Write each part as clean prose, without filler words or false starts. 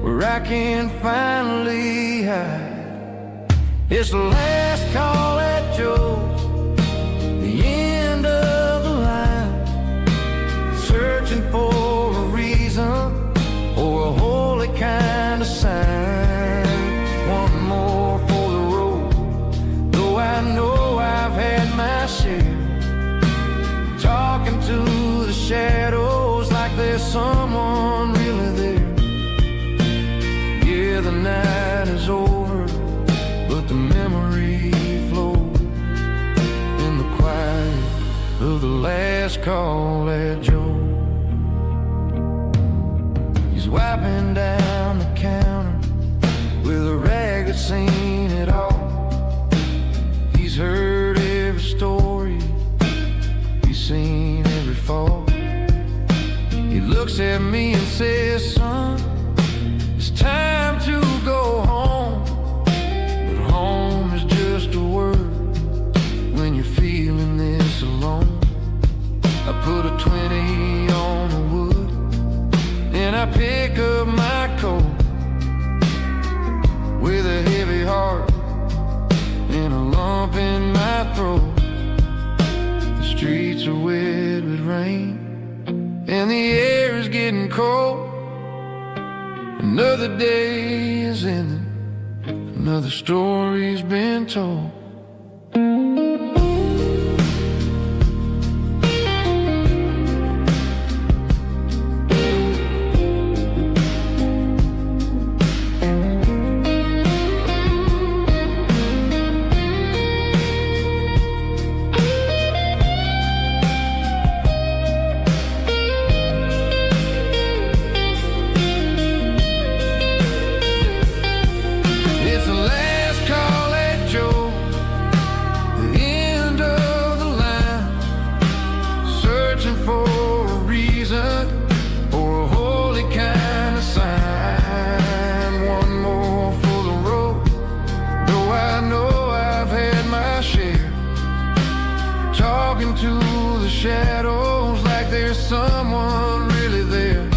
where I can finally hide. It's the last call at Joe's, the end of the line, searching for a reason or a holy kind of sign. One more for the road, though I know I've had my share, talking to the shadows like there's someone really there. Yeah, the night is over, but the memory flows in the quiet of the last call at Joe. He's wiping down the counter with a rag that's seen it all. He's heard every story, he's seen every fall. He looks at me and says, son, it's time to go home. But home is just a word when you're feeling this alone. I put a 20 on the wood and I pick up my coat with a heavy heart and a lump in my throat. The streets are wet with rain and the air is getting cold. Another day is ending, another story's been told. Talking to the shadows like there's someone really there.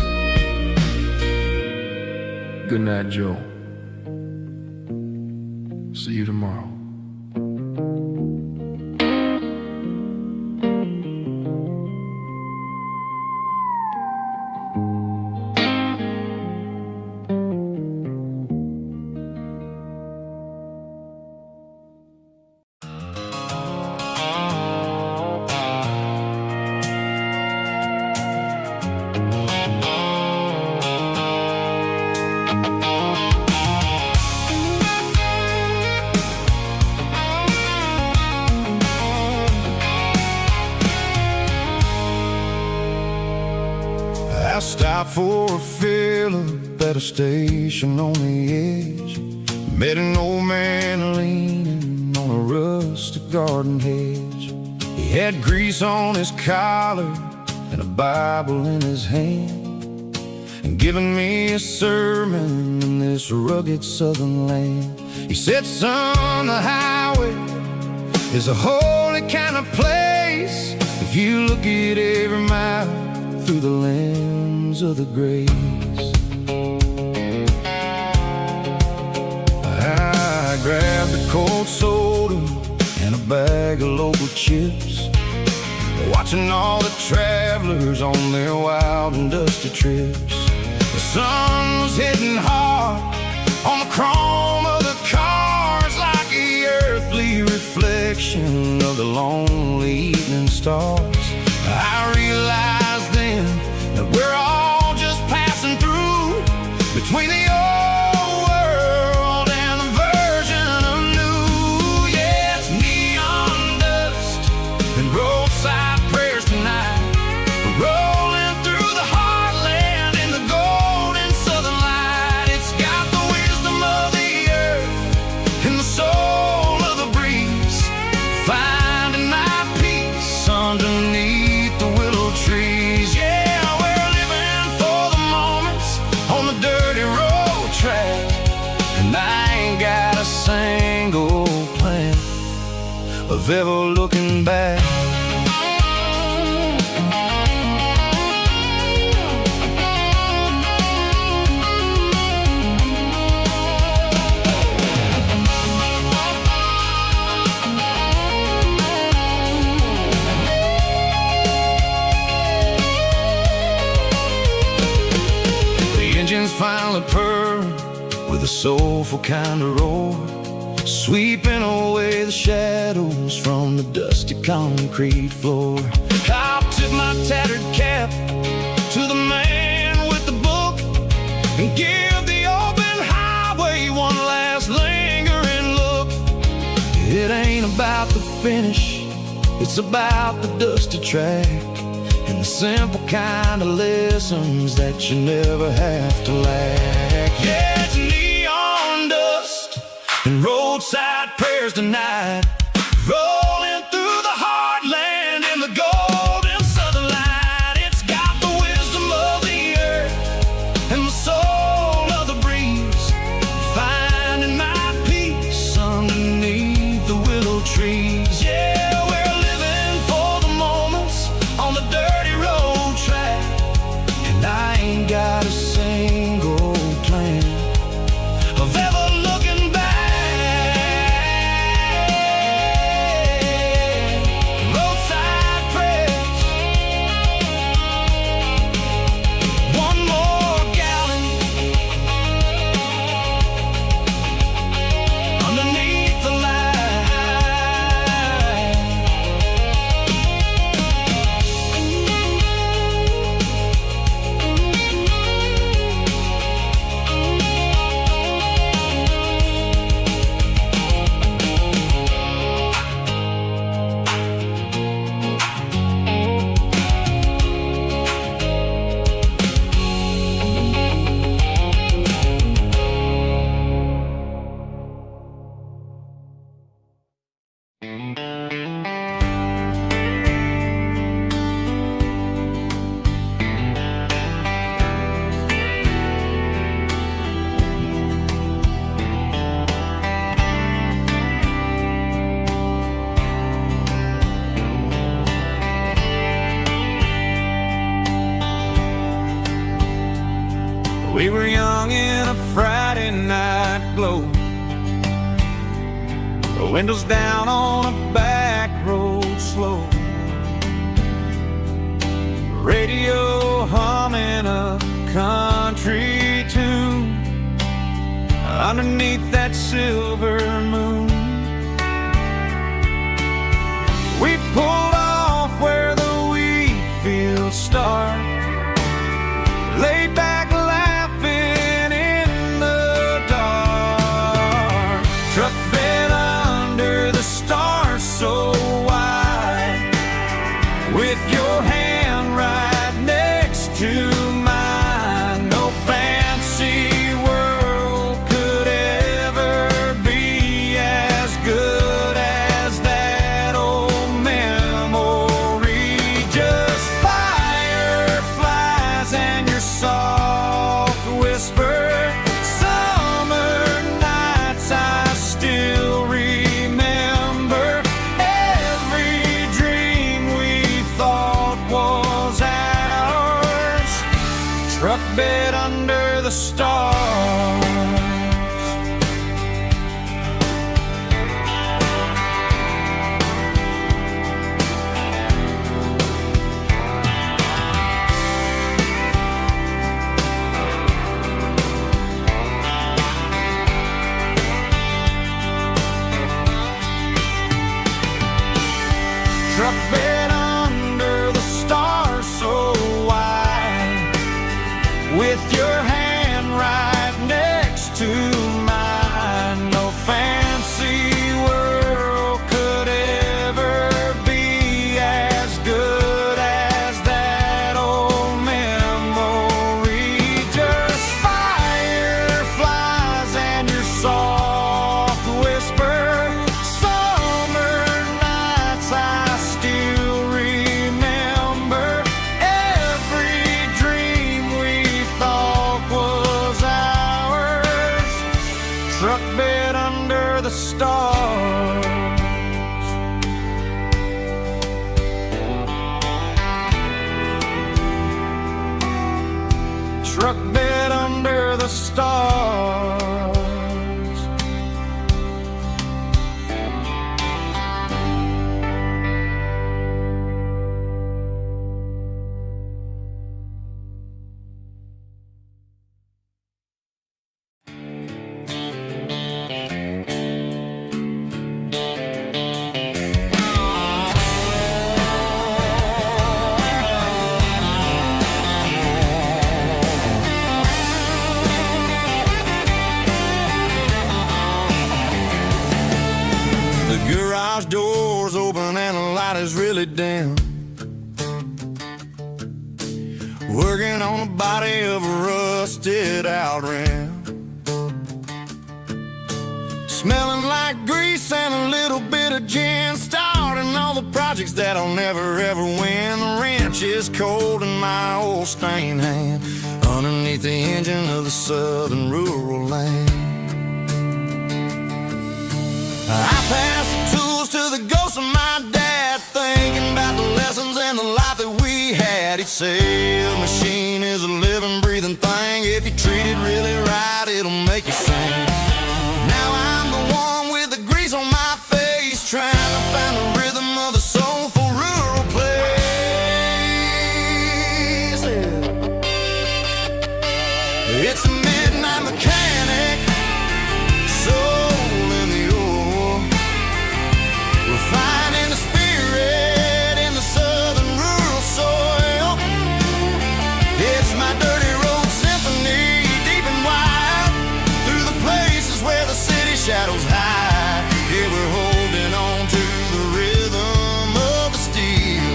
Good night, Joe. See you tomorrow. I stopped for a fill-up at a station on the edge. Met an old man leaning on a rustic garden hedge. He had grease on his collar and a Bible in his hand, and giving me a sermon in this rugged southern land. He said, son, the highway is a holy kind of place if you look at every mile through the lens of the grace. I grabbed a cold soda and a bag of local chips, watching all the travelers on their wild and dusty trips. The sun was hitting hard on the chrome of the cars, like the earthly reflection of the lonely evening stars. I realized then that we're all just passing through between the old world and the version of new. Yeah, it's neon dust and roadside prayers tonight, rolling through the heartland in the golden southern light. It's got the wisdom of the earth and the soul of the breeze, finding my peace underneath the willow trees. Yeah, we're living for the moments on the dirty road track, and I ain't got a single plan of ever looking back. finally purr with a soulful kind of roar, sweeping away the shadows from the dusty concrete floor. I'll tip my tattered cap to the man with the book and give the open highway one last lingering look. It ain't about the finish, it's about the dusty track and the simple kind of lessons that you never have to lack. Yeah, it's neon dust and roadside prayers tonight, rolling through the heartland in the golden southern light. It's got the wisdom of the earth and the soul of the breeze, finding my peace underneath the willow trees. Yeah, we're living for the moments on the dirty road track, and I ain't got a single plan of ever looking back. Roadside prayers, one more gallon underneath the light. We were young in a Friday night glow, the windows down on a back road slow, radio humming a country tune underneath that silver moon. We pulled off where the wheat fields start, laid back laughing in the dark, truck bed under the stars so wide, with your hand right next to mine. No fancy world could ever be as good as that old memory. Just fireflies and your soft whisper. Summer nights I still remember. Every dream we thought was ours, truck bed under the stars. Truck bed under the stars so wide, with your hand right next to mine. No fancy world could ever be as good as that old memory. Just fireflies and your soft whisper. Summer nights I still remember. Every dream we thought was ours, truck bed under the stars. Truck bed under the stars. light is really dim, working on the body of a rusted out rim, smelling like grease and a little bit of gin, starting all the projects that I'll never ever win. The wrench is cold in my old stained hand, underneath the engine of the southern rural land. I pass the tools to the ghost of my dad, thinking about the lessons and the life that we had. He'd say a machine is a living, breathing thing. If you treat it really right, it'll make you sing. Now I'm the one with the grease on my face, trying to find the rhythm of a soulful rural place. It's a midnight mechanic, soul in the ore, refining the spirit in the southern rural soil. It's my dirty road symphony, deep and wide, through the places where the city shadows hide. Yeah, we're holding on to the rhythm of the steel,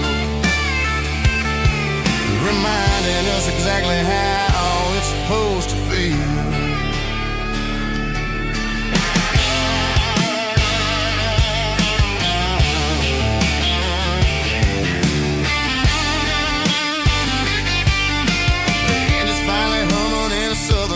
reminding us exactly how it's supposed to feel.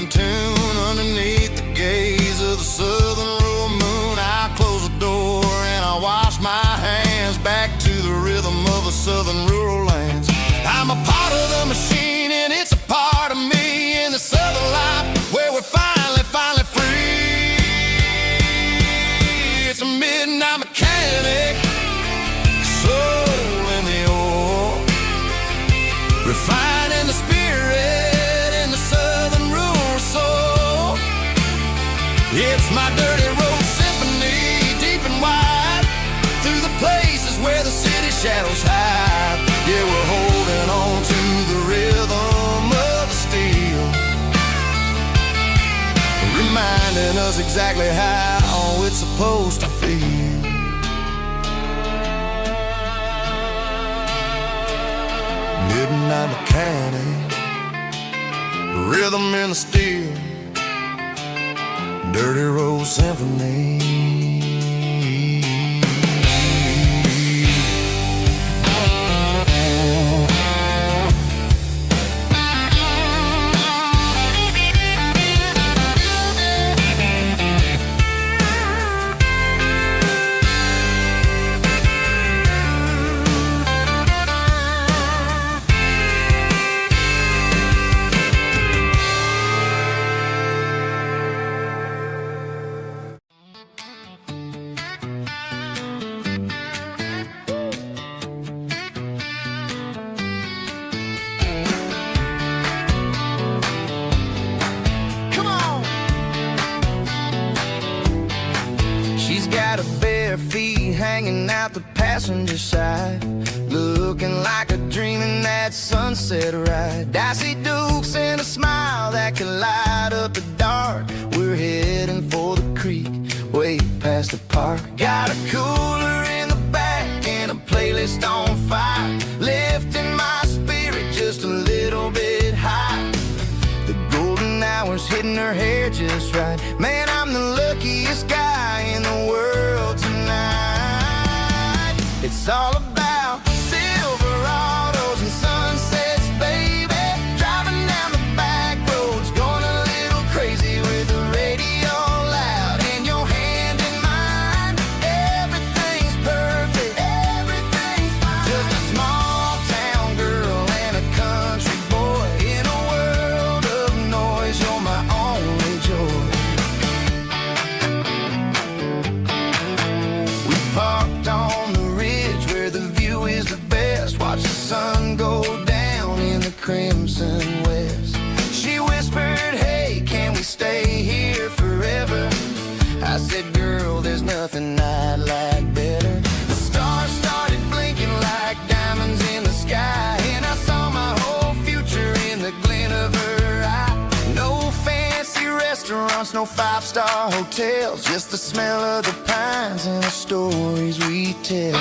Tune underneath the gaze of the southern rural moon. I close the door and I wash my hands, back to the rhythm of the southern rural lands. I'm a part of the machine and it's a part of me in the southern life where we're finally free. It's a midnight mechanic, soul in the ore, refining the spirit in the southern rural soul. It's my dirty road symphony, deep and wide, through the places where the city shadows hide. Yeah, we're holding on to the rhythm of the steel, reminding us exactly how it's supposed to feel. Midnight mechanic, rhythm in the steel, dirty road symphony. Got her bare feet hanging out the passenger side, looking like a dream in that sunset ride. Dicey dukes and a smile that can light up the dark. We're heading for the creek, way past the park. Got a cooler in the back and a playlist on fire, lifting my spirit just a little bit high. The golden hours hitting her hair just right. Man, I'm the luckiest guy in the world tonight. It's all about Silverados and sunsets, baby. Driving down the back roads, going a little crazy with the radio loud and your hand in mine. Everything's perfect, everything's fine. Just a small town girl and a country boy in a world of noise. You're my only joy. We parked on the ridge where the view is the best. Watch the sun go down in the crimson west. She whispered, hey, can we stay here forever? I said, girl, there's nothing I'd like better. The stars started blinking like diamonds in the sky, and I saw my whole future in the glint of her eye. No fancy restaurants, no five-star hotels, just the smell of the pines and the stories we tell.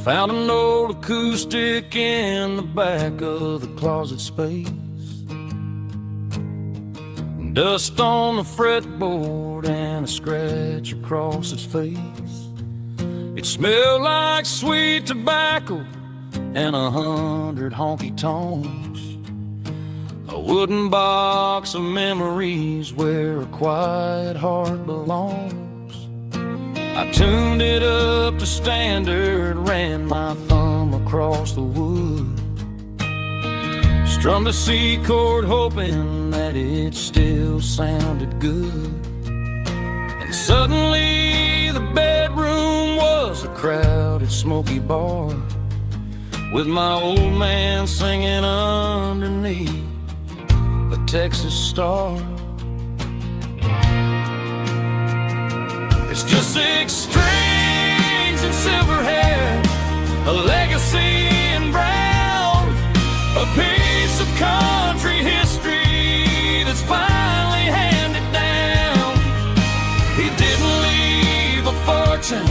Found an old acoustic in the back of the closet space. Dust on the fretboard and a scratch across its face. It smelled like sweet tobacco and 100 honky tonks. A wooden box of memories where a quiet heart belongs. I tuned it up to standard, ran my thumb across the wood, strummed a C chord hoping that it still sounded good. And suddenly the bedroom was a crowded, smoky bar, with my old man singing underneath the Texas star. It's just 6 strings and silver hair, a legacy in brown, a piece of country history that's finally handed down. He didn't leave a fortune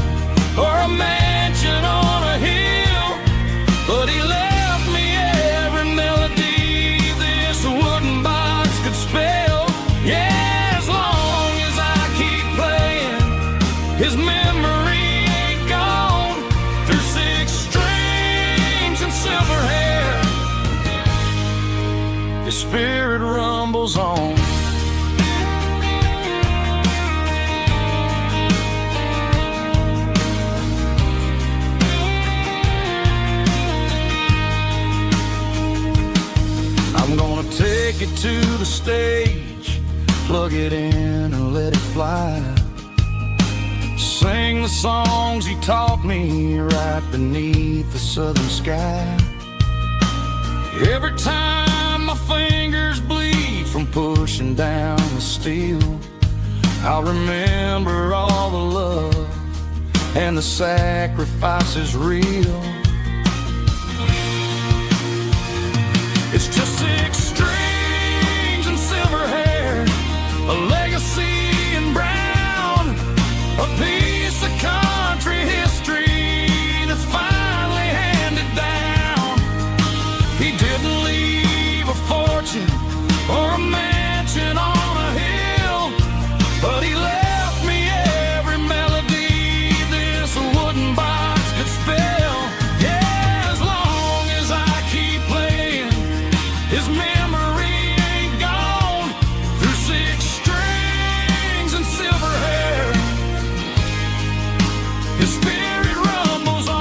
or a mansion on a hill, but he left me every melody this wooden box could spell. Yeah, as long as I keep playing, his memory ain't gone. Through 6 strings and silver hair, his spirit rumbles on. I'm gonna take it to the stage, plug it in and let it fly. Sing the songs he taught me right beneath the southern sky. Every time my fingers bleed from pushing down the steel, I'll remember all the love and the sacrifices real. It's just 6 strings and silver hair, a legacy in brown, a piece of country history that's finally handed down. He didn't leave a fortune or a mansion on a hill, but he left me every melody this wooden box could spell. Yeah, as long as I keep playing, his memory ain't gone. Through 6 strings and silver hair, his spirit rumbles on.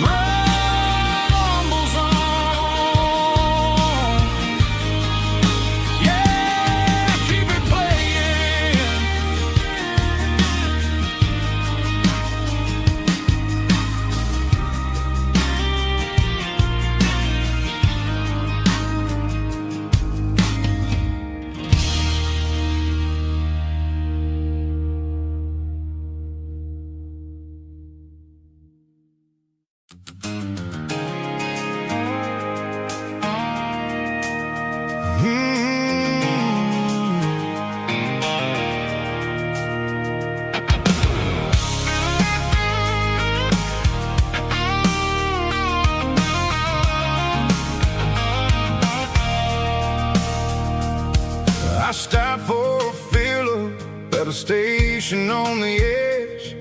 Rumbles on. Yeah, keep it playing. I stopped for a fill-up at a station on the edge.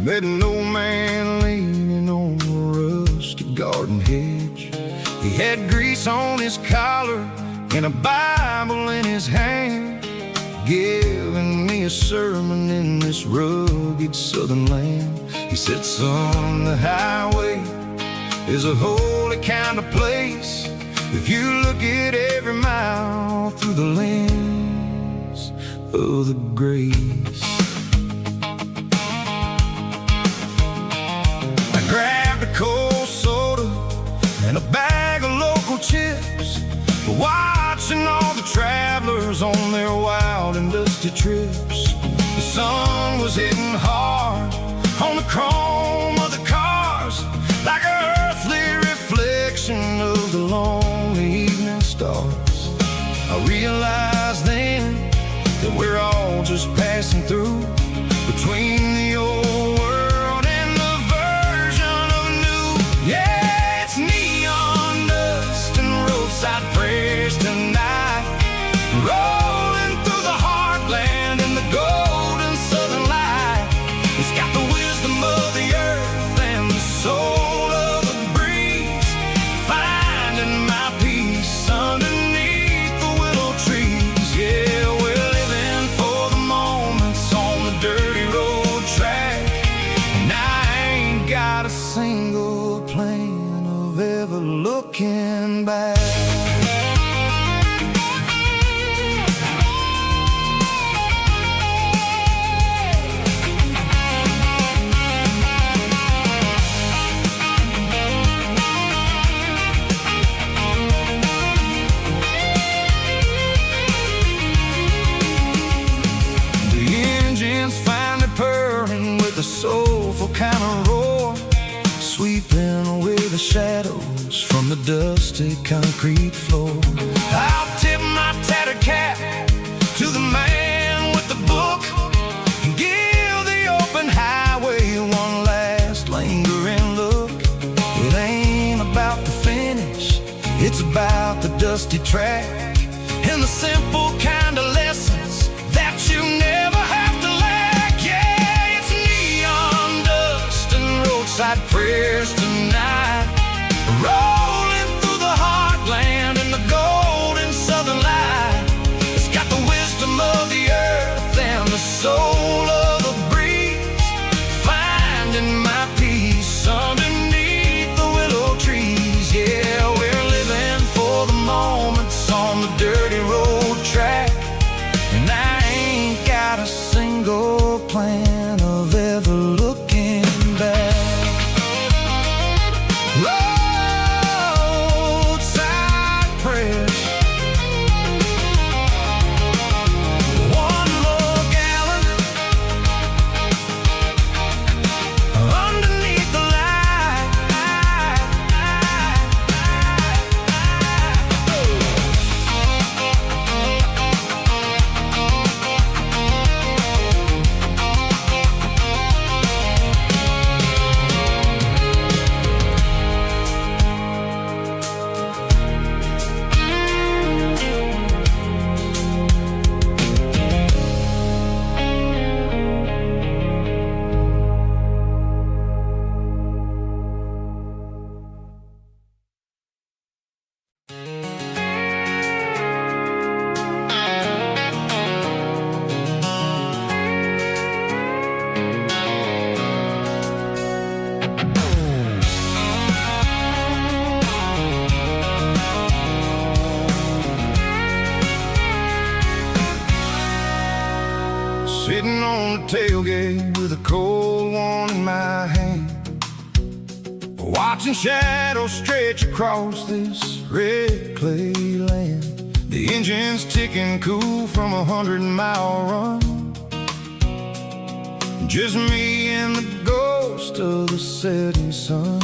Met an old man leaning on a rusty garden hedge. He had grease on his collar and a Bible in his hand, giving me a sermon in this rugged southern land. He said, son, the highway is a holy kind of place if you look at every mile through the lens of the grace. I grabbed a cold soda and a bag of local chips, watching all the travelers on their wild and dusty trips. The sun was hitting hard on the chrome of the cars, like an earthly reflection of the lonely evening stars. I realized then that we're all just passing through, between the old world and the version of new. Yeah, it's neon dust and roadside prayers tonight, rolling through the heartland in the golden southern light. It's got the wisdom of the earth and the soul of the breeze, finding my peace underneath the willow trees. Yeah, we're living for the moments on the dirty road track, and I ain't got a single plan of ever looking back. The soulful kind of roar, sweeping away the shadows from the dusty concrete floor. I'll tip my tattered cap to the man with the book and give the open highway one last lingering look. It ain't about the finish, it's about the dusty track and the simple kind of lessons that you never have to lack. Yeah, it's neon dust and roadside prayers tonight, rolling through the heartland in the golden southern light. It's got the wisdom of the earth and the soul of the breeze, finding my peace underneath the willow trees. Yeah, we're living for the moments on the dirty road track, and I ain't got a single plan of ever looking back. Roadside prayers, one more gallon underneath the light. Sitting on the tailgate with a cold one in my hand, watching shadows stretch across this red clay land. The engine's ticking cool from 100-mile run, just me and the ghost of the setting sun.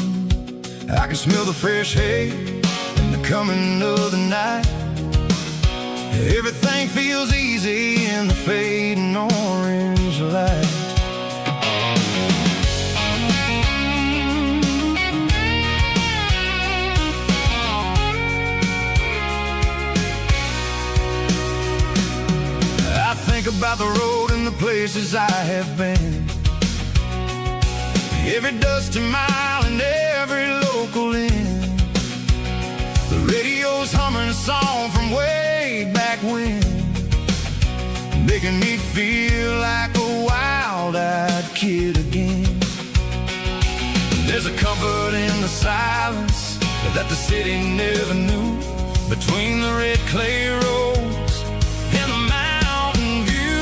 I can smell the fresh hay and the coming of the night. Everything feels easy in the fading orange light. I think about the road and the places I have been, every dusty mile and every local inn. The radio's humming a song from way back when, making me feel like a wild-eyed kid again. There's a comfort in the silence that the city never knew, between the red clay roads and the mountain view.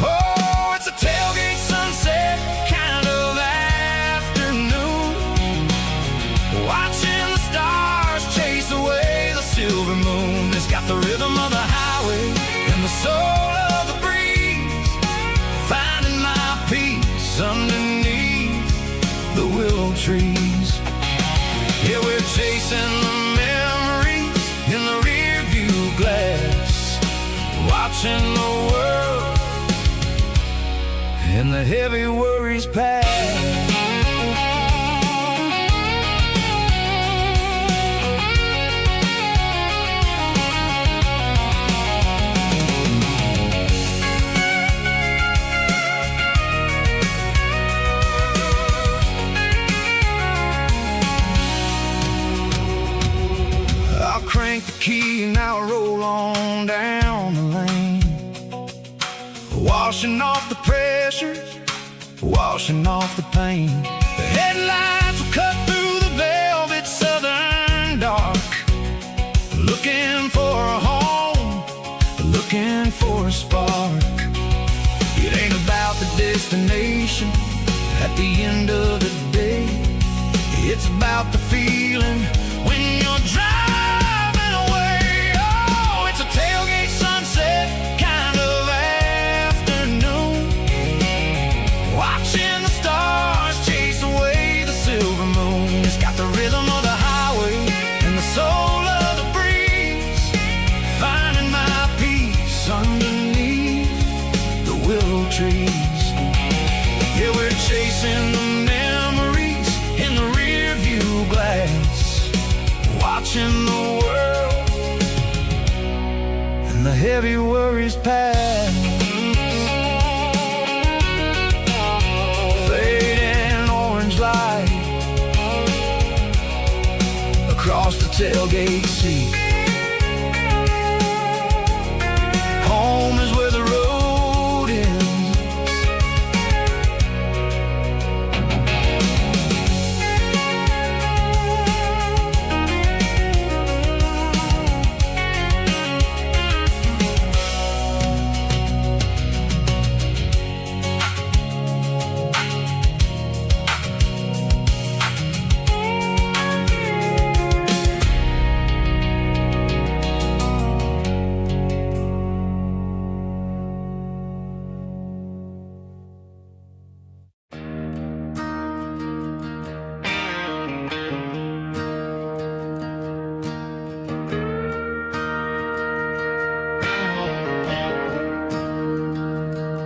Oh, it's a tailgate sunset kind of afternoon, watching the stars chase away the silver moon. It's got the rhythm of the highway and the soul of the breeze, finding my peace underneath the willow trees. Yeah, we're chasing the memories in the rear view glass, watching the world in the the heavy worries pass. I'll crank the key and I'll roll on down the lane, washing off the pressure, washing off the pain. The headlights will cut through the velvet southern dark, looking for a home, looking for a spark. It ain't about the destination at the end of the day, it's about the feeling when you're driving away. Oh, it's a tailgate sunset kind of afternoon, watching the stars chase away the silver moon. It's got the rhythm of the highway and the soul of the breeze, finding my peace underneath the willow trees. Yeah, we're chasing the memories in the rear view glass, watching the world and the heavy worries pass. Fading orange light across the tailgate seat. Home is where the road ends.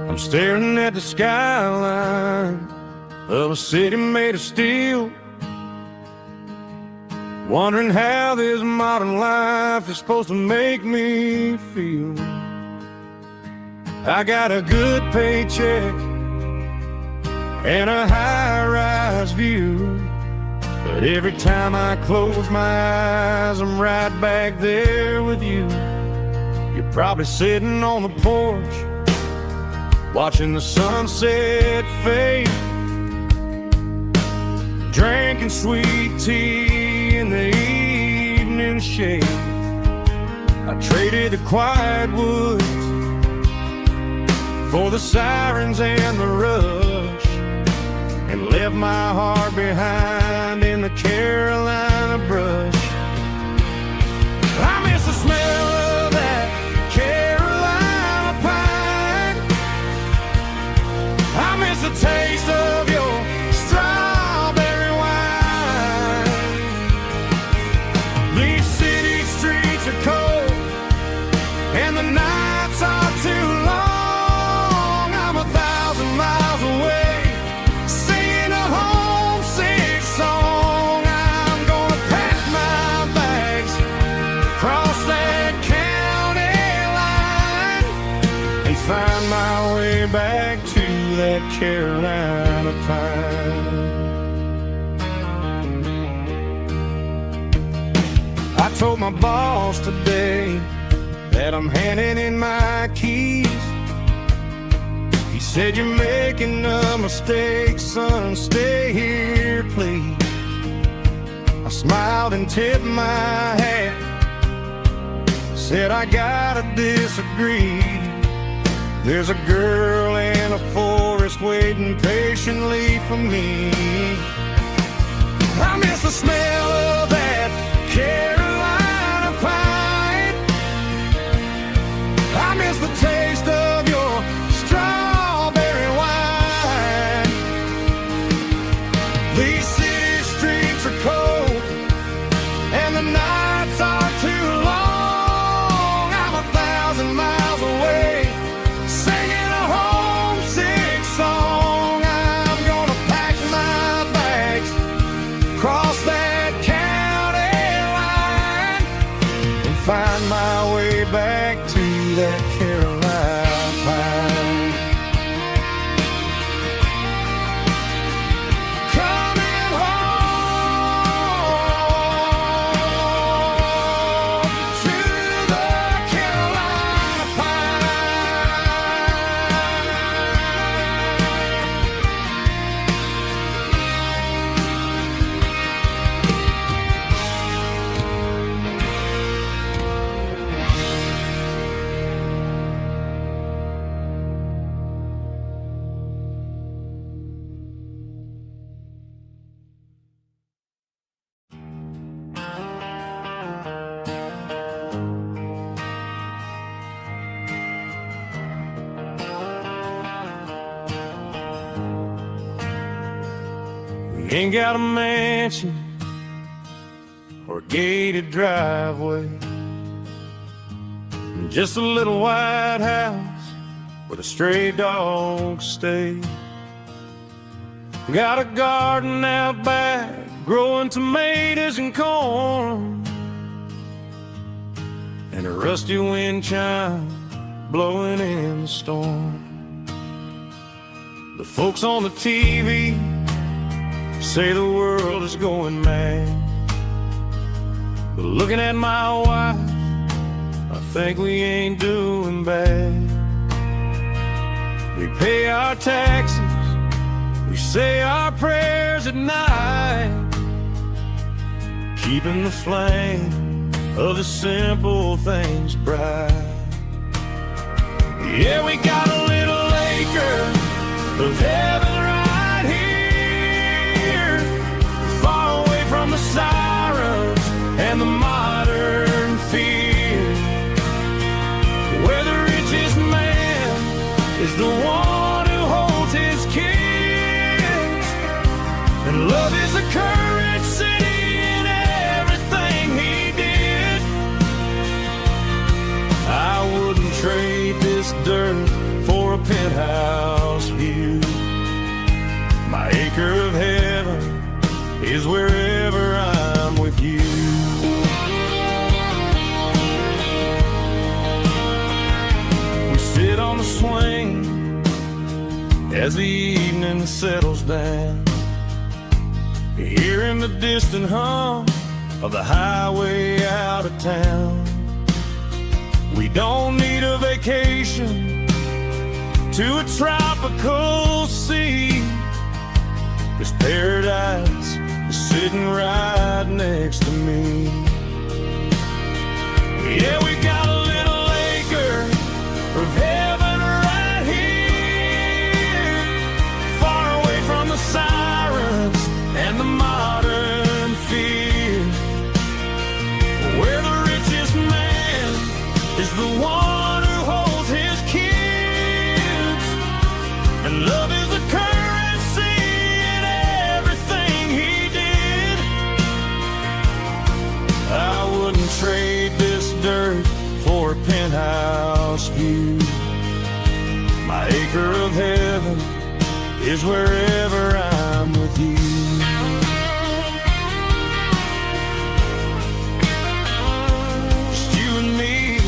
I'm staring at the skyline of a city made of steel, wondering how this modern life is supposed to make me feel. I got a good paycheck and a high-rise view, but every time I close my eyes, I'm right back there with you. You're probably sitting on the porch, watching the sunset fade, drinking sweet tea in the evening shade. I traded the quiet woods for the sirens and the rush, and left my heart behind in the Carolina brush. I miss the smell of that Carolina pine, I miss the taste of your strawberry wine. These city streets are cold and the nights are too long. I'm 1,000 miles away, singing a homesick song. I'm gonna pack my bags, cross that county line, and find my way back to that Carolina pine. I told my boss today that I'm handing in my keys. He said, "You're making a mistake, son, stay here, please." I smiled and tipped my hat, said, "I gotta disagree. There's a girl in a forest waiting patiently for me." I miss the smell of that Carolina pine, I miss the taste of your strawberry wine. These city streets are cold and the nights are too long. I'm 1,000 miles away, singing a homesick song. find my way back to that Carolina pine. Coming home to the Carolina Ain't got a mansion or a gated driveway, just a little white house where the stray dogs stay. Got a garden out back growing tomatoes and corn, and a rusty wind chime blowing in the storm. The folks on the TV say the world is going mad, but looking at my wife, I think we ain't doing bad. We pay our taxes, we say our prayers at night, keeping the flame of the simple things bright. Yeah, we got a little acre of heaven right here, far away from the sirens and the modern fear, where the richest man is the one who holds his kids, and love is the currency in everything he did. I wouldn't trade this dirt for a penthouse view. My acre of heaven is wherever I'm with you. We sit on the swing as the evening settles down, hearing the distant hum of the highway out of town. We don't need a vacation to a tropical sea, 'cause paradise is sitting right next to me. Yeah, we got a little acre of heaven right here, far away from the sirens and the modern fear, where the richest man is the one who holds his kids, and love is the currency in everything he did. I wouldn't trade this dirt for a penthouse view. My acre of heaven is wherever I'm with you. Just you and me,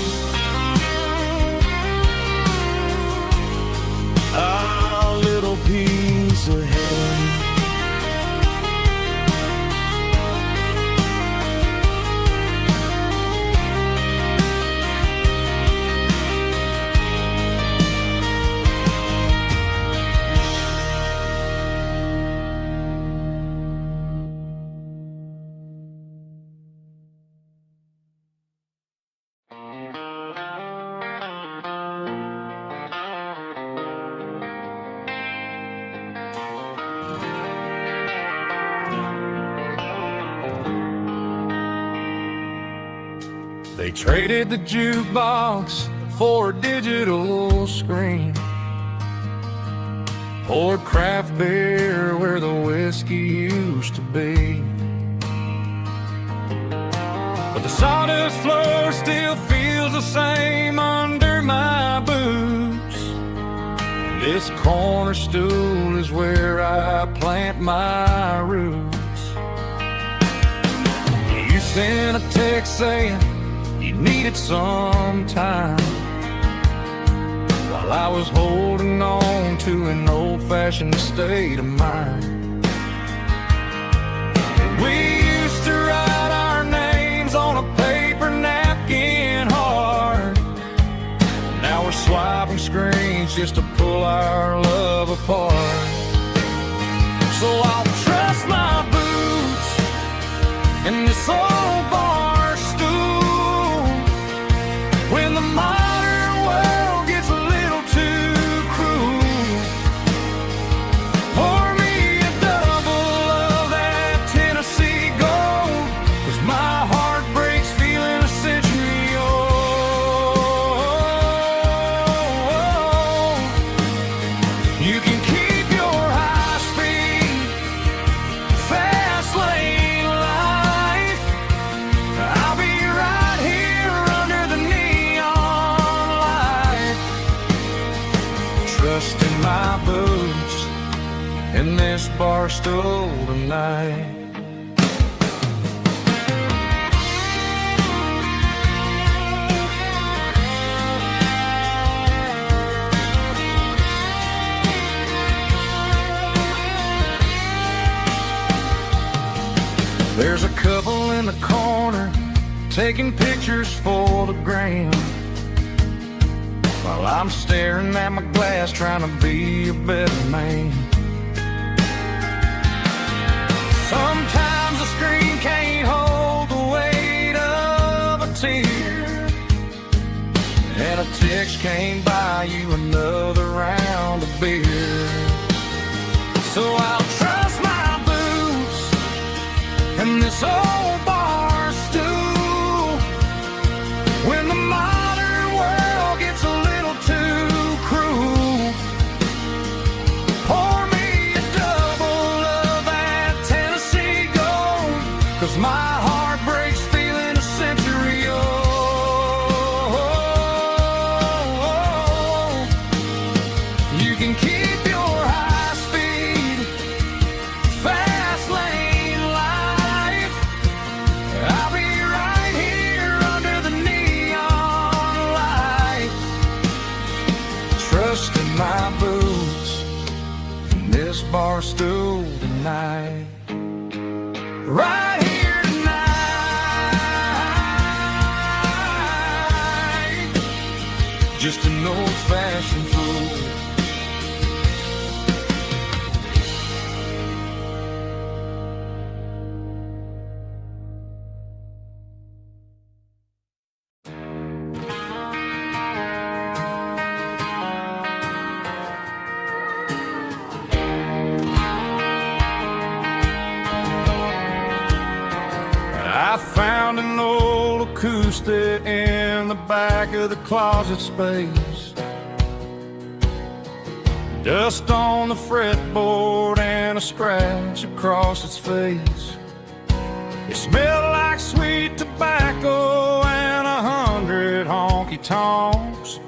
our little piece of heaven. They traded the jukebox for a digital screen, poured craft beer where the whiskey used to be, but the sawdust floor still feels the same under my boots. This corner stool is where I plant my roots. You sent a text saying you needed some time, while I was holding on to an old-fashioned state of mind. We used to write our names on a paper napkin hard. Now we're swiping screens just to pull our love apart. So I'll trust my boots in this old bar stool when the modern world gets a little too cruel. Pour me a double of that Tennessee Gold, 'cause my heart breaks feeling a century old. You can keep your high-speed fast lane life. I'll be right here under the neon light, trusting my boots in this bar stool tonight. There's a couple in the corner taking pictures for the gram, while I'm staring at my glass trying to be a better man. Sometimes the screen can't hold the weight of a tear, and a text can't buy you another round of beer. So I'll trust my boots in this old bar stool when the modern world gets a little too cruel. Pour me a double of that Tennessee Gold, 'cause my heart breaks feeling a century old. You can keep your high-speed fast lane life. I'll be right here under the neon light, trusting my boots in this bar stool tonight. Right here tonight, just an old-fashioned fool. I found an old acoustic in the back of the closet space. Dust on the fretboard and a scratch across its face. It smelled like sweet tobacco and 100 honky-tonks.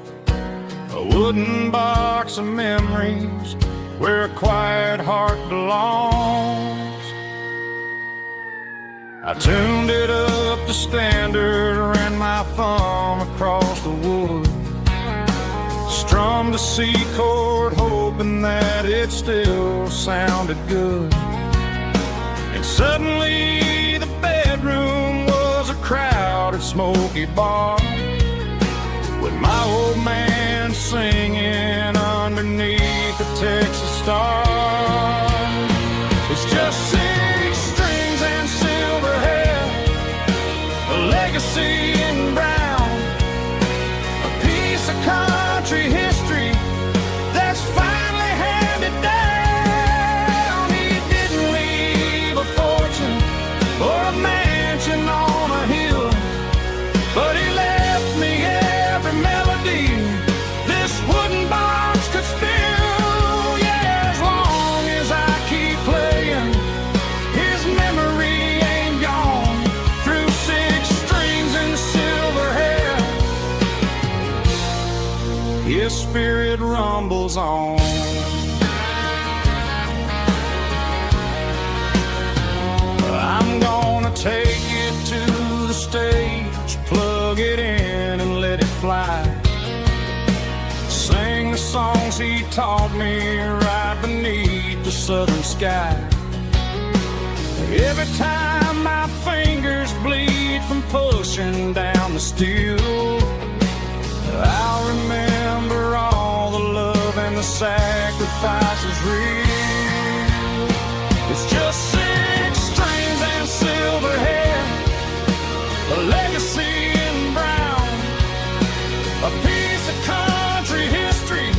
A wooden box of memories where a quiet heart belongs. I tuned it up to standard, ran my thumb across the wood, strummed a C chord hoping that it still sounded good. And suddenly the bedroom was a crowded smoky bar, with my old man singing underneath the Texas star. It's just 6 strings and silver hair, a legacy in brown, a piece of country history that's finally handed down. He didn't leave a fortune or a mansion on a hill, but he left me every melody this wooden box could spill. Yeah, as long as I keep playing, his memory ain't gone. Through 6 strings and silver hair, his spirit rumbles on. I'm gonna take it to the stage, plug plug it in and let it fly. Sing the songs he taught me right beneath the southern sky. Every time my fingers bleed from pushing down the steel, I'll remember all the love and the sacrifices real. It's just 6 strings and silver hair, a legacy in brown, a piece of country history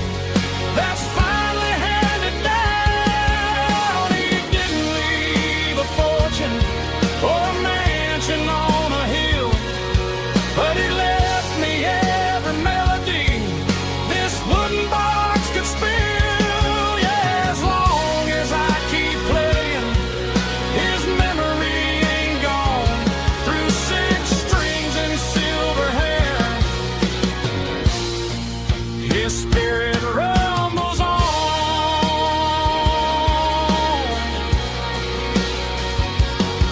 that's finally handed down. He didn't leave a fortune or a mansion on a hill, but he left me every melody this wooden box could spill. Yeah, as long as I keep playing, his memory ain't gone. Through 6 strings and silver hair, his spirit rumbles on,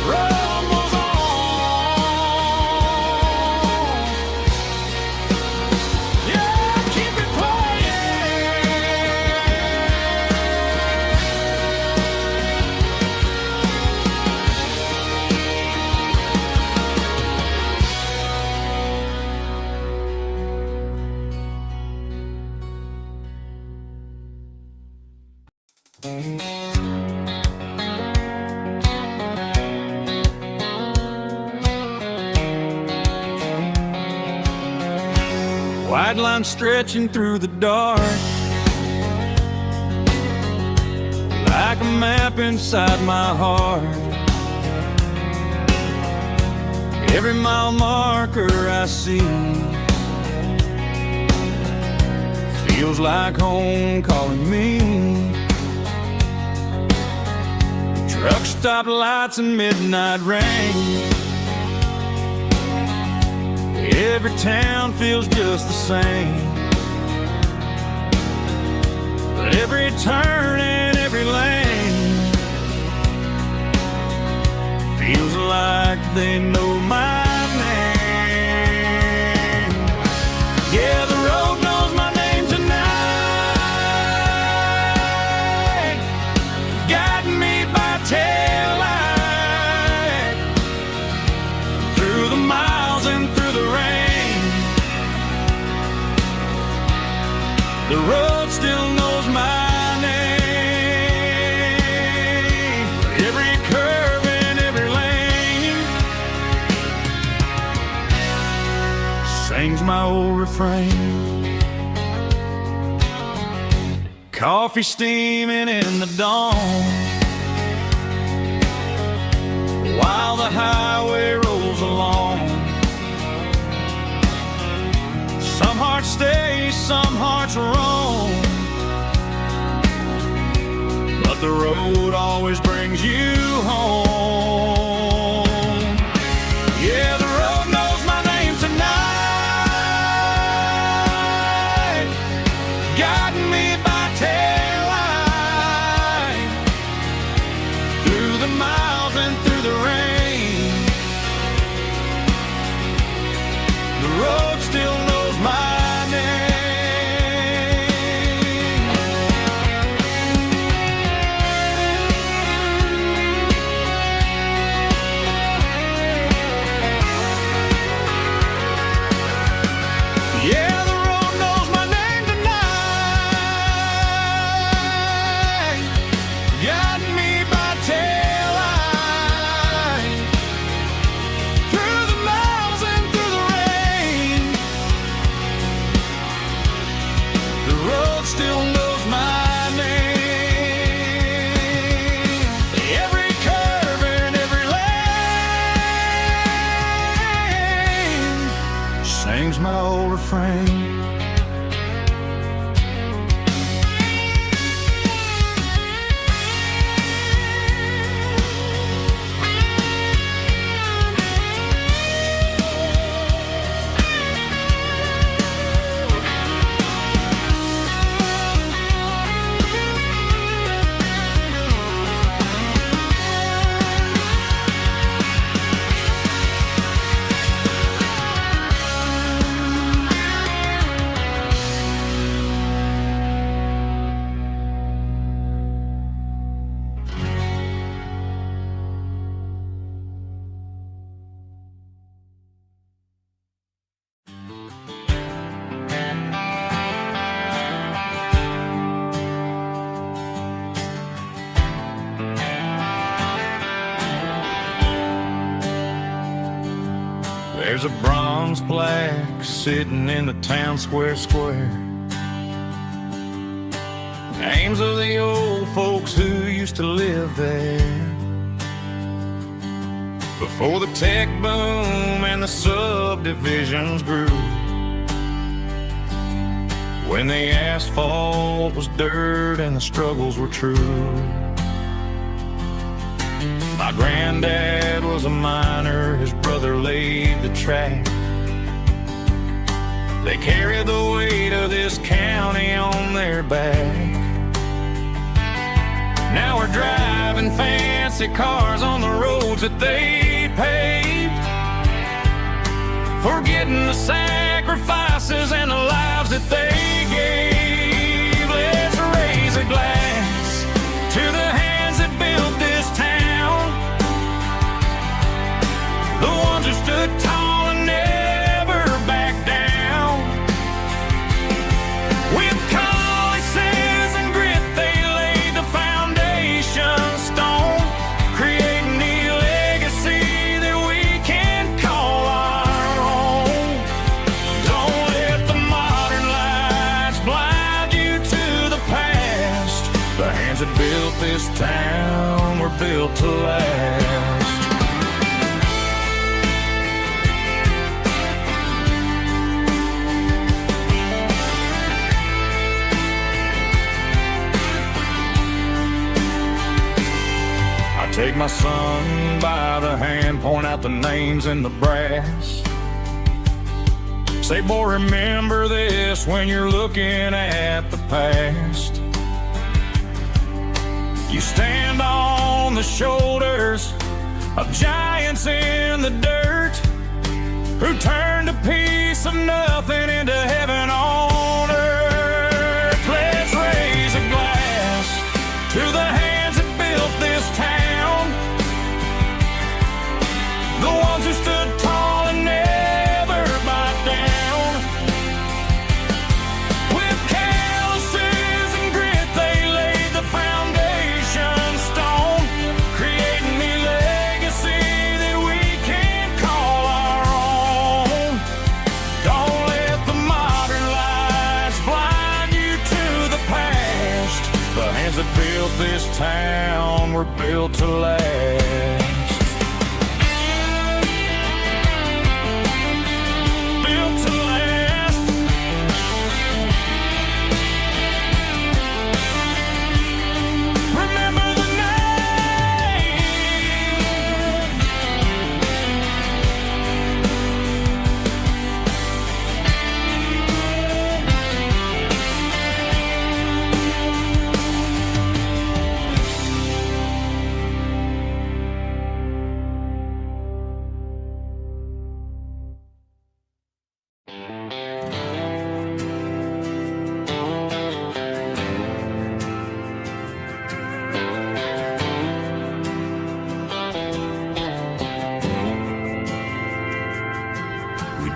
rumbles on. Yeah, keep it White line stretching through the dark, like a map inside my heart. Every mile marker I see feels like home calling me. Truck stop lights and midnight rain, every town feels just the same. But every turn and every lane feels like they know my name. Yeah, the road knows my name tonight, guiding me by taillight through the miles and through the rain. The road still knows my name. Every curve and every lane sings my old refrain. Coffee steaming in the dawn, while the highway rolls along. Some hearts stay, some hearts roam, but the road always brings you home. Yeah, the road knows my name tonight, guiding me by taillight through the miles and through the rain. The road still knows my name. Yeah, the road knows my name tonight, guiding me by taillight through the miles and through the rain. The road still knows my name. Every curve and every lane sings my old refrain. There's a bronze plaque sitting in the town square. Names of the old folks who used to live there before the tech boom and the subdivisions grew. When the asphalt was dirt and the struggles were true. My granddad was a miner, his brother laid the track. They carried the weight of this county on their back. Now we're driving fancy cars on the roads that they paved, forgetting the sacrifices and the lives that they gave. Let's raise a glass to the hands that built this town, the ones who stood tall and never backed down. With calluses and grit they laid the foundation stone, creating the legacy that we can call our own. Don't let the modern lights blind you to the past. The hands that built this town were built to last. Take my son by the hand, point out the names in the brass. Say, boy, remember this when you're looking at the past. You stand on the shoulders of giants in the dirt, who turned a piece of nothing into heaven on earth. Let's raise a glass to the hands that built this town, the ones who stood tall and never backed down. With calluses and grit they laid the foundation stone, creating the legacy that we can call our own. Don't let the modern lights blind you to the past. The hands that built this town were built to last.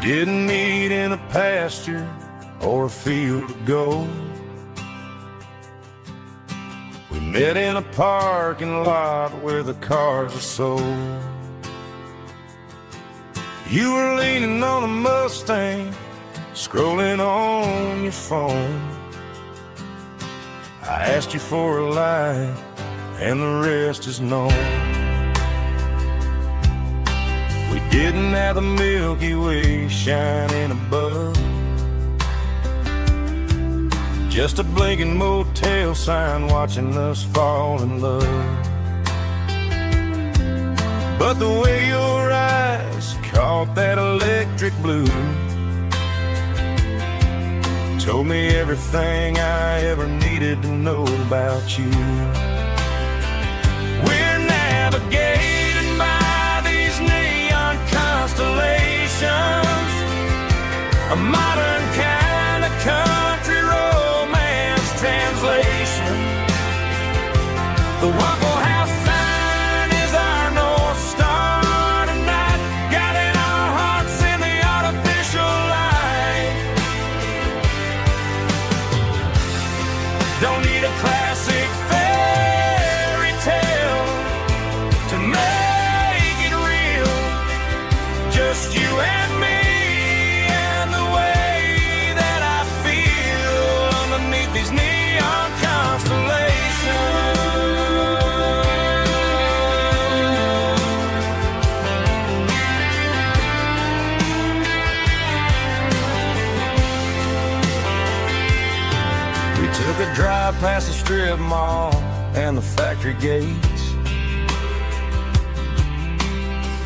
Didn't meet in a pasture or a field of gold. We met in a parking lot where the cars are sold. You were leaning on a Mustang, scrolling on your phone. I asked you for a light, and the rest is known. We didn't have the Milky Way shining above, just a blinking motel sign watching us fall in love. But the way your eyes caught that electric blue told me everything I ever needed to know about you. We're navigating by these neon constellations, a modern kind of country romance translation. The Waffle House sign is our North Star tonight, guiding our hearts in the artificial light. Don't need a classic fairy tale to make it real, just you and me Took a drive past the strip mall and the factory gates.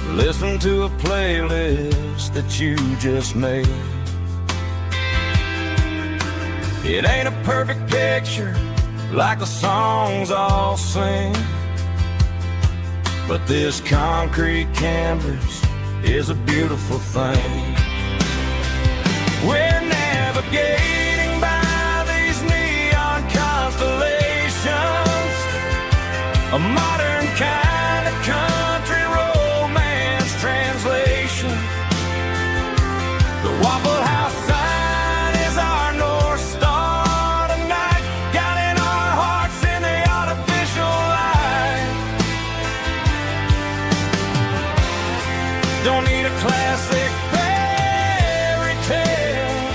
Listen to a playlist that you just made. It ain't a perfect picture like the songs all sing, but this concrete canvas is a beautiful thing. We're navigating by these neon constellations, a modern kind of country romance translation. The Waffle House sign is our North Star tonight, guiding our hearts in the artificial light. Don't need a classic fairy tale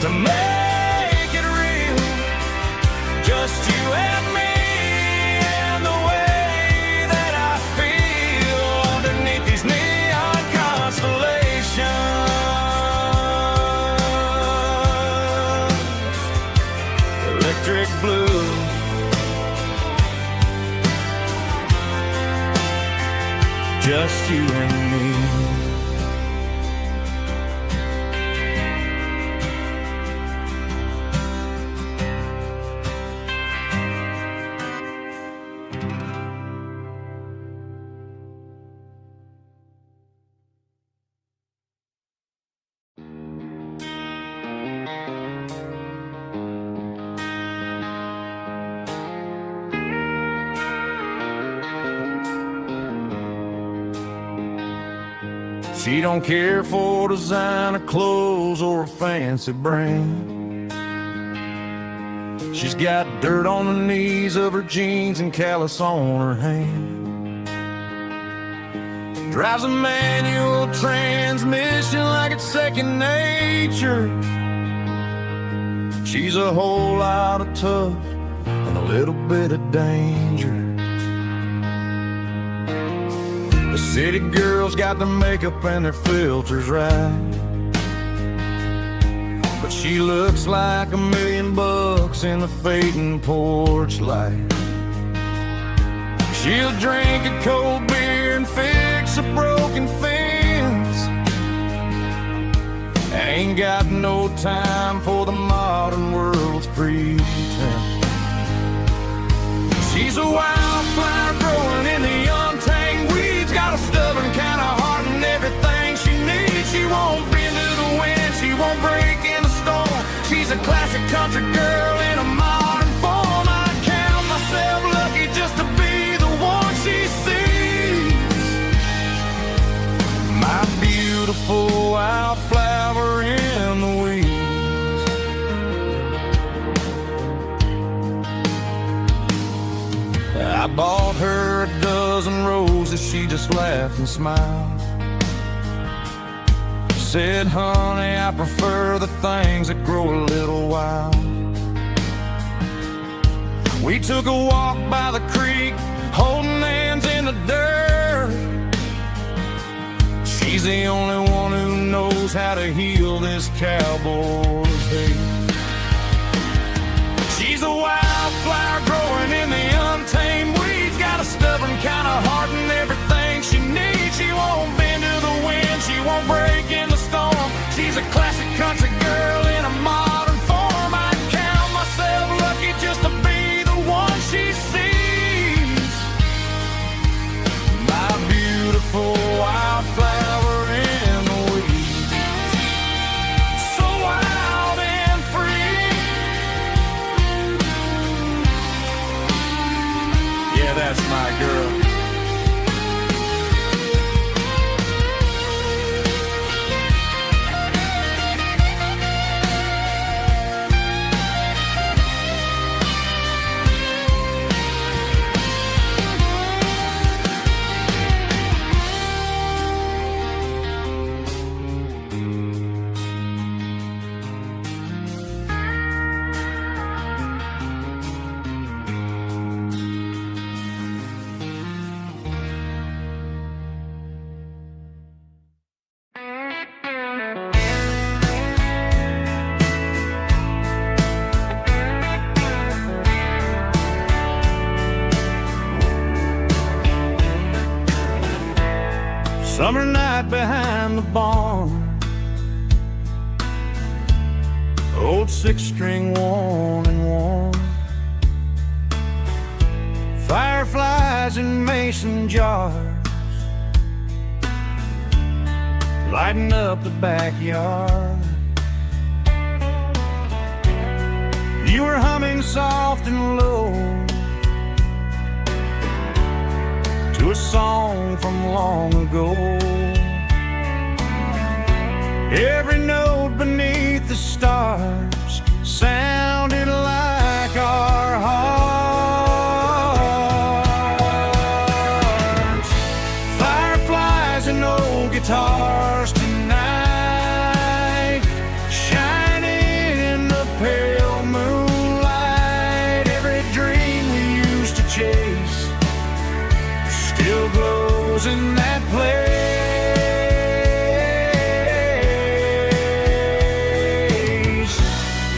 to make it real, just you and me and the way that I feel underneath these neon constellations. Electric blue, just you and me. She don't care for designer clothes or a fancy brand. She's got dirt on the knees of her jeans and callus on her hand. Drives a manual transmission like it's second nature. She's a whole lot of tough and a little bit of danger. The city girls got their makeup and their filters right, but she looks like $1 million in the fading porch light. She'll drink a cold beer and fix a broken fence. Ain't got no time for the modern world's pretense. She's a wildflower growing in the untamed weeds, got a stubborn kind of heart and everything she needs. She won't bend to the wind, she won't break in the storm. She's a classic country girl in a modern form. I count myself lucky just to be the one she sees. My beautiful wildflower in the weeds. I bought her a dozen roses, she just laughed and smiled. Said, honey, I prefer the things that grow a little wild. We took a walk by the creek, holding hands in the dirt. She's the only one who knows how to heal this cowboy's hate. She's a wildflower growing in the untamed weeds, got a stubborn kind of heart and everything she needs. She won't bend to the wind, she won't break in the storm. She's a classic country girl in a modern form. I count myself lucky just to be the one she sees. My beautiful wildflower in the weeds, so wild and free. Yeah, that's my girl. Summer night behind the barn, old six-string worn and worn. Fireflies in mason jars, lighting up the backyard. You were humming soft and low to a song from long ago. Every note beneath the stars sounded like our hearts. Fireflies and old guitars tonight, shining in the pale moonlight. Every dream we used to chase still glows in that place.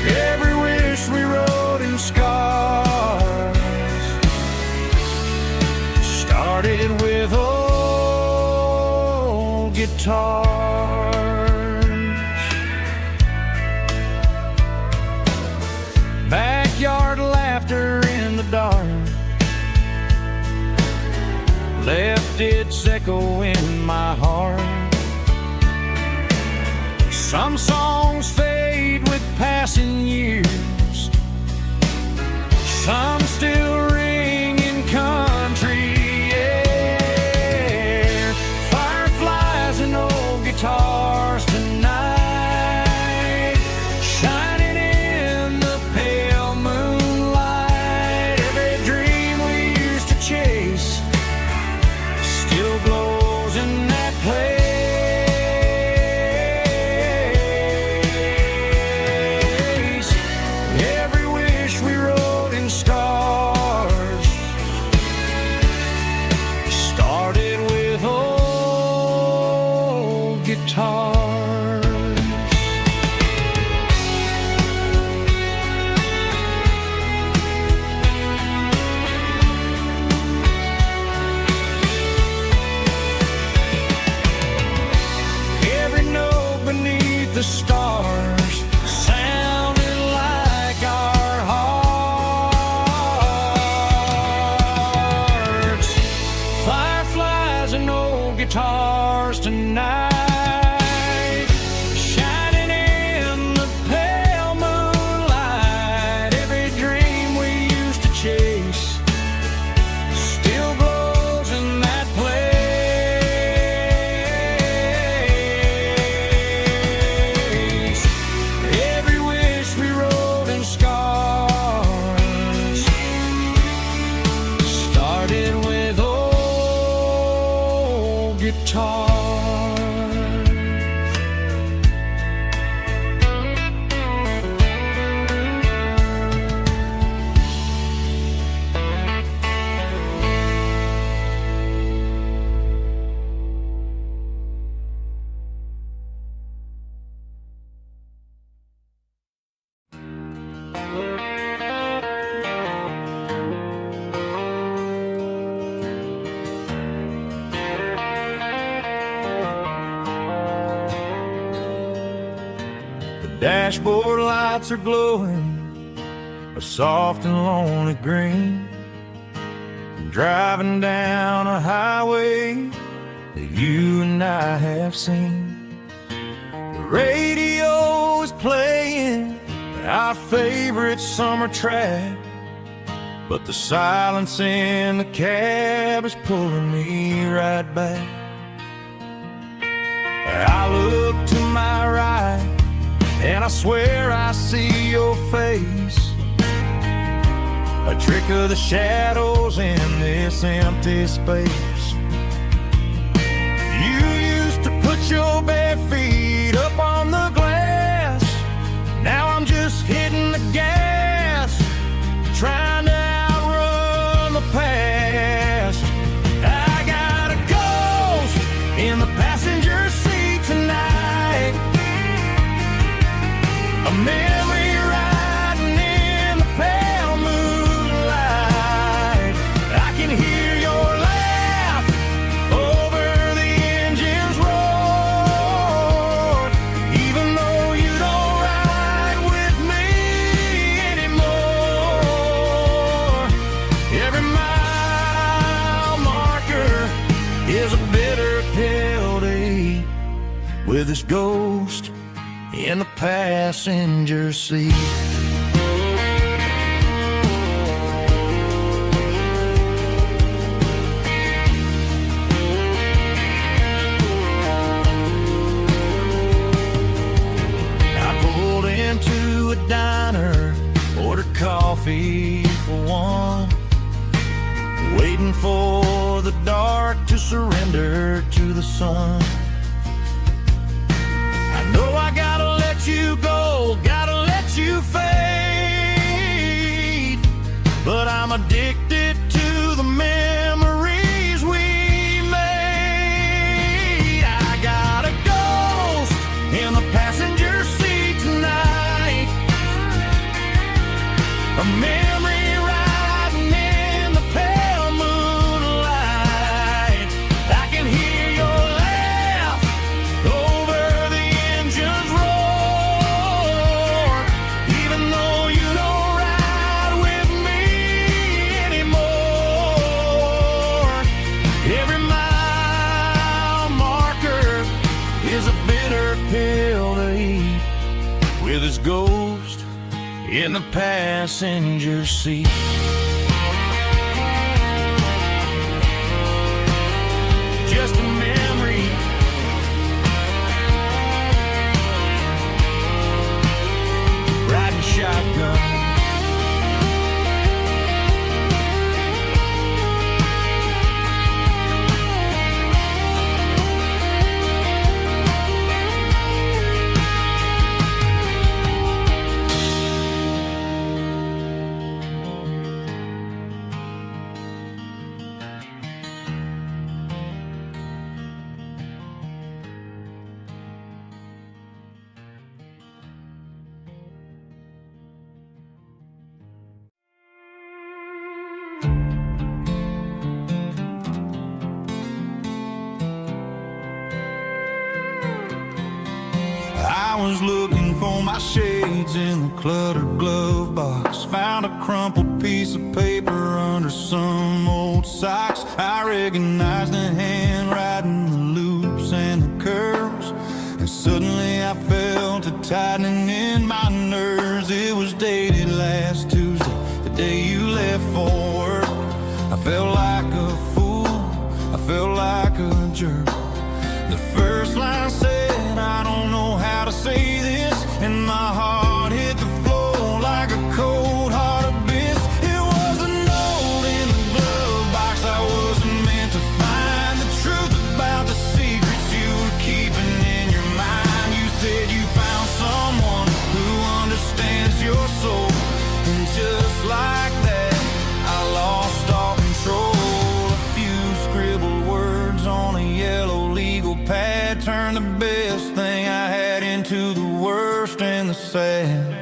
Every wish we wrote in scars started with old guitars. Backyard laughter in the dark left its echo in my heart. Some songs fade with passing years, some still ring in country air. Fireflies and old guitars tonight, shining in the pale moonlight. Every dream we used to chase still glows in that place. Every wish we wrote in stars started with old guitars. Every note beneath the stars sounded like our hearts. Fireflies and old guitars tonight, shining in the pale moonlight. Every dream we used to chase still glows in that place. Every wish we wrote in scars started with old guitars. The dashboard lights are glowing a soft and lonely green. I'm driving down a highway that you and I have seen. The radio is playing our favorite summer track, but the silence in the cab is pulling me right back. I look to my right and I swear I see your face, a trick of the shadows in this empty space. You used to put your bare feet up on the glass. Now I'm just hitting the gas, trying to outrun the past. I got a ghost in the passenger seat tonight, a memory riding in the pale moonlight. I can hear your laugh over the engine with his ghost in the passenger seat. I pulled into a diner, ordered coffee for one, waiting for the dark to surrender to the sun. I know I gotta let you go, gotta let you fade, but I'm addicted to the memories we made. I got a ghost in the passenger seat tonight, a memory riding in the pale moonlight. I can hear your laugh over the engine's roar, even though you don't ride with me anymore. Every mile marker is a bitter pill to eat, with his ghost in the passenger seat. Just a memory, riding shotgun. I was looking for my shades in the cluttered glove box, found a crumpled piece of paper under some old socks. I recognized the handwriting, the loops and the curves, and suddenly I felt a tightening in my nerves. It was dated last Tuesday, the day you left for work. I felt like a fool, I felt like a jerk. The first line said, I don't know how to say this, and my heart hit the floor like a cold heart abyss. It was a note in the glove box I wasn't meant to find, the truth about the secrets you were keeping in your mind. You said you found someone who understands your soul, and just like that I lost all control. A few scribbled words on a yellow legal pad turned the best thing I had into the worst and the sad.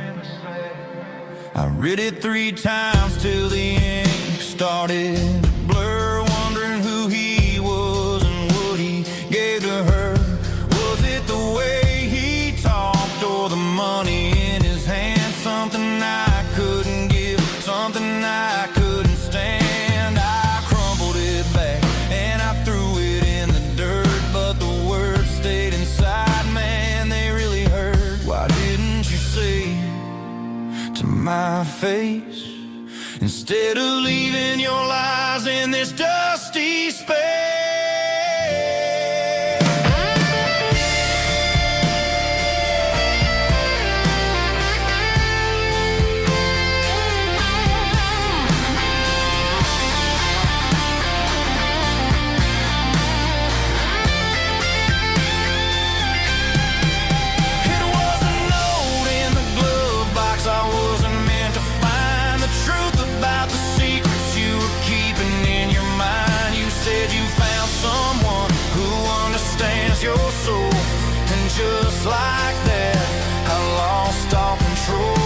I read it 3 times till the ink started to blur, wondering who he was and what he gave to her. Was it the way he talked or the money in his hand? Something I couldn't give, something I couldn't stand. I crumpled it back and I threw it in the dirt, but the words stayed inside, man, they really hurt. Why didn't you say to my face, instead of leaving your lies in this dusty space? It was a note in the glove box I wasn't meant to find, the truth about the secrets you were keeping in your mind. You said you found someone who understands your soul, and just like that I lost all control.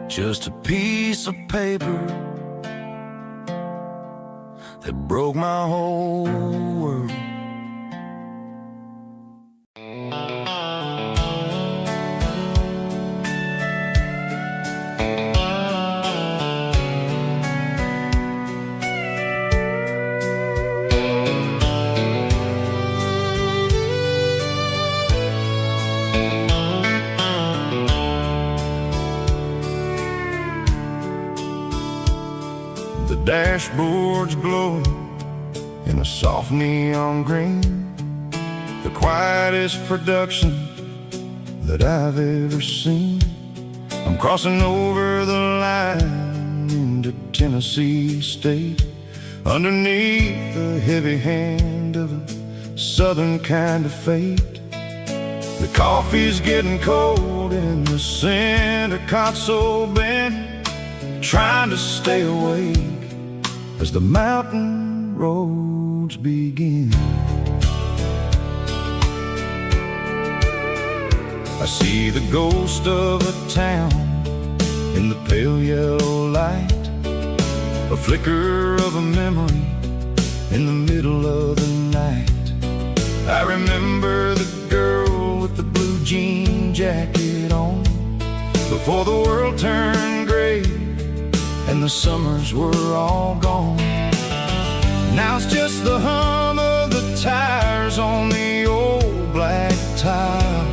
Just a piece of paper that broke my whole world. dashboard's glowing in a soft neon green, the quietest production that I've ever seen. I'm crossing over the line into Tennessee State, underneath the heavy hand of a southern kind of fate. The coffee's getting cold in the center console bin, trying to stay awake as the mountain roads begin. I see the ghost of a town in the pale yellow light, a flicker of a memory in the middle of the night. I remember the girl with the blue jean jacket on, before the world turned gray and the summers were all gone. Now it's just the hum of the tires on the old black tile,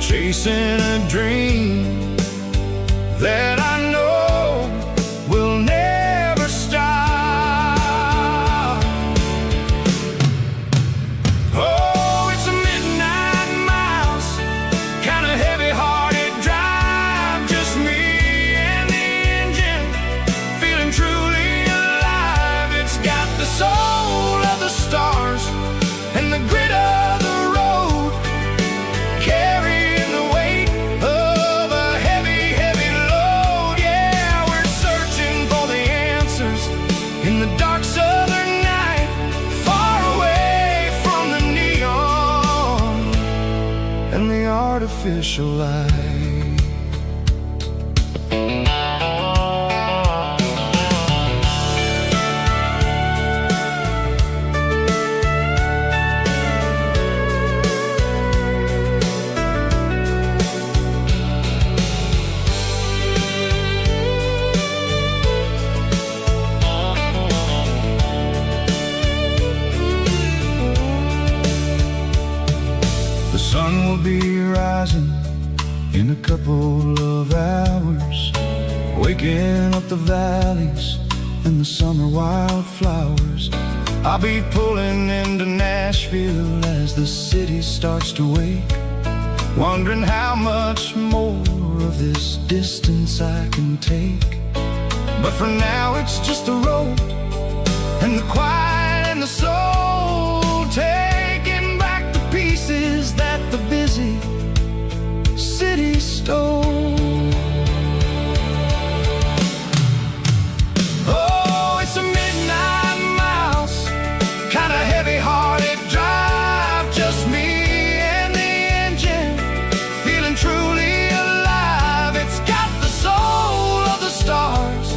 chasing a dream that I know will never stop. Oh, it's a midnight miles, kind of heavy-hearted drive, just me and the engine, feeling truly alive. It's got the soul of the stars and the grit of the road, carrying the weight of a heavy, heavy load. Yeah, we're searching for the answers in the dark southern night, far away from the neon and the artificial light. The sun will be rising in a couple of hours, waking up the valleys and the summer wildflowers. I'll be pulling into Nashville as the city starts to wake, wondering how much more of this distance I can take. But for now it's just the road and the quiet and the soul, taking back the pieces that the busy city stole. Oh, it's a midnight miles, kind of heavy-hearted drive, just me and the engine, feeling truly alive. It's got the soul of the stars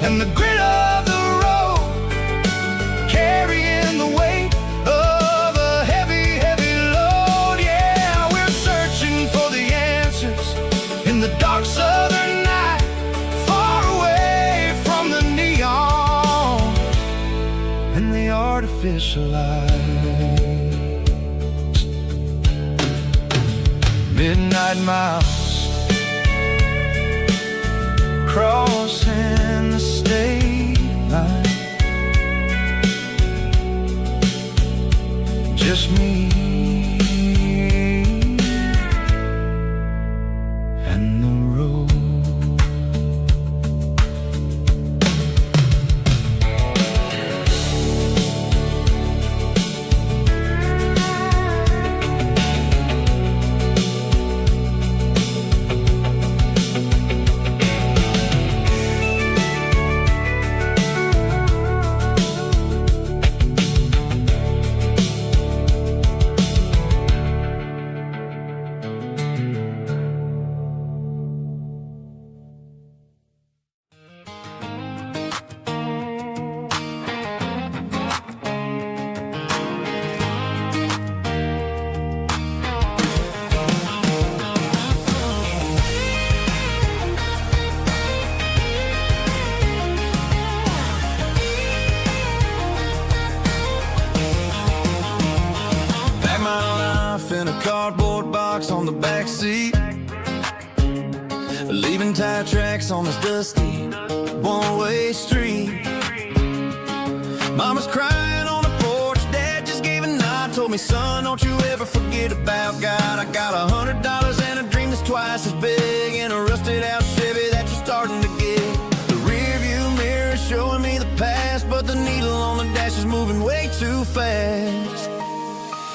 and the grit of the road, carrying the weight of a heavy, heavy load. Yeah, we're searching for the answers in the dark southern night, far away from the neon and the artificial light. Midnight miles, crossing the state line, just me and the road. cardboard box on the back seat, leaving tire tracks on this dusty one-way street. Mama's crying on the porch, Dad just gave a nod, told me, son, don't you ever forget about God. I got $100 and a dream that's twice as big, and a rusted out Chevy that you're starting to get. The rear view mirror is showing me the past, but the needle on the dash is moving way too fast.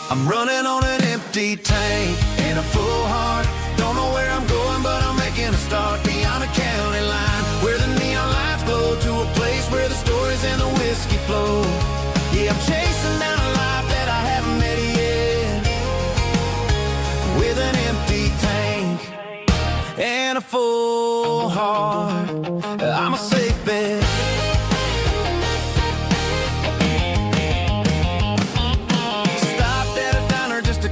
I'm running on an empty tank and a full heart. Don't know where I'm going, but I'm making a start beyond the county line, where the neon lights glow, to a place where the stories and the whiskey flow. Yeah, I'm chasing down a life that I haven't met yet, with an empty tank and a full heart. I'm a safe bet.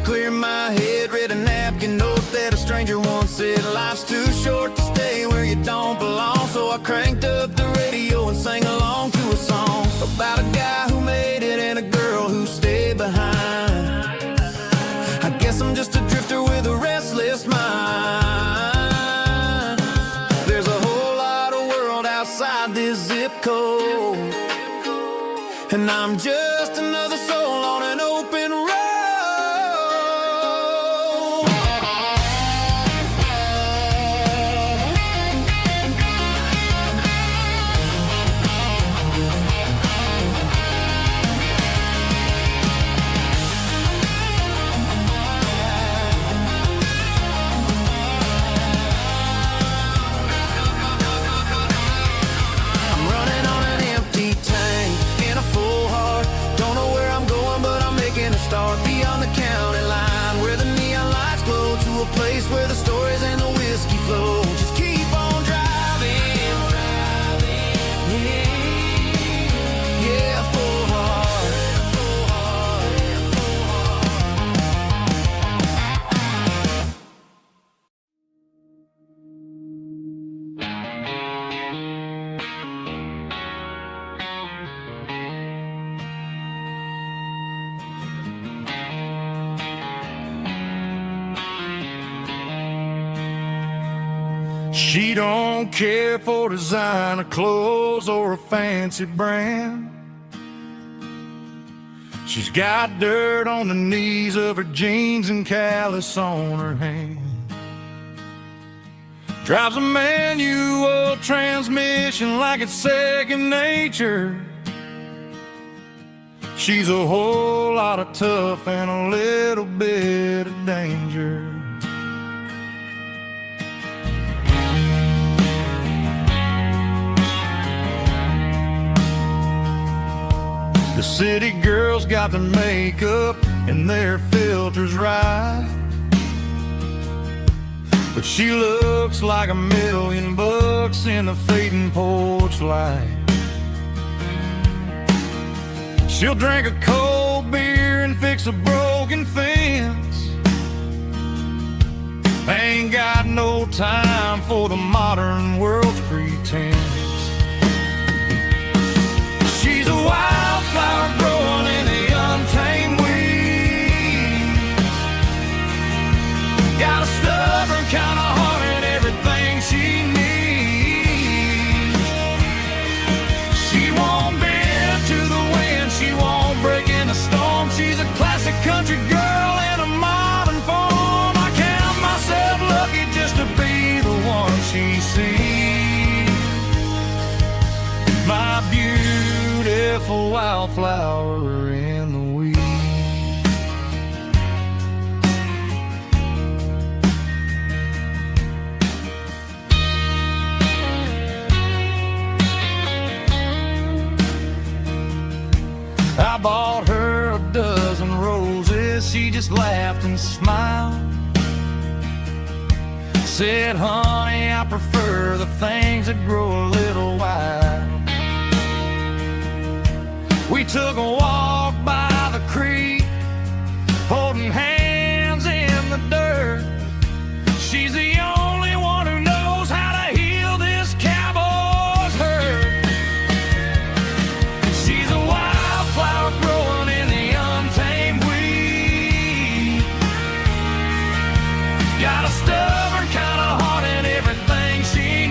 Clear my head, read a napkin note that a stranger once said, life's too short to stay where you don't belong. So I cranked up the radio and sang along to a song about a guy who made it and a girl who stayed behind. I guess I'm just a drifter with a restless mind. There's a whole lot of world outside this zip code, and I'm just another soul on an open road. Start beyond the county line, where the neon lights glow, to a place where the stories and the whiskey flow. Just keep on driving, yeah, full heart, full heart, full She don't care for designer clothes or a fancy brand. She's got dirt on the knees of her jeans and callus on her hand. Drives a manual transmission like it's second nature. She's a whole lot of tough and a little bit of danger. The city girls got their makeup and their filters right, but she looks like $1,000,000 in the fading porch light. She'll drink a cold beer and fix a broken fence. Ain't got no time for the modern world's pretense. She's a wildflower growing in the untamed weeds. Got a stubborn kind of heart and everything she needs. She won't bend to the wind, she won't break in a storm. She's a classic country girl in a modern form. I count myself lucky just to be the one she sees. My beautiful wildflower in the weeds. I bought her a dozen roses, she just laughed and smiled. Said, honey, I prefer the things that grow a little wild. We took a walk by the creek, holding hands in the dirt. She's the only one who knows how to heal this cowboy's hurt. She's a wildflower growing in the untamed weed. Got a stubborn kind of heart and everything she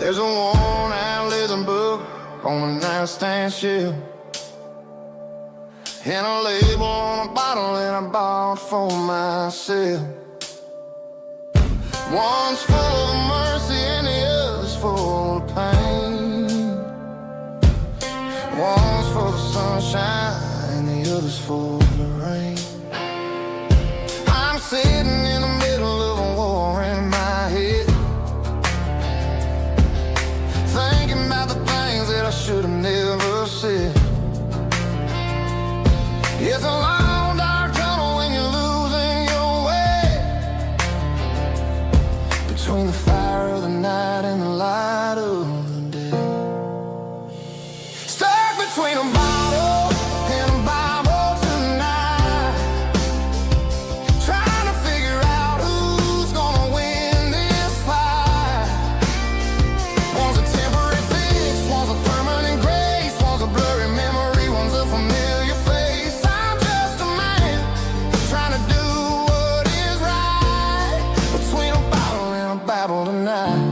There's a worn-out leather book on the nightstand shelf, and a label on a bottle that I bought for myself. One's full of mercy and the other's full of pain. One's full of sunshine and the other's full of rain. I'm sitting in the middle of a war in my head, thinking about the things that I should have never said. It's a long dark tunnel when you're losing your way, between the fire of the night and the light of the day. Stuck between a bottle and a Bible tonight, trying to figure out who's gonna win this fight. One's a temporary fix, one's a permanent grace, one's a blurry memory, one's a familiar face. I'm just a man trying to do what is right, between a bottle and a Bible tonight.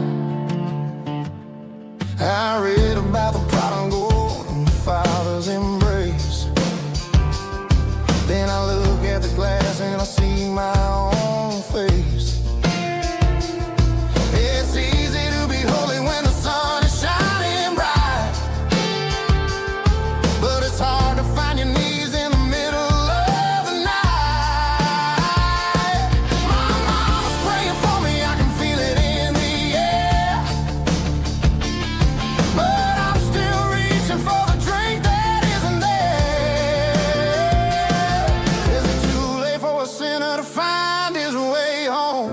I read about the prodigal and the father's embrace. Then I look at the glass and I see my own face. It's easy to be holy when the sun is shining bright, but it's hard to find your knees in the middle of the night. My mama's praying for me, I can feel it in the air, but I'm still reaching for the drink that isn't there. Is it too late for a sinner to find his way home?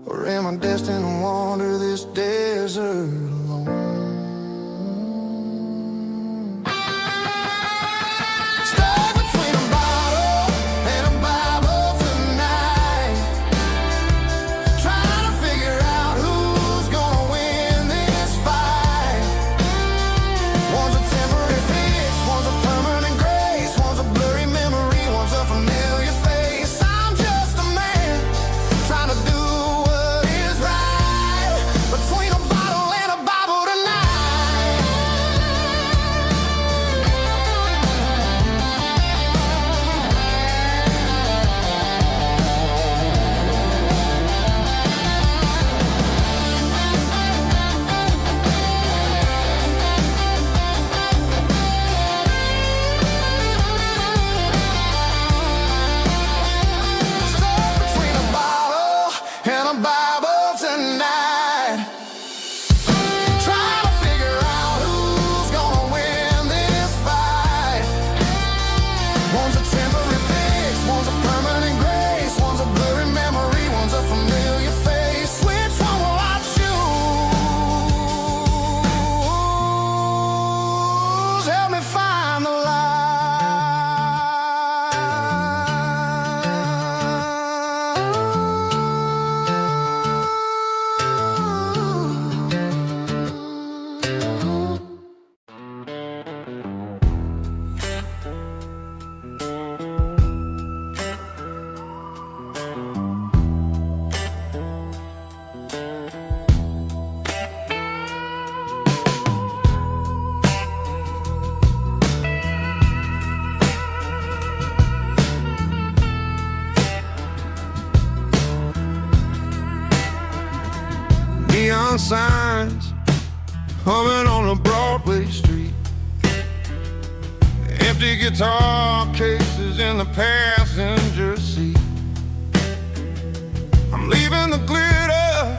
Or am I destined to wander this desert alone? Stuck between a bottle and a Bible tonight, trying to figure out who's gonna win this fight. One's a temporary fix, one's a permanent grace, one's a blurry memory, one's a familiar face. I'm just a man trying to do what is right, between a bottle and a Bible tonight. Stuck between a bottle and a Bible tonight, trying to figure out who's gonna win this fight. One's a temporary fix, one's a permanent grace, one's a blurry memory, one's a familiar face. Which one will I choose? Help me find the light. Neon signs humming on a Broadway street, empty guitar cases in the passenger seat. I'm leaving the glitter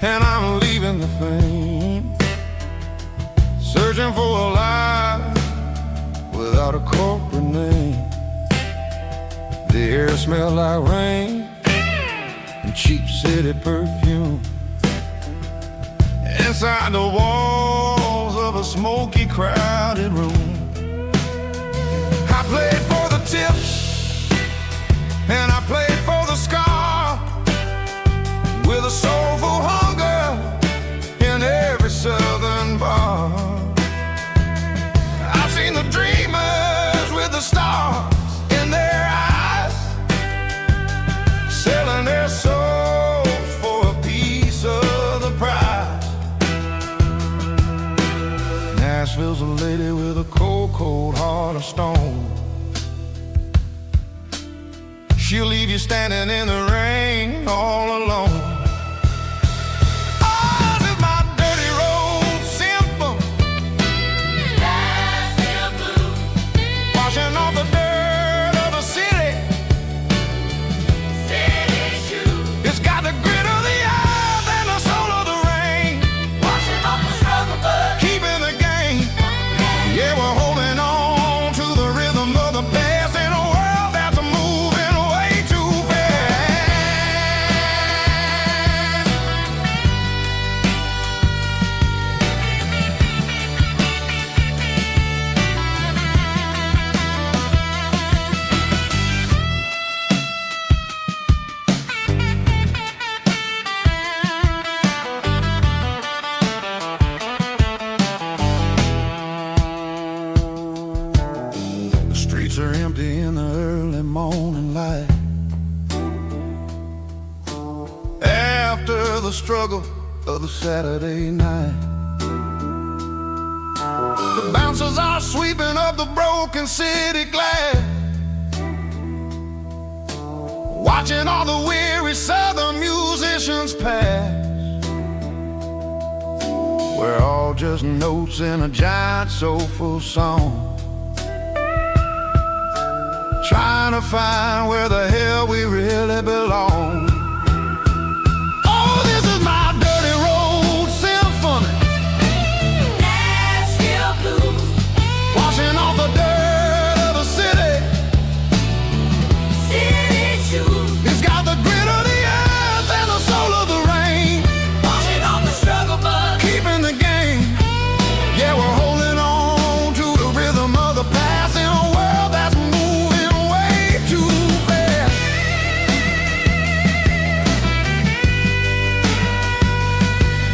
and I'm leaving the fame, searching for a life without a corporate name. The air smelled like rain and cheap city perfume. Inside the walls of a smoky, crowded room, I played for the tips and I played for the scar, with a soulful hunger in every southern bar. I've seen the dreamers with the stars in their eyes, selling their souls for a piece of Nashville's a lady with a cold, cold heart of stone. She'll leave you standing in the rain all alone. Oh, this is my dirty road symphony. Nashville blues. Washing off the dirt of the city. City shoes. It's got the grit of the earth and the soul of the rain. Washing off the struggle, but keeping the game. Yeah, we're holding on to the rhythm of the past in a world that's moving way too fast. The streets are empty in the early morning light. After the struggle of the Saturday night, the bouncers are sweeping up the broken city glass, watching all the weary southern musicians pass. We're all just notes in a giant soulful song, trying to find where the hell we really belong. Oh, this is my dirty road symphony. Nashville blues. Washing off the dirt of the city. City shoes. It's got the grit of the earth and the soul of the rain. Washing off the struggle, but keeping the game. Yeah, we're holding on to the rhythm of the past in a world that's moving way too fast.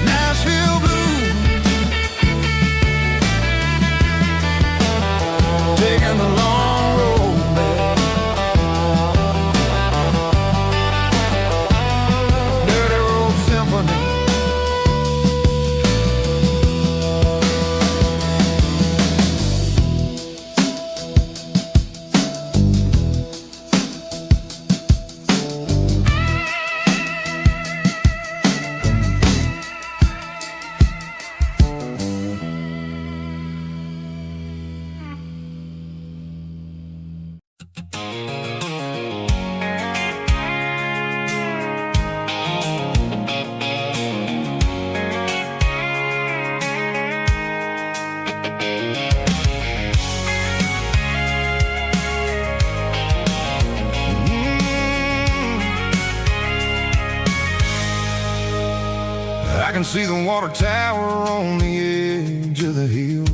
Nashville blues, taking the long road back. Dirty road symphony. I can see the water tower on the edge of the hill.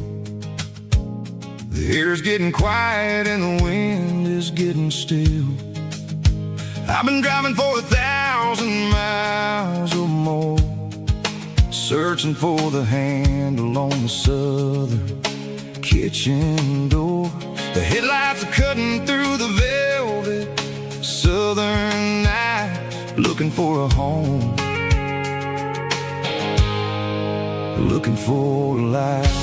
The air's getting quiet and the wind is getting still. I've been driving for 1,000 miles or more, searching for the handle on the southern kitchen door. The headlights are cutting through the velvet southern night, looking for a home, looking for a life.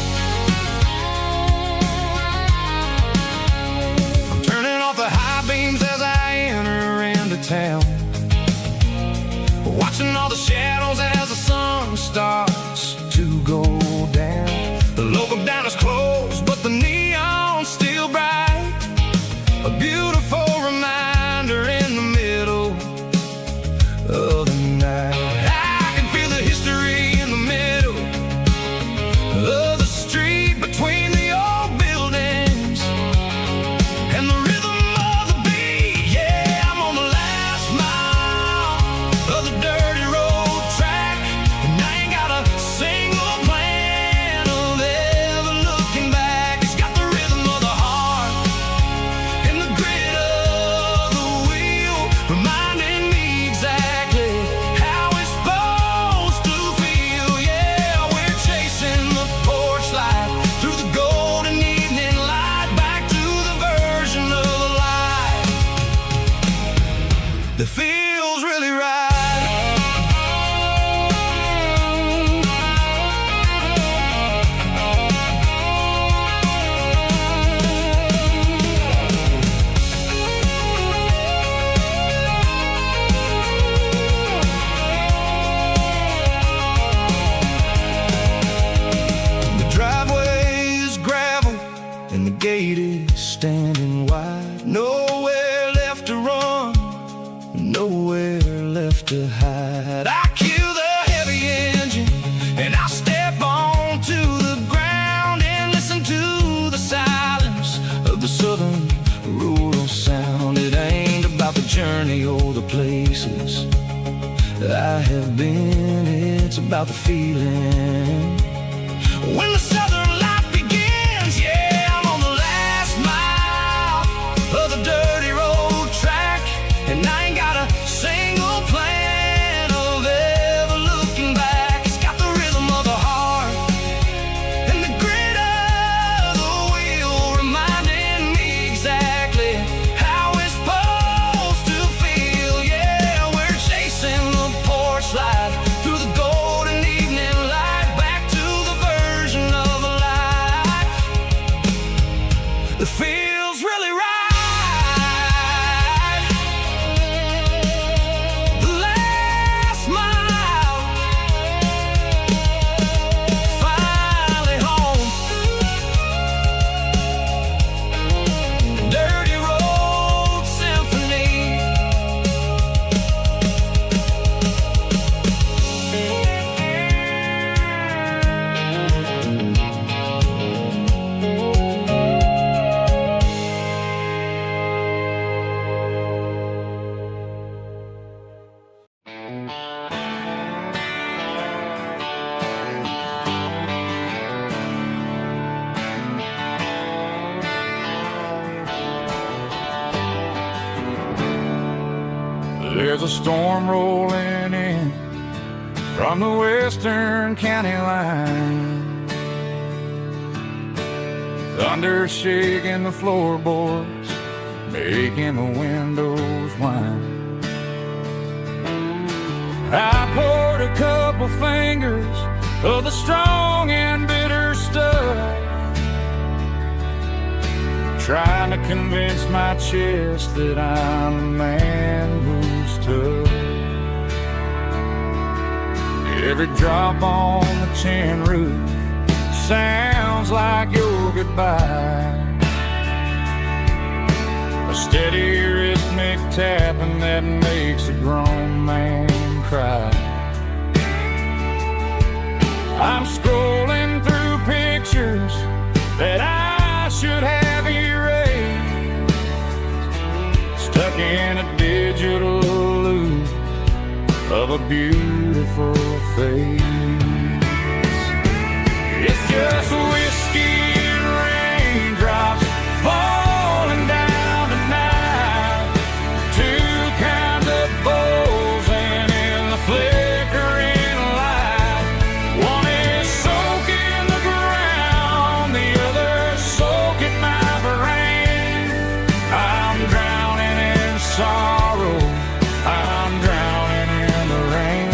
I'm turning off the high beams as I enter into town, watching all the shadows as the sun starts to go down. The local diner's closed, but the neon's still bright, a beautiful reminder in the middle of the night. I can feel the history in the middle of the street between the old buildings and the rhythm of the beat. Yeah, I'm on the last mile of the dirty road track, and I ain't got a single plan of ever looking gate is standing wide. Nowhere left to run, nowhere left to hide. I kill the heavy engine and I step onto the ground and listen to the silence of the southern rural sound. It ain't about the journey or the places I have been, it's about the feeling when the southern life begins. Yeah, I'm on the last mile of the dirty road track, and I ain't got a single plan of ever looking back. It's got the rhythm of the heart and the grit of the wheel, reminding me exactly how it's supposed to feel. Yeah, we're chasing the porch light through the golden evening light, back to the version of a life that feels really right. The last mile, finally home. Dirty road symphony. There's a storm rolling in from the western county line. Thunder shaking the floorboards, making the windows whine. I poured a couple fingers of the strong and bitter stuff, trying to convince my chest that I'm a man who's tough. Every drop on the tin roof sounds like your goodbye, a steady rhythmic tapping that makes a grown man cry. I'm scrolling through pictures that I should have erased, stuck in a digital loop of a beautiful face. It's just whiskey and raindrops falling down tonight, two kinds of bowls and in the flickering light. One is soaking the ground, the other soaking my brain. I'm drowning in sorrow, I'm drowning in the rain.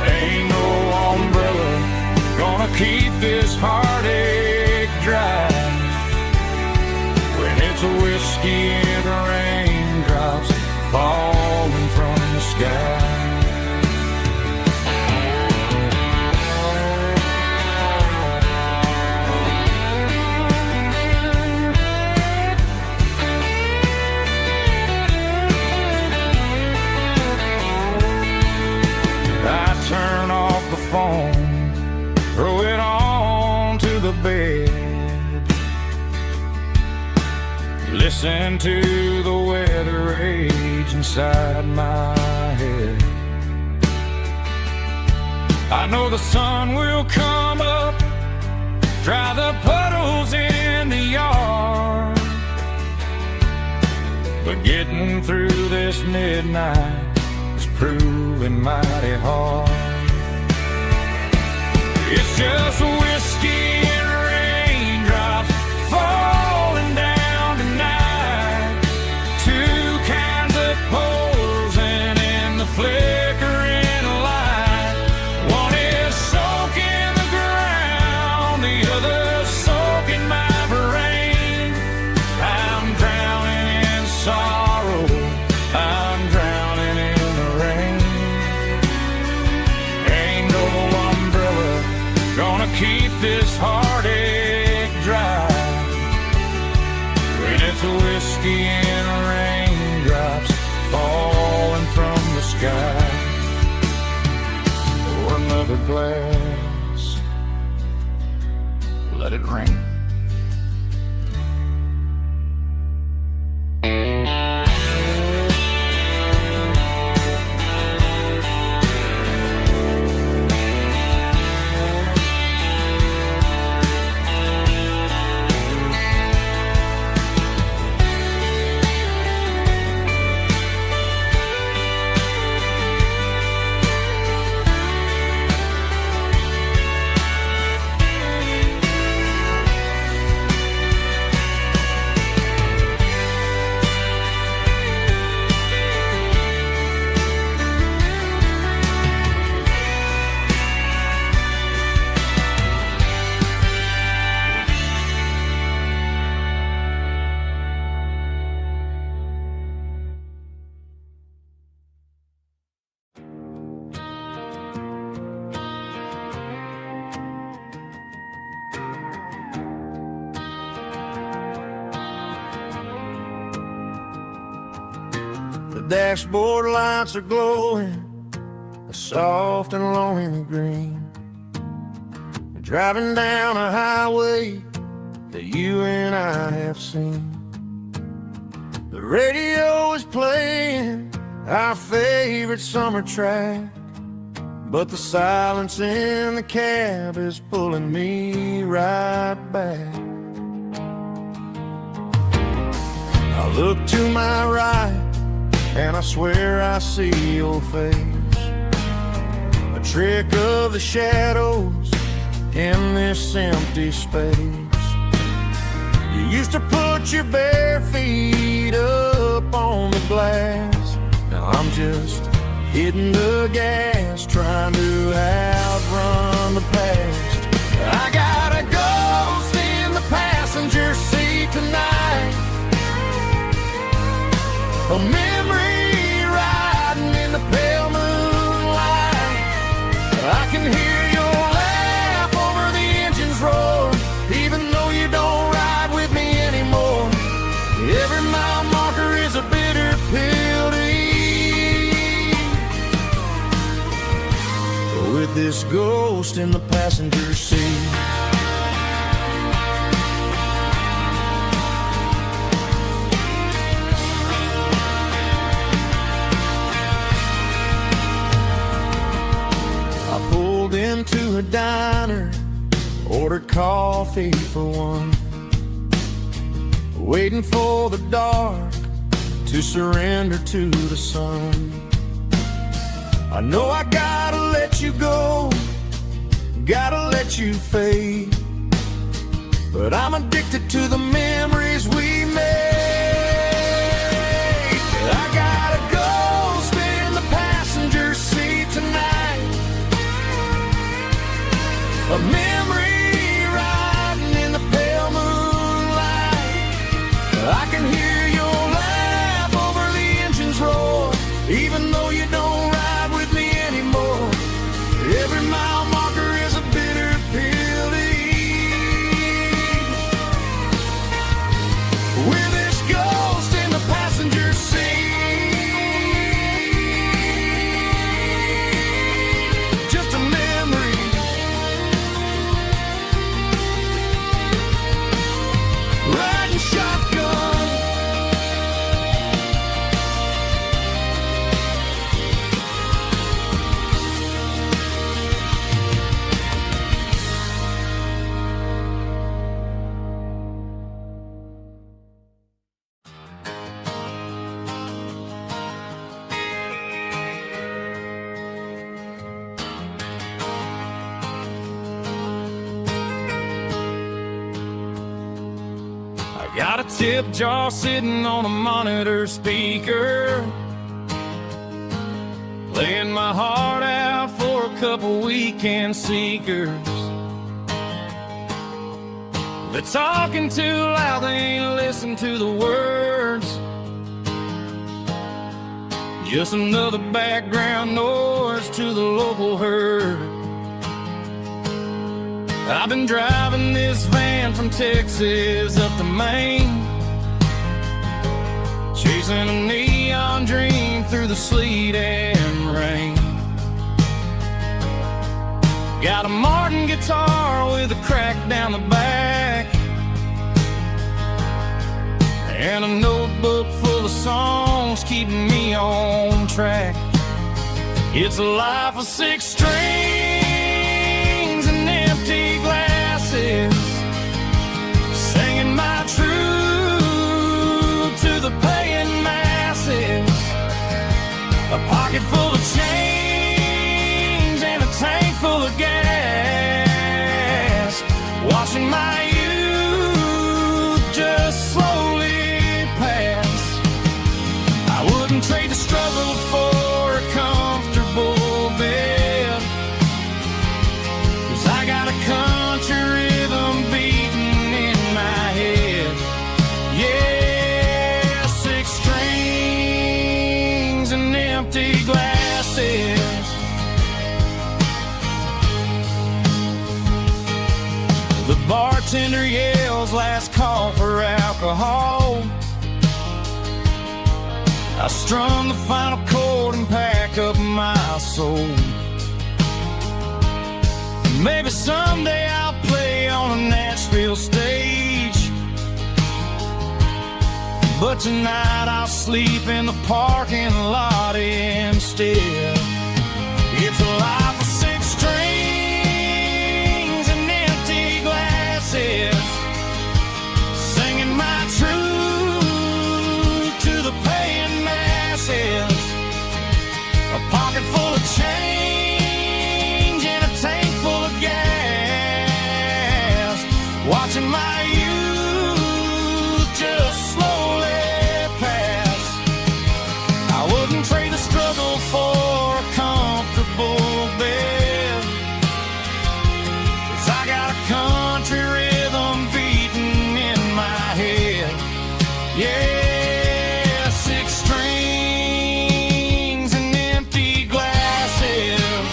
Ain't no umbrella gonna keep this heartache dry when it's a whiskey and raindrops falling from the sky. I turn off the phone, throw it on to the bed, listen to the weather rage inside my head. I know the sun will come up, dry the puddles in the yard, but getting through this midnight is proving mighty hard. It's just whiskey and raindrops falling down tonight, two kinds of poles and in the flickering light. One is soaking the ground, the other soaking my brain. I'm drowning in sorrow, I'm drowning in the rain. Ain't no umbrella gonna keep this heartache dry nights of whiskey and raindrops falling from the sky. Pour another glass, let it rain. The dashboard lights are glowing, a soft and lonely green. You're driving down a highway that you and I have seen. The radio is playing our favorite summer track, but the silence in the cab is pulling me right back. I look to my right and I swear I see your face, a trick of the shadows in this empty space. You used to put your bare feet up on the glass. Now I'm just hitting the gas, trying to outrun the past. I got a ghost in the passenger seat tonight, a memory riding in the pale moonlight. I can hear your laugh over the engine's roar, even though you don't ride with me anymore. Every mile marker is a bitter pill to eat, with this ghost in the passenger seat. Into a diner, ordered coffee for one, waiting for the dark to surrender to the sun. I know I gotta let you go, gotta let you fade, but I'm addicted to the memories we made. I got a ghost in the passenger seat tonight, a memory riding in the pale moonlight. I can hear your laugh over the engine's roar, even though you don't ride with me anymore. Every mile marker is a bitter pill to eat, with this ghost in the passenger seat. Just a memory, riding shotgun. Got a tip jar sitting on a monitor speaker, playing my heart out for a couple weekend seekers. They're talking too loud, they ain't listen to the words. Just another background noise to the local herd. I've been driving this van from Texas up to Maine, chasing a neon dream through the sleet and rain. Got a Martin guitar with a crack down the back, and a notebook full of songs keeping me on track. It's a life of 6 strings and empty glasses, singing my truth to the paying masses. A pocket full of change and a tank full of gas, watching my youth just slowly pass. I wouldn't trade the struggle for a comfortable bed, 'cause I got a country rhythm beating in my head. Yeah, 6 strings and empty glasses. The bartender yells last call for alcohol. I strum the final chord and pack up my soul. Maybe someday I'll play on a Nashville stage, but tonight I'll sleep in the parking lot instead. It's a life of 6 strings and empty glasses, singing my truth to the paying masses. A pocket full of change and a tank full of gas, watching my youth just slowly pass. I wouldn't trade the struggle for a comfortable bed, 'cause I got a country rhythm beating in my head. Yeah, 6 strings and empty glasses.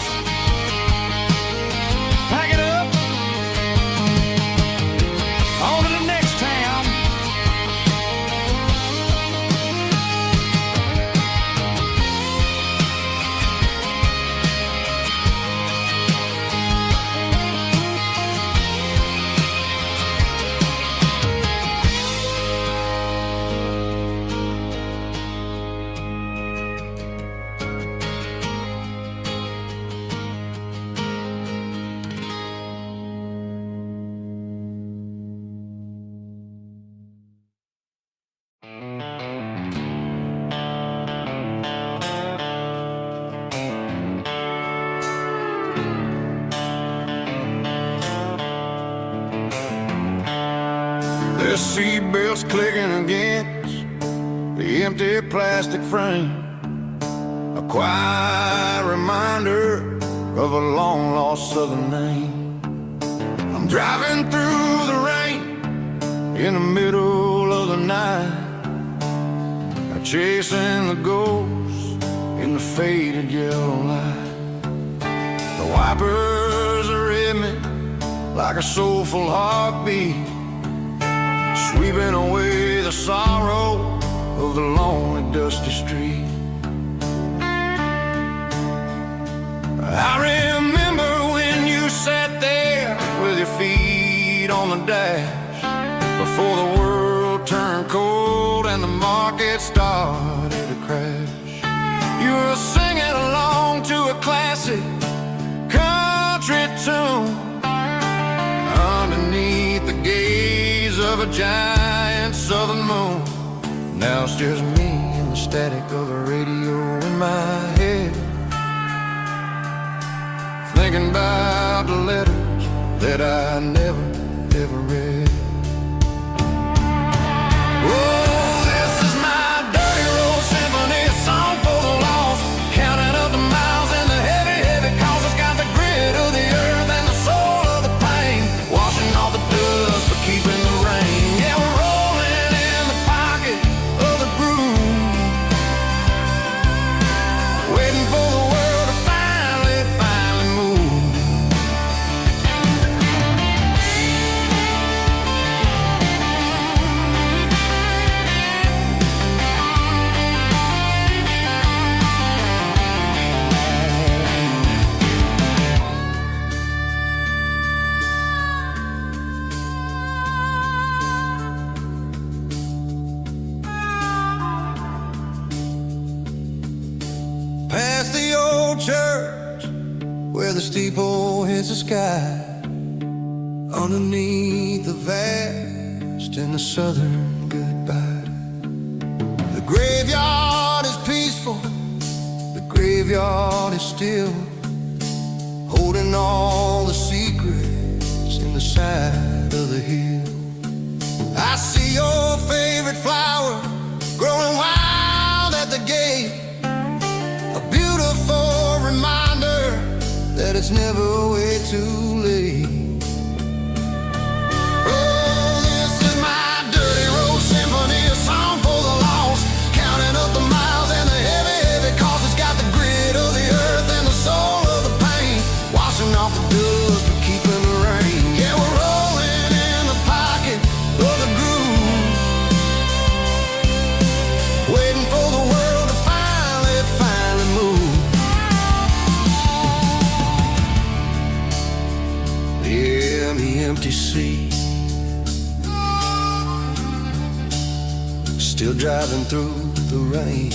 Pack it up, on to the next town. The seatbelts clicking against the empty plastic frame, a quiet reminder of a long-lost southern name. I'm driving through the rain in the middle of the night, chasing the ghosts in the faded yellow light. The wipers are in me like a soulful heartbeat, sweeping away the sorrow of the lonely, dusty street. I remember when you sat there with your feet on the dash, before the world turned cold and the market started to crash. You were singing along to a classic country tune underneath the gaze of a giant southern moon. Now it's just me and the static of the radio in my head, thinking about the letters that I never, ever read. Oh, this is my dirty road symphony, a song for the lost, counting up the miles and the heavy, heavy calls. It's got the grit of the earth and the soul of the pain, washing off the dust but keeping the rain. Yeah, we're rolling in the pocket of the groove, waiting for the world to finally move. church where the steeple hits the sky, underneath the vast and the southern goodbye. The graveyard is peaceful, the graveyard is still, holding all the secrets in the side of the hill. I see your favorite flower growing wild at the gate, a beautiful reminder that it's never way too late. Oh, this is my dirty road symphony, a song for the lost, counting up the miles and the heavy, heavy cost. It's got the grit of the earth and the soul of the pain, washing off the dust but keeping the rain. Yeah, we're rolling in the pocket of the groove, waiting for the world to finally move. Yeah, the empty sea, still driving through the rain.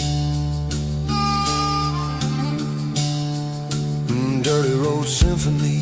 Dirty road symphony.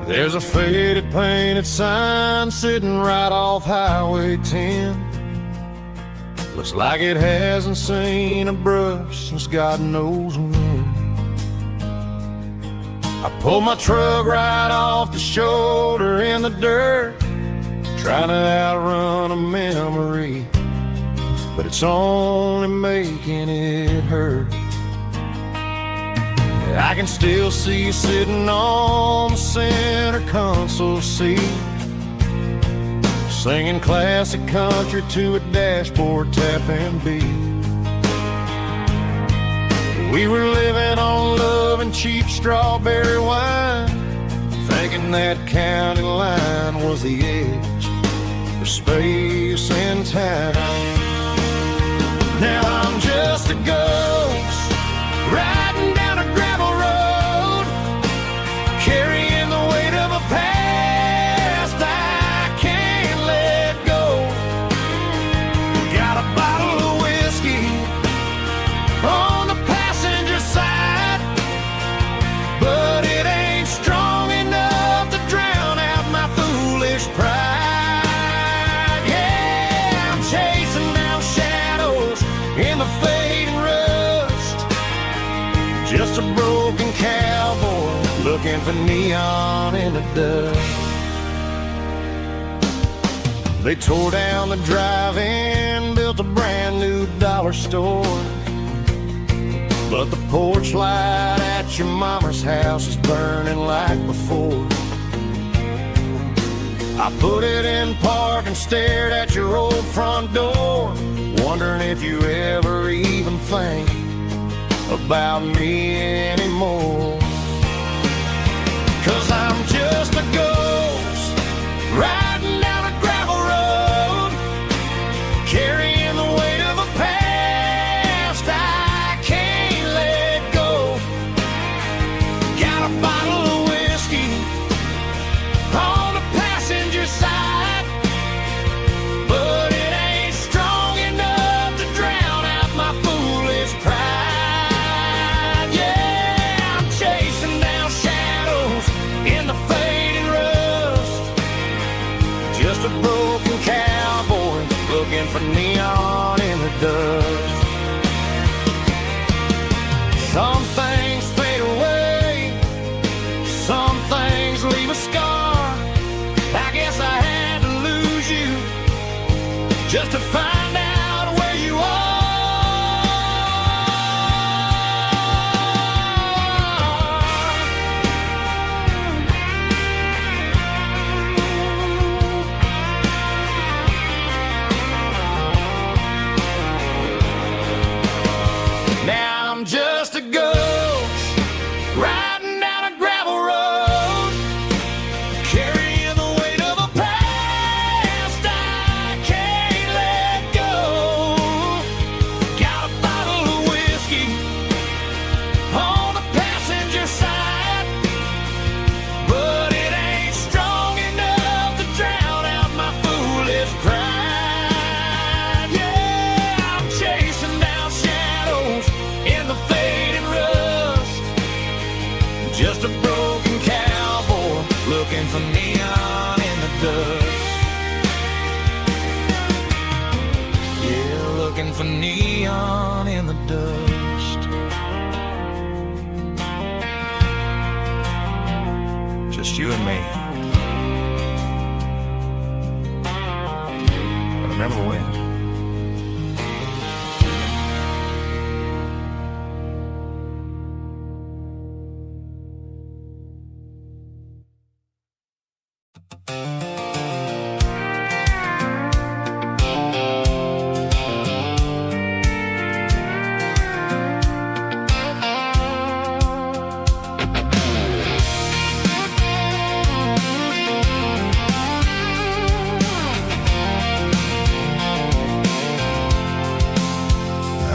There's a faded painted sign sitting right off Highway 10. Looks like it hasn't seen a brush since God knows when. I pulled my truck right off the shoulder in the dirt, trying to outrun a memory, but it's only making it hurt. I can still see you sitting on the center console seat, singing classic country to a dashboard tapping beat. We were living on love and cheap strawberry wine, thinking that county line was the edge for space and time. Now I'm just a ghost riding down a gravel road, carrying the weight of a past I can't let go. Got a bottle of whiskey on the passenger side, but it ain't strong enough to drown out my foolish pride. Yeah, I'm chasing down shadows in the fading rust, just a broken cowboy looking for neon in the dust. They tore down the drive-in, built a brand new dollar store, but the porch light at your mama's house is burning like before. I put it in park and stared at your old front door, wondering if you ever even think about me anymore. 'Cause I'm just a ghost riding down a gravel road, carrying the weight of a past I can't let go. Got a bottle of whiskey on the passenger side, but it ain't strong enough to drown out my foolish pride. Yeah, I'm chasing down shadows in the fading rust, just a broken cowboy looking for neon in the dust. Some things fade away, some things just to find out where you are. Now I'm just a ghost riding down a gravel road, carrying the weight of a past I can't let go. Got a bottle of whiskey on the passenger side, but it ain't strong enough to drown out my foolish pride. Yeah, I'm chasing down shadows in the fading rust, just a broken cowboy looking for neon in the dust. Yeah, looking for neon in the dust. Just you and me. I remember when.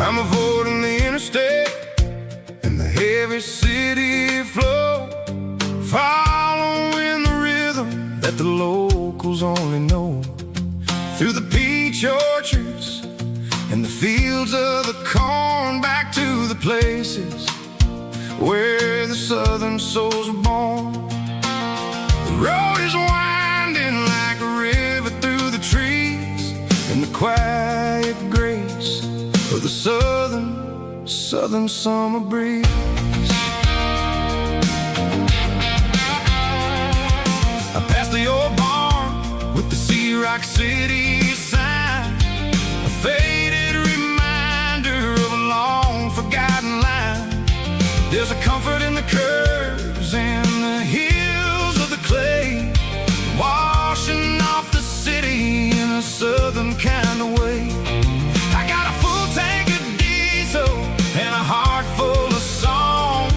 I'm avoiding the interstate and the heavy city flow, following the rhythm that the locals only know. Through the peach orchards and the fields of the corn, back to the places where the southern souls were born. The road is winding like a river through the trees, and the quiet grace of the southern summer breeze. I passed the old barn with the Sea Rock City sign, a faded reminder of a long forgotten line. There's a comfort in the curves and the hills of the clay, washing off the city in a southern kind of way. I got a full tank of diesel and a heart full of song,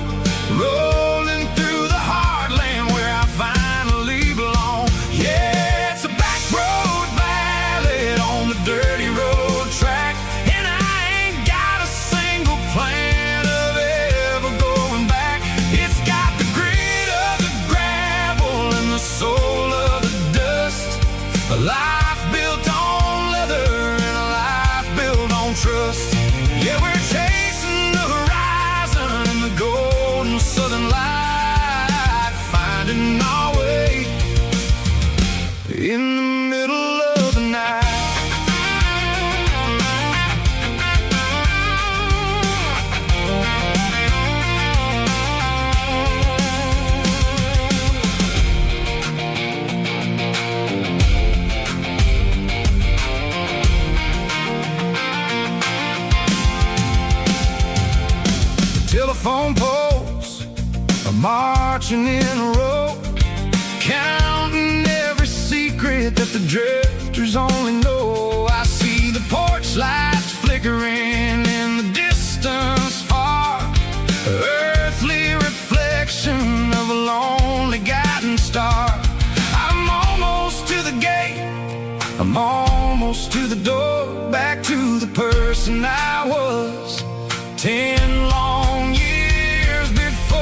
rolling through the heartland where I finally belong. Yeah, it's a back road ballad on the dirty road track, and I ain't got a single plan of ever going back. It's got the grit of the gravel and the soul of the dust, a life built on leather and a life built on trust. Yeah, we're chasing the horizon in the golden southern light, finding our way in the middle of the night. Telephone poles are marching in a row, counting every secret that the drifters only know. I see the porch lights flickering in the distance far, earthly reflection of a lonely guiding star. I'm almost to the gate, I'm almost to the door, back to the person I was 10 long years before.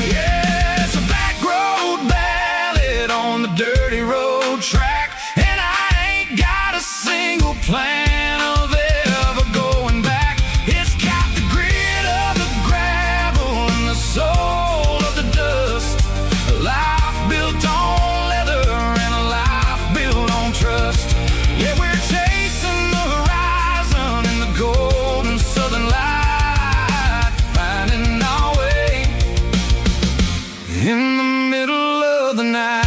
Yeah, it's a back road ballad on the dirty road track, and I ain't got a single plan of ever going back. It's got the grit of the gravel and the soul of the dust, a life built on leather and a life built on trust. Yeah, we're chasing the horizon in the golden southern light, finding our way in the middle of the night.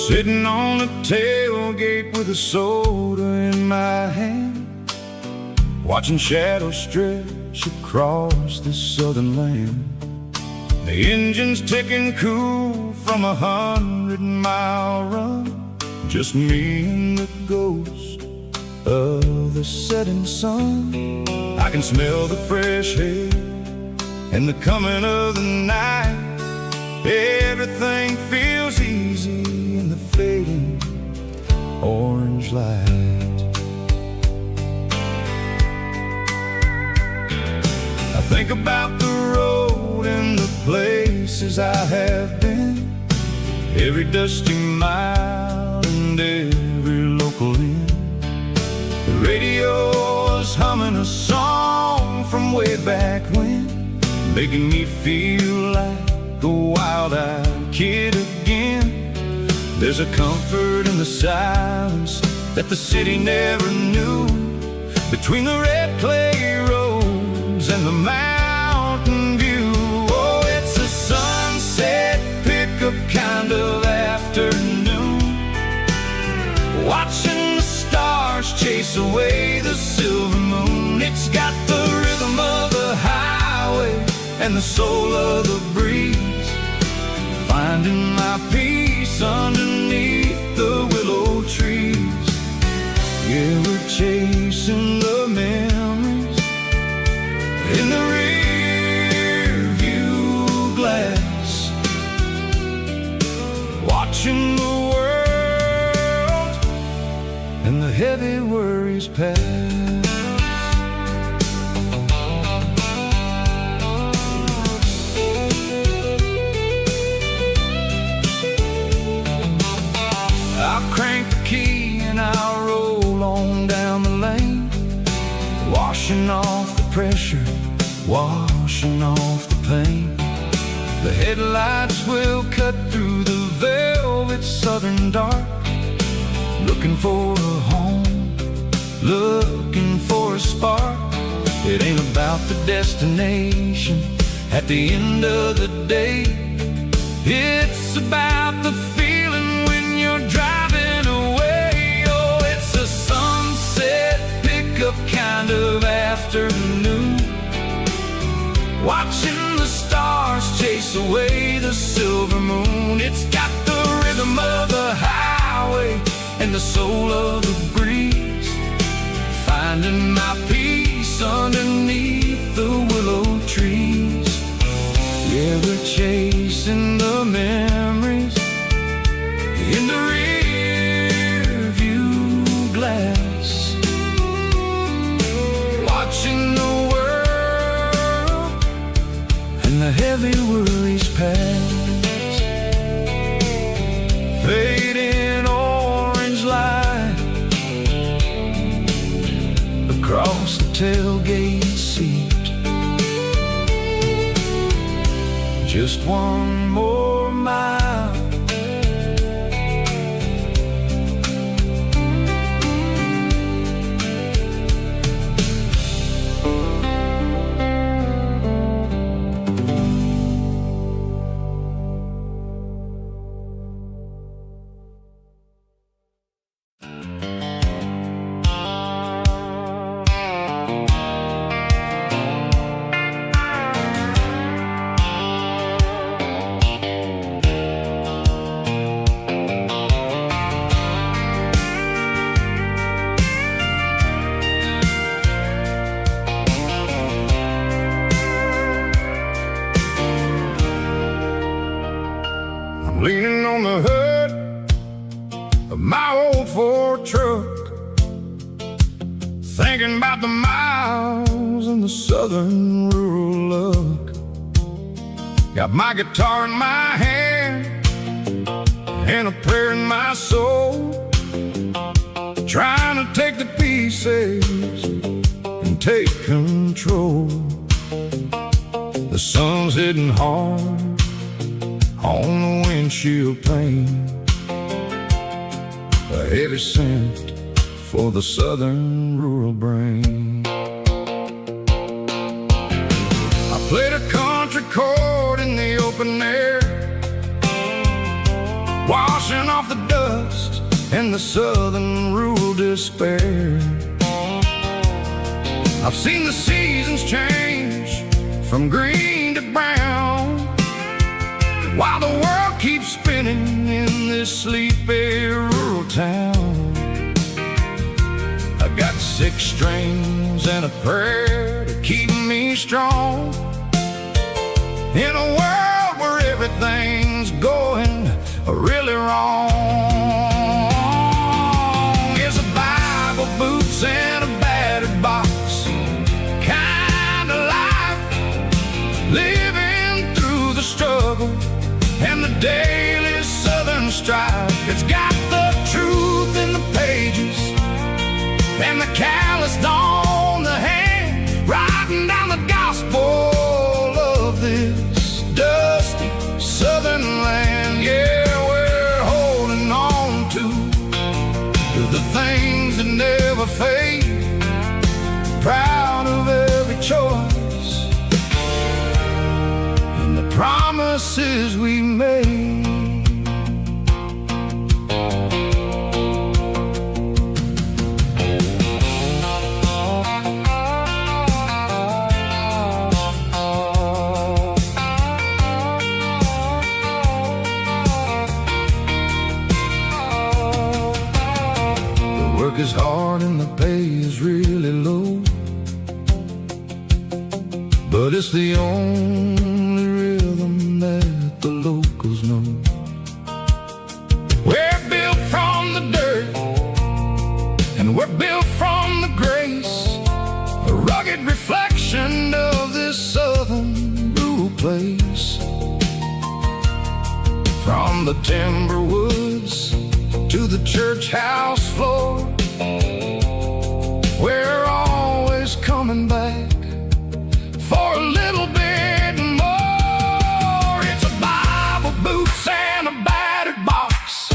Sitting on the tailgate with a soda in my hand, watching shadows stretch across this southern land. The engine's ticking cool from 100-mile run, just me and the ghost of the setting sun. I can smell the fresh air and the coming of the night. Everything feels easy in the fading orange light. I think about the road and the places I have been, every dusty mile and every local inn. The radio is humming a song from way back when, making me feel like a wild-eyed kid again. There's a comfort in the silence that the city never knew, between the red clay roads and the mountain view. Oh, it's a sunset pickup kind of afternoon, watching the stars chase away the silver moon. It's got the rhythm of the highway and the soul of the breeze, finding my peace underneath the willow trees. Yeah, we're chasing the memories in the rear view glass, watching the world and the heavy worries pass. I'll crank the key and I'll roll on down the lane, washing off the pressure, washing off the pain. The headlights will cut through the velvet southern dark, looking for a home, looking for a spark. It ain't about the destination at the end of the day, it's about the feeling when you're driving away. Oh, it's a sunset pickup kind of afternoon, watching the stars chase away the silver moon. It's got the rhythm of the highway and the soul of the breeze, finding my peace underneath the willow trees. Yeah, we're chasing the memories in the rear view glass, watching the world and the heavy worries pass. Fading orange light across the tailgate seat, just one more mile. Leaning on the hood of my old Ford truck, thinking about the miles and the southern rural look. Got my guitar in my hand and a prayer in my soul, trying to take the pieces and take control. The sun's hitting hard on the windshield pane, a heavy scent for the southern rural brain. I played a country chord in the open air, washing off off the dust and the southern rural despair. I've seen the seasons change from green to brown, while the world keeps spinning in this sleepy rural town. I got 6 strings and a prayer to keep me strong in a world where everything's going really wrong. It's a Bible, boots, and a battered box kind of life, living through the struggle and the daily southern strife. It's got the truth in the pages and the calloused on the hand, writing down the gospel of this dusty southern land. Yeah, we're holding on to the things that never fade, proud of every choice and the promises we made. Work is hard and the pay is really low, but it's the only rhythm that the locals know. We're built from the dirt and we're built from the grace, a rugged reflection of this southern rural place. From the timber woods to the church house floor, we're always coming back for a little bit more. It's a Bible, boots, and a battered box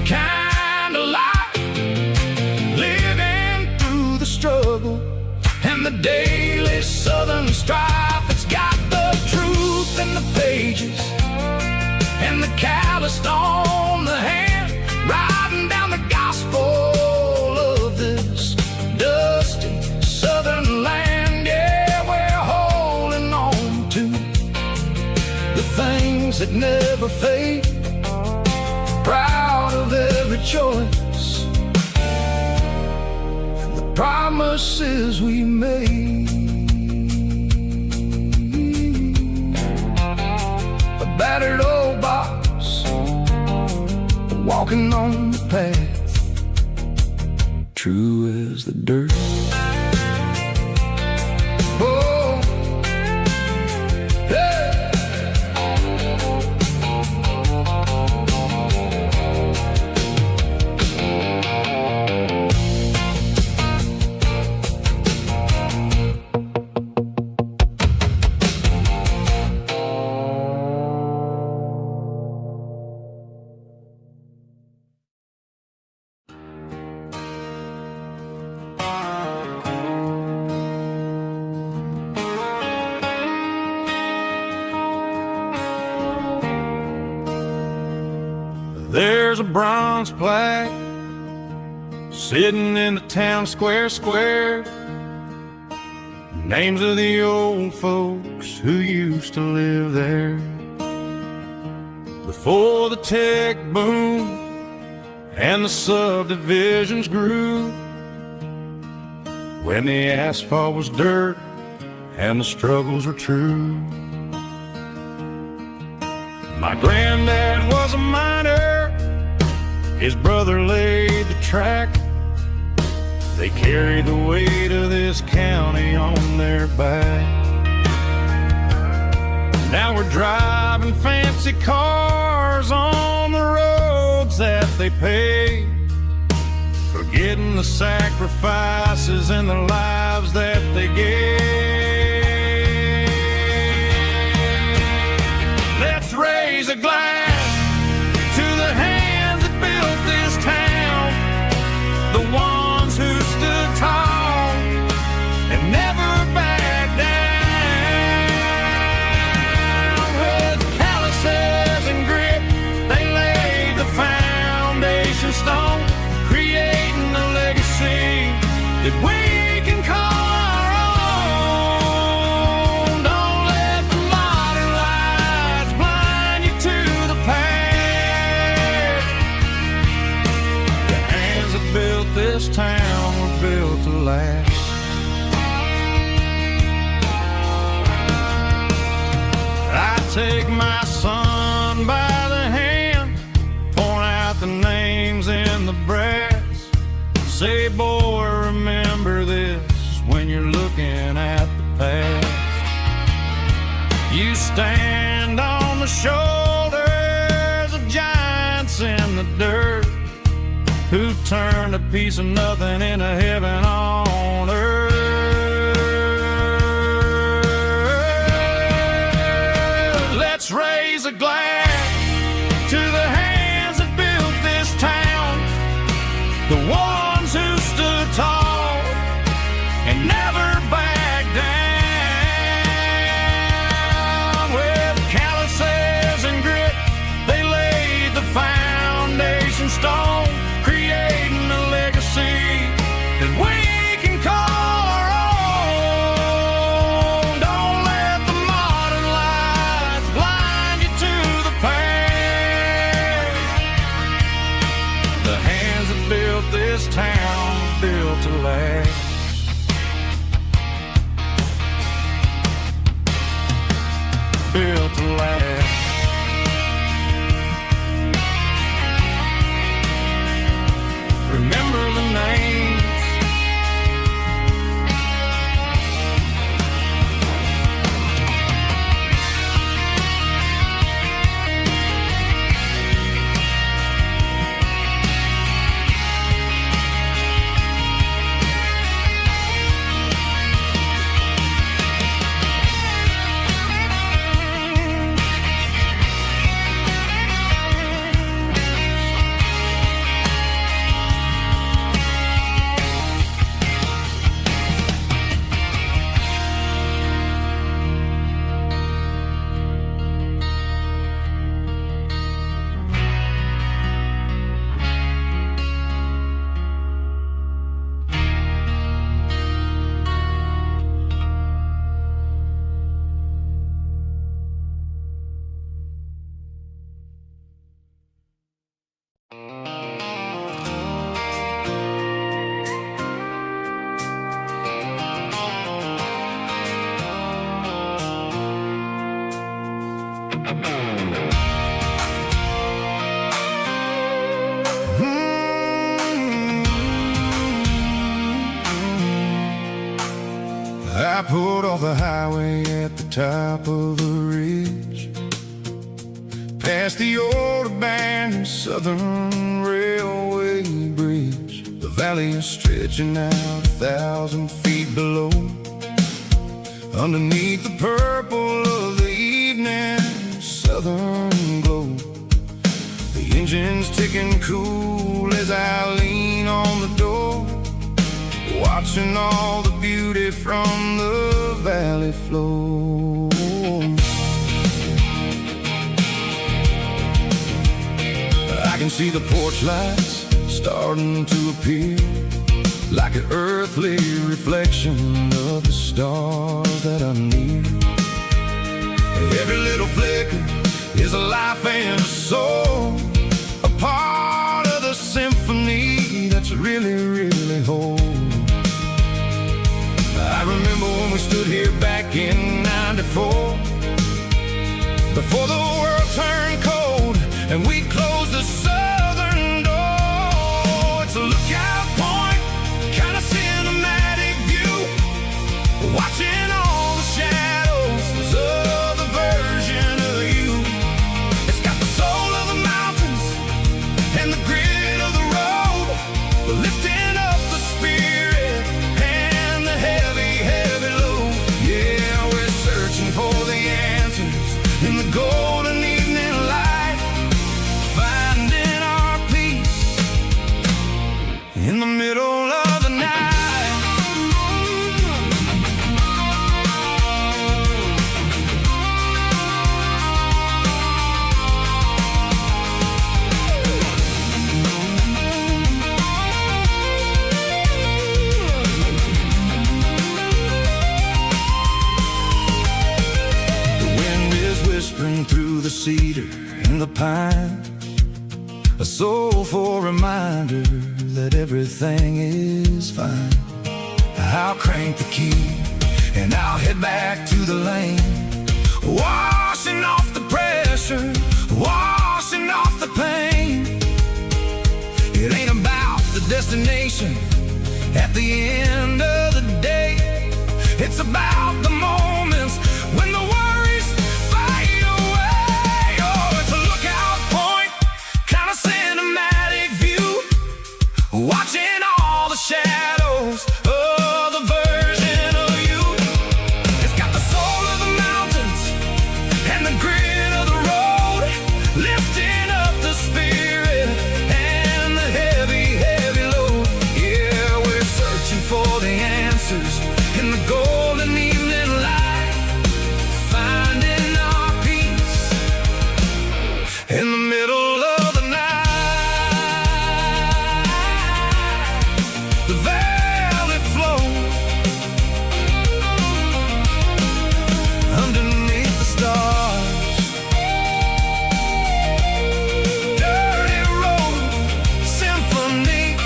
kind of life, living through the struggle and the daily southern strife. It's got the truth in the pages and the calloused on the hand, writing down the gospel of this dusty southern land. Yeah, we're holding on to the things that never fade, proud of every choice and the promises we made. A battered old box, walking on the path, true as the dirt. Oh, hey. There's a bronze plaque sitting in the town square. Names of the old folks who used to live there before the tech boom and the subdivisions grew, when the asphalt was dirt and the struggles were true. My granddad was a miner, his brother laid the track. They carried the weight of this county on their back. Now we're driving fancy cars on the roads that they paved, forgetting the sacrifices and the lives that they gave. Let's raise a glass to the hands that built this town, the ones who stood tall and never backed down. With calluses and grit, they laid the foundation. this town were built to last. I take my son by the hand, point out the names in the brass, say, boy, remember this when you're looking at the past. You stand on the shoulders of giants in the dirt, who turned a piece of nothing into heaven on earth. Let's raise a glass to the hands that built this town, the ones who stood tall and never backed down. With calluses and grit, they laid the foundation stone, creating a legacy that we can call our own. Don't let the modern lights blind you to the past. The hands that built this town built to last. Built to last. Remember the names. I pulled off the highway at the top of the ridge, past the old abandoned Southern Railway bridge. The valley is stretching out 1,000 feet below, underneath the purple of the evening southern glow. The engine's ticking cool as I lean on the door, watching all the beauty from the valley flow. I can see the porch lights starting to appear, like an earthly reflection of the stars that are near. Every little flicker is a life and a soul, a part of the symphony that's really, really whole. I remember when we stood here back in '94, before the world turned cold and we closed the southern door. It's a lookout point, kind of cinematic view, watching all the shadows of the version of you. It's got the soul of the mountains and the grit of the road, lifting up the spirit and the heavy, heavy load. Yeah, we're searching for the answers in the golden evening light, finding our peace in the middle of the night. Whispering through the cedar and the pine, a soulful reminder that everything is fine. I'll crank the key and I'll head back to the lane, washing off the pressure, washing off the pain. It ain't about the destination at the end of the day. It's about the moments when the worries fade away. Oh, it's a lookout point, kind of cinematic view, watching all the shadows of the version of you. It's got the soul of the mountains and the grit of the road, lifting up the spirit and the heavy, heavy load. Yeah, we're searching for the answers in the golden evening light, finding our peace in the middle of the night. The valley flows underneath the stars. Dirty road symphony.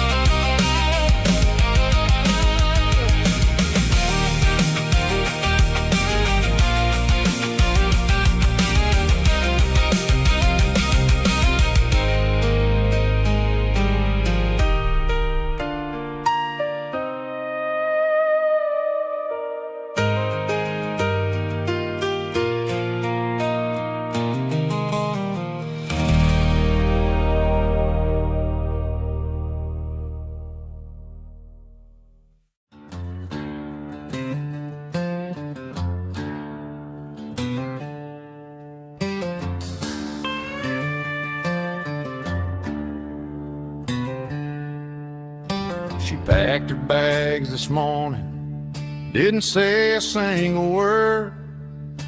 She packed her bags this morning, didn't say a single word,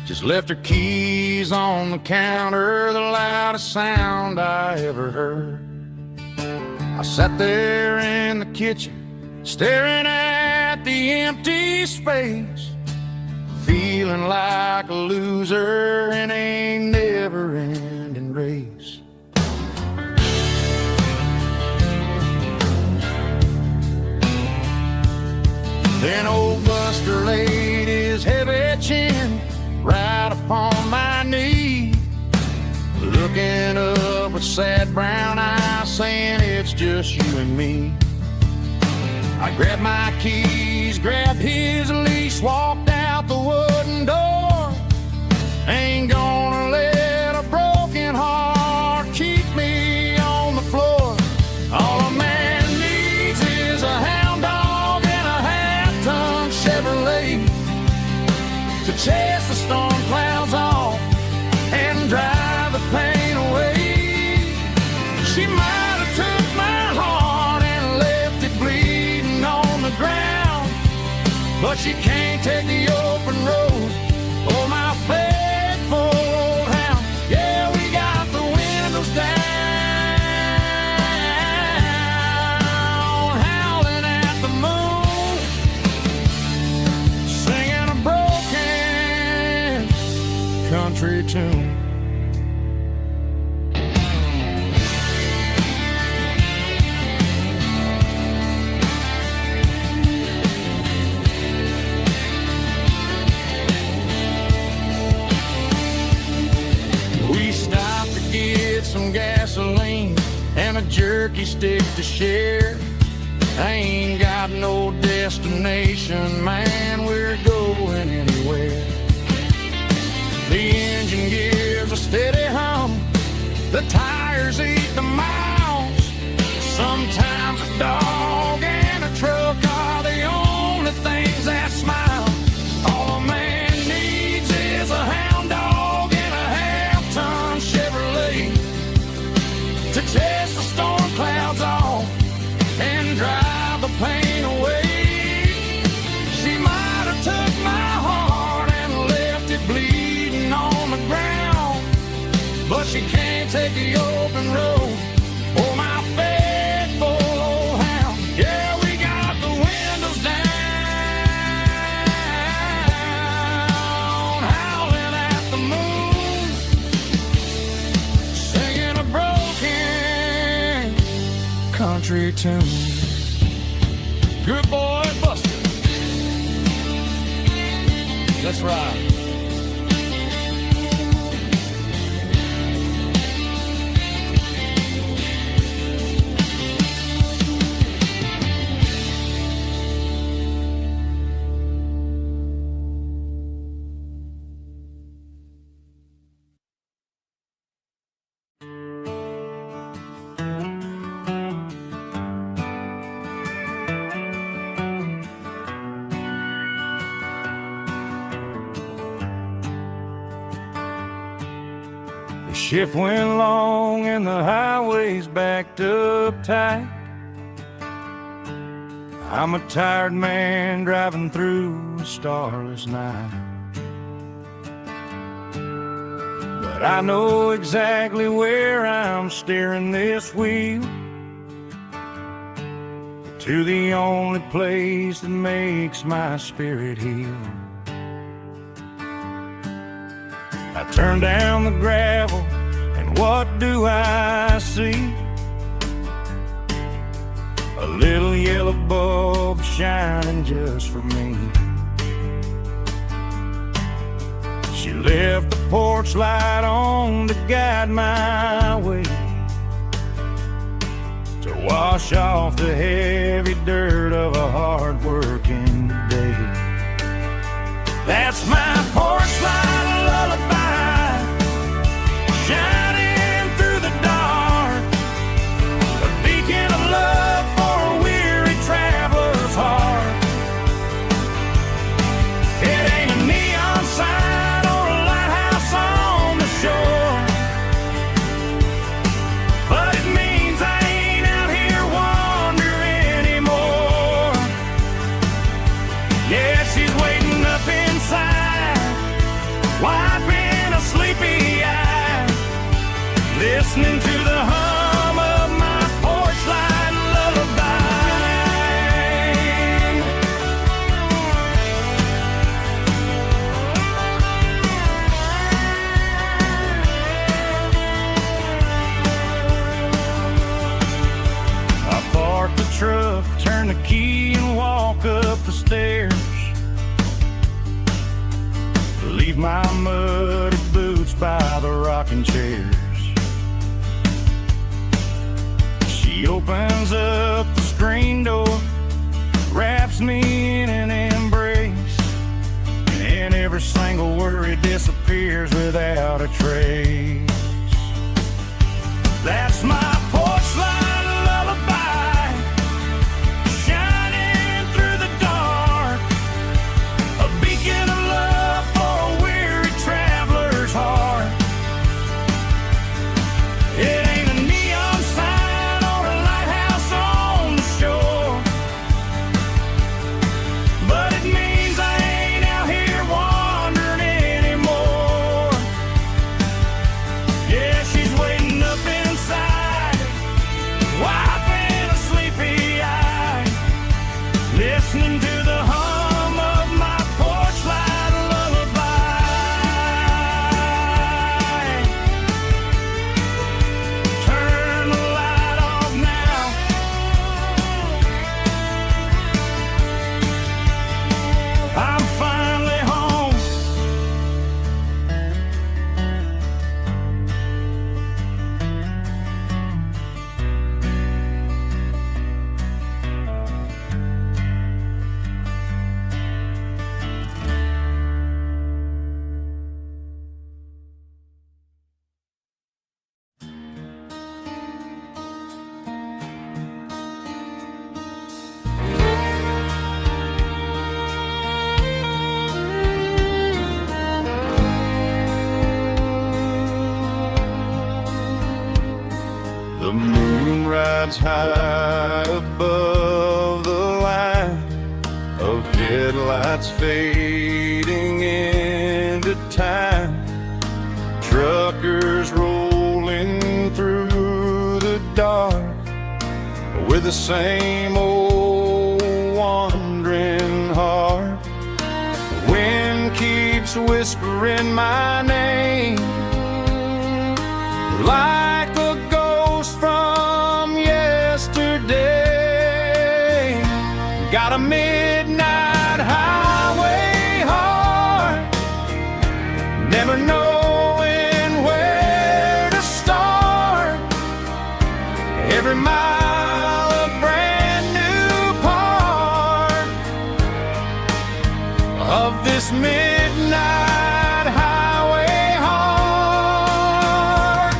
just left her keys on the counter, the loudest sound I ever heard. I sat there in the kitchen, staring at the empty space, feeling like a loser in a never-ending race. Then old Buster laid his heavy chin right upon my knee, looking up with sad brown eyes, saying it's just you and me. I grabbed my keys, grabbed his leash, walked out the wooden door. Ain't gonna let a broken heart keep me on the floor. All a man needs is a hound dog and a half-ton Chevrolet to chase the storm clouds off and drive the pain away. She might have took my heart and left it bleeding on the ground, but she can't take the open road or my faithful old hound. Yeah, we got the windows down, howling at the moon, singing a broken country tune. We stopped to get some gasoline and a jerky stick to share. I ain't got no destination, man, we're going anywhere. The engine gives a steady hum, the tires eat the miles. Sometimes a dog and a truck are the only things that smile. All a man needs is a hound dog and a half-ton Chevrolet to chase the storm clouds off and drive the pain away. She might have took my heart and left it bleeding on the ground, but she can't take the open road or my faithful old hound. Yeah, we got the windows down, howling at the moon, singing a broken country tune. Good boy, Buster. Let's ride. The shift went long and the highway's backed up tight. I'm a tired man driving through a starless night. But I know exactly where I'm steering this wheel, to the only place that makes my spirit heal. I turn down the gravel, and what do I see? A little yellow bulb shining just for me. She left the porch light on to guide my way, to wash off the heavy dirt of a hard-working day. That's my porch light lullaby, shining through the dark, a beacon of love for a weary traveler's heart. It ain't a neon sign or a lighthouse on the shore, but it means I ain't out here wandering anymore. Yeah, she's waiting up inside, wiping a sleepy eye, listening to the hum of my porch light lullaby. I park the truck, turn the key and walk up the stairs, leave my muddy boots by the rocking chairs. She opens up the screen door, wraps me in an embrace, and every single worry disappears without a trace. That's my porch light lullaby, shining through the dark, a beacon of love for a weary traveler's heart. It ain't a neon sign or a lighthouse on the shore, but it means I ain't out here wandering anymore. Yeah, she's waiting up inside, wiping a sleepy eye, listening to the hum of my porch light lullaby. Turn the light off now, I'm finally home. The moon rides high above the line of headlights fading into time. Truckers rolling through the dark with the same old wandering heart. The wind keeps whispering my name like a ghost from yesterday. Got a midnight highway heart, never knowing where to start. Every mile a brand new part of this midnight highway heart.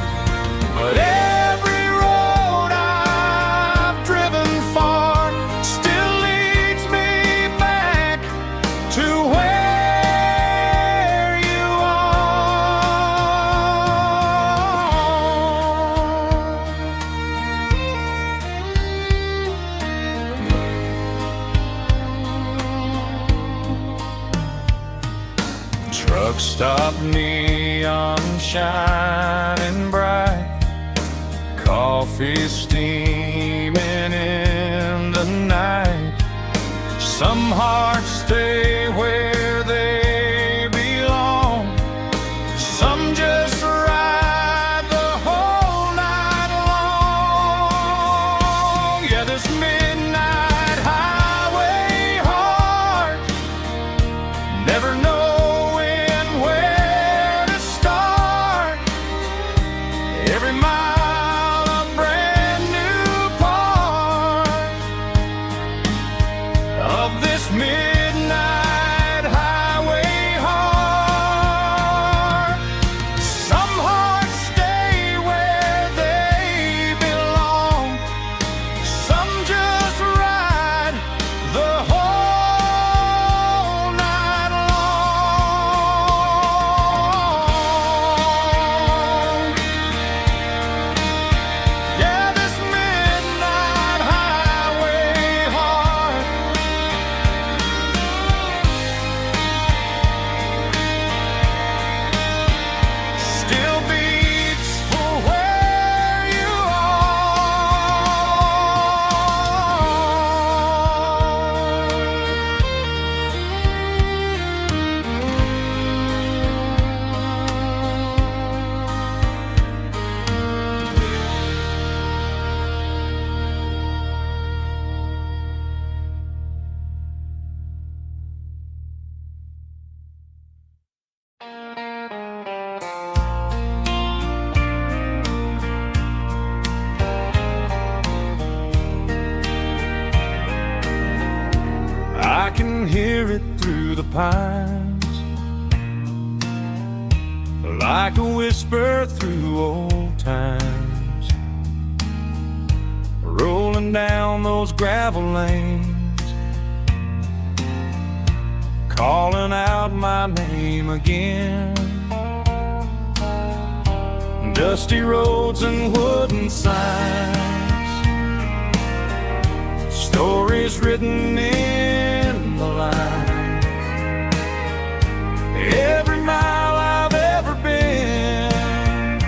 But every road I've driven far still leads me back to where you are. Truck stop, neon shining bright, coffee steaming in the night. Some hearts stay where they belong, some just ride the whole night long. Yeah, this midnight highway heart, never knowing where to start. Every mile a brand new part of this midnight highway heart. Some hearts stay where they belong, some just ride the whole night long. Yeah, this midnight highway heart still beats for where you I can hear it through the pines, like a whisper through old times, rolling down those gravel lanes, calling out my name again. Dusty roads and wooden signs, stories written in the lines. Every mile I've ever been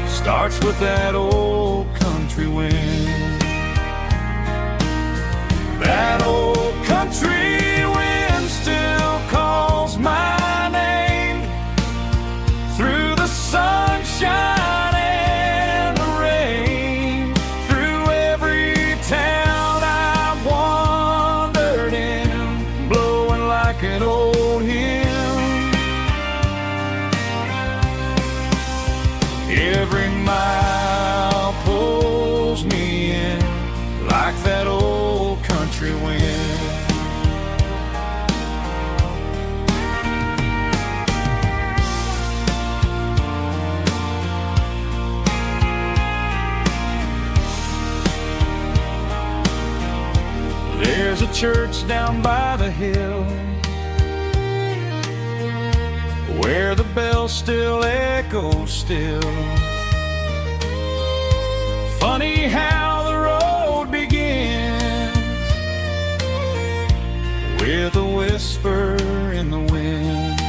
starts with that old country wind. That old country wind still calls my name through the sunshine and the rain, through every town I've wandered in, blowing like an old hymn. Every mile pulls me in like that old country wind. There's a church down by the hill where the bells still echo still. Funny how the road begins with a whisper in the wind.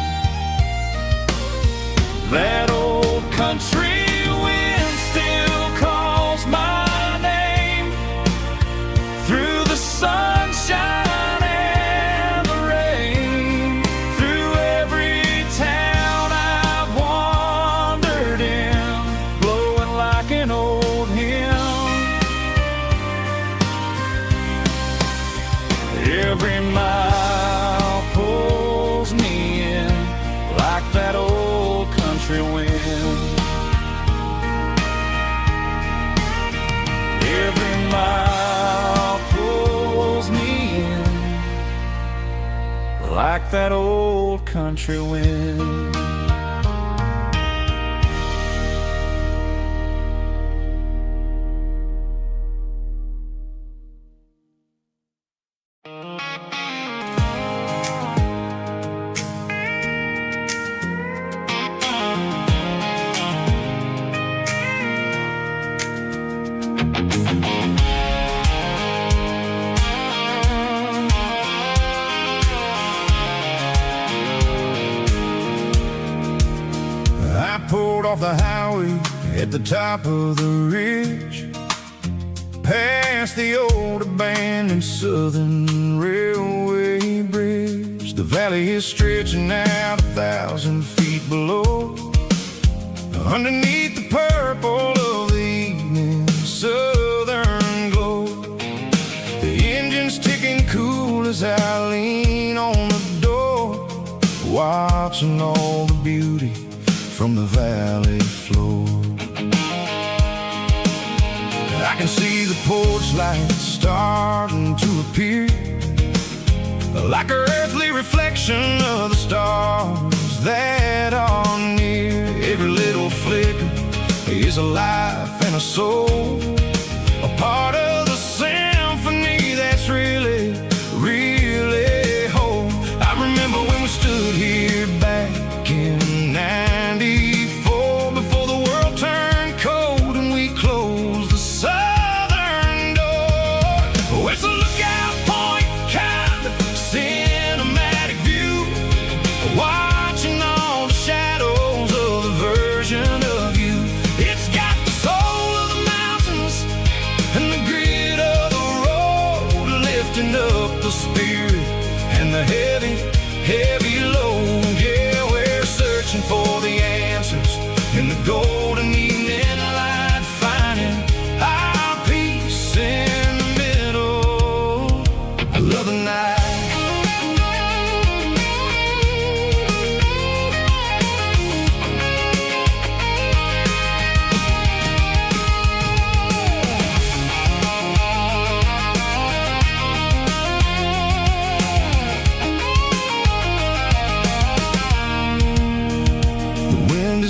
That old country wind still calls my name through the sunshine and the rain, through every town I've wandered in, blowing like an old hymn. Every mile pulls me in like that old country wind. Every mile pulls me in like that old country wind. I pulled off the highway at the top of the ridge, past the old abandoned Southern Railway bridge. The valley is stretching out 1,000 feet below, underneath the purple of the evening southern glow. The engine's ticking cool as I lean on the door, watching all the beauty from the valley floor. I can see the porch lights starting to appear, like an earthly reflection of the stars that are near. Every little flicker is a life and a soul, a part of the symphony that's really, really whole. I remember when we stood here back in '94, before the world turned cold and we closed the southern door. Oh, it's a lookout point, kind of cinematic view, watching all the shadows of the version of you. It's got the soul of the mountains and the grit of the road, lifting up the spirit and the heavy, heavy load. Yeah, we're searching for the answers in the golden evening light, finding our peace in the middle of the night.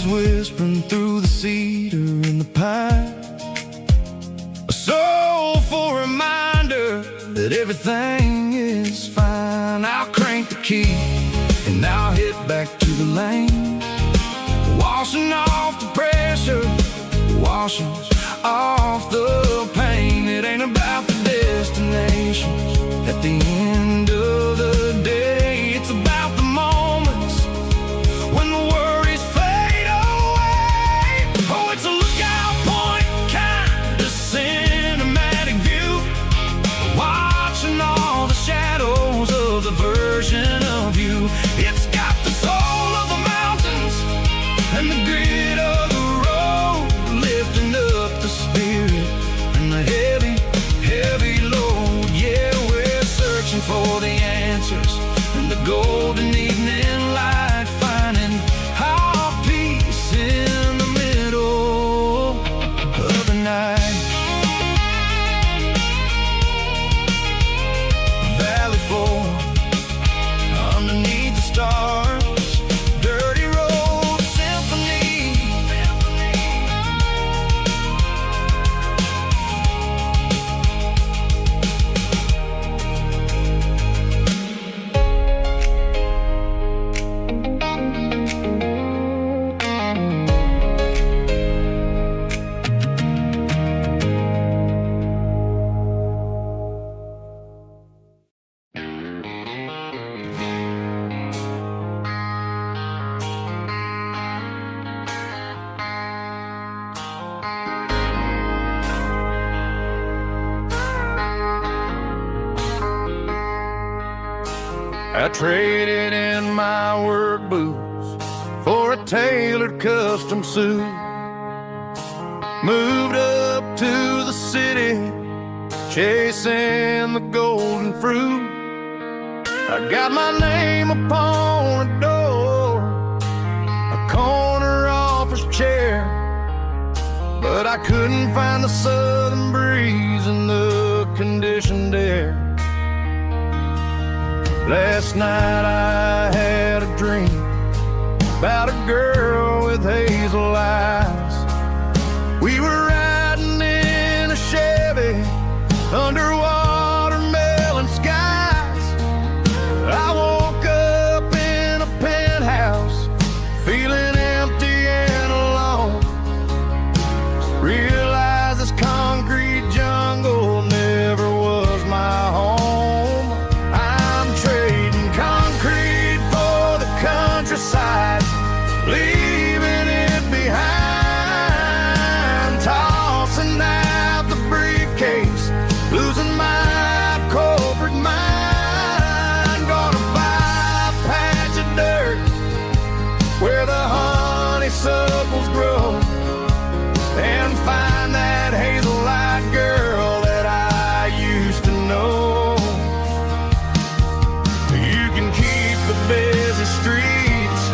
Whispering through the cedar and the pine, a soulful reminder that everything is fine. I'll crank the key and I'll head back to the lane, washing off the pressure, washing off the pain. It ain't about the destinations at the end of the day, it's about the moments when the worries fade away. Oh, it's a lookout point, kind of cinematic view, watching all the shadows of the version of you. It's got the soul of the mountains and the grit of the road, lifting up the spirit and the heavy, heavy load. Yeah, we're searching for the answers in the golden evening light, finding our peace in the middle of the night. Valley floor, underneath the stars, dirty road symphony. I traded in my work boots for a tailored custom suit, moved up to the city, chasing the golden fruit. I got my name upon a door, a corner office chair, but I couldn't find the southern breeze in the conditioned air. Last night I had a dream about a girl with hazel eyes. We were riding in a Chevy under watermelon skies. I woke up in a penthouse feeling empty and alone. Realized this concrete jungle never was my home. I'm trading concrete for the countryside, leaving it behind, tossing out the briefcase, losing my corporate mind. Gonna buy a patch of dirt where the honeysuckles grow, and find that hazel-eyed girl that I used to know. You can keep the busy streets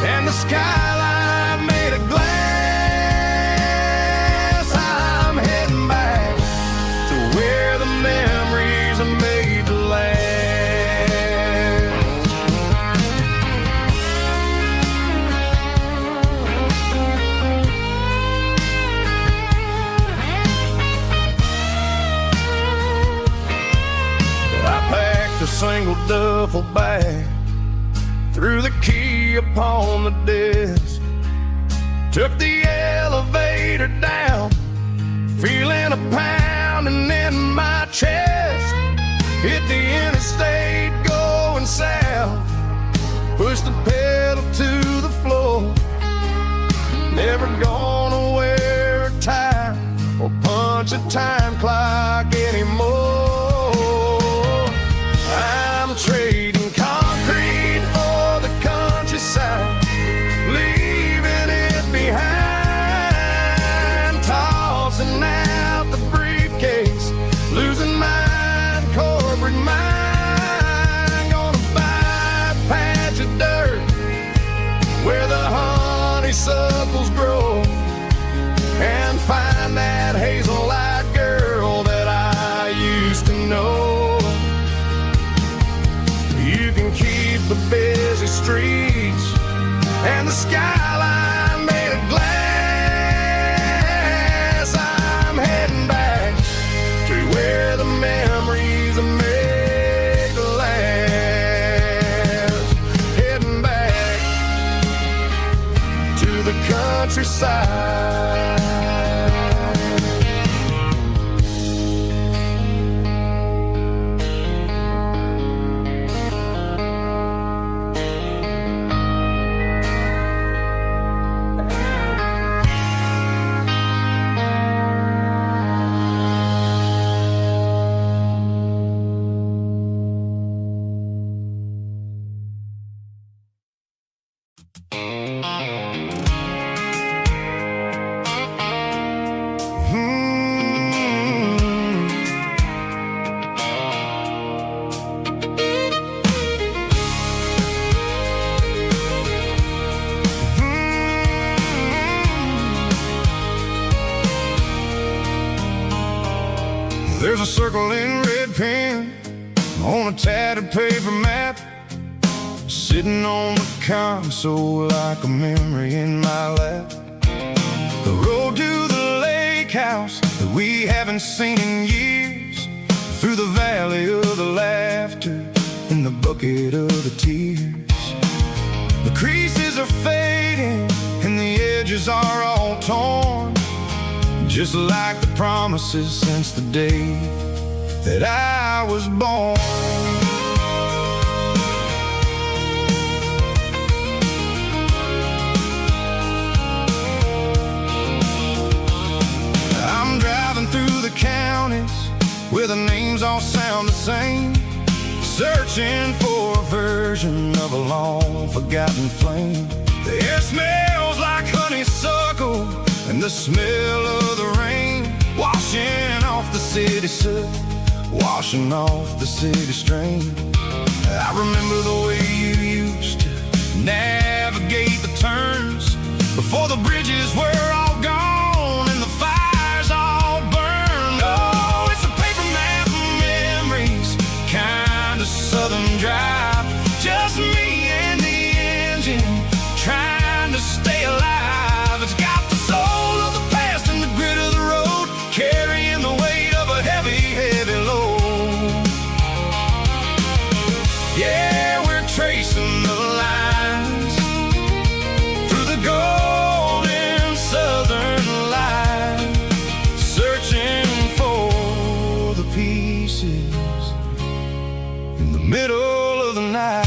and the skyline made of glass. I'm heading back to where the memories are made to last. I packed a single duffel bag, threw the key upon the desk, took the elevator down, feeling a pounding in my chest. Hit the interstate going south, pushed the pedal to the floor. Never gonna wear a tie or punch a time clock anymore. I'm trading concrete for the countryside, leaving it behind, tossing out the briefcase, losing my corporate mind. Gonna buy a patch of dirt where the honeysuckles grow, and find that hazel-eyed girl that I used to know. You can keep the busy streets and the skyline made of glass. I'm heading back to where the memories are made to last. Heading back to the countryside. There's a circle in red pen on a tattered paper map, sitting on the console like a memory in my lap. The road to the lake house that we haven't seen in years, through the valley of the laughter in the bucket of the tears. The creases are fading and the edges are all torn, just like the promises since the day that I was born. I'm driving through the counties where the names all sound the same, searching for a version of a long forgotten flame. The air smells like honeysuckle and the smell of the rain washing off the city soot washing off the city strain. I remember the way you used to navigate the turns before the bridges were all gone and the fires all burned. Oh, it's a paper map of memories, kind of southern drive. Just me and the engine trying to stay alive. It's got the soul of the past and the grit of the road, carrying the weight of a heavy, heavy load. Yeah, we're tracing the lines through the golden southern light, searching for the pieces in the middle of the night.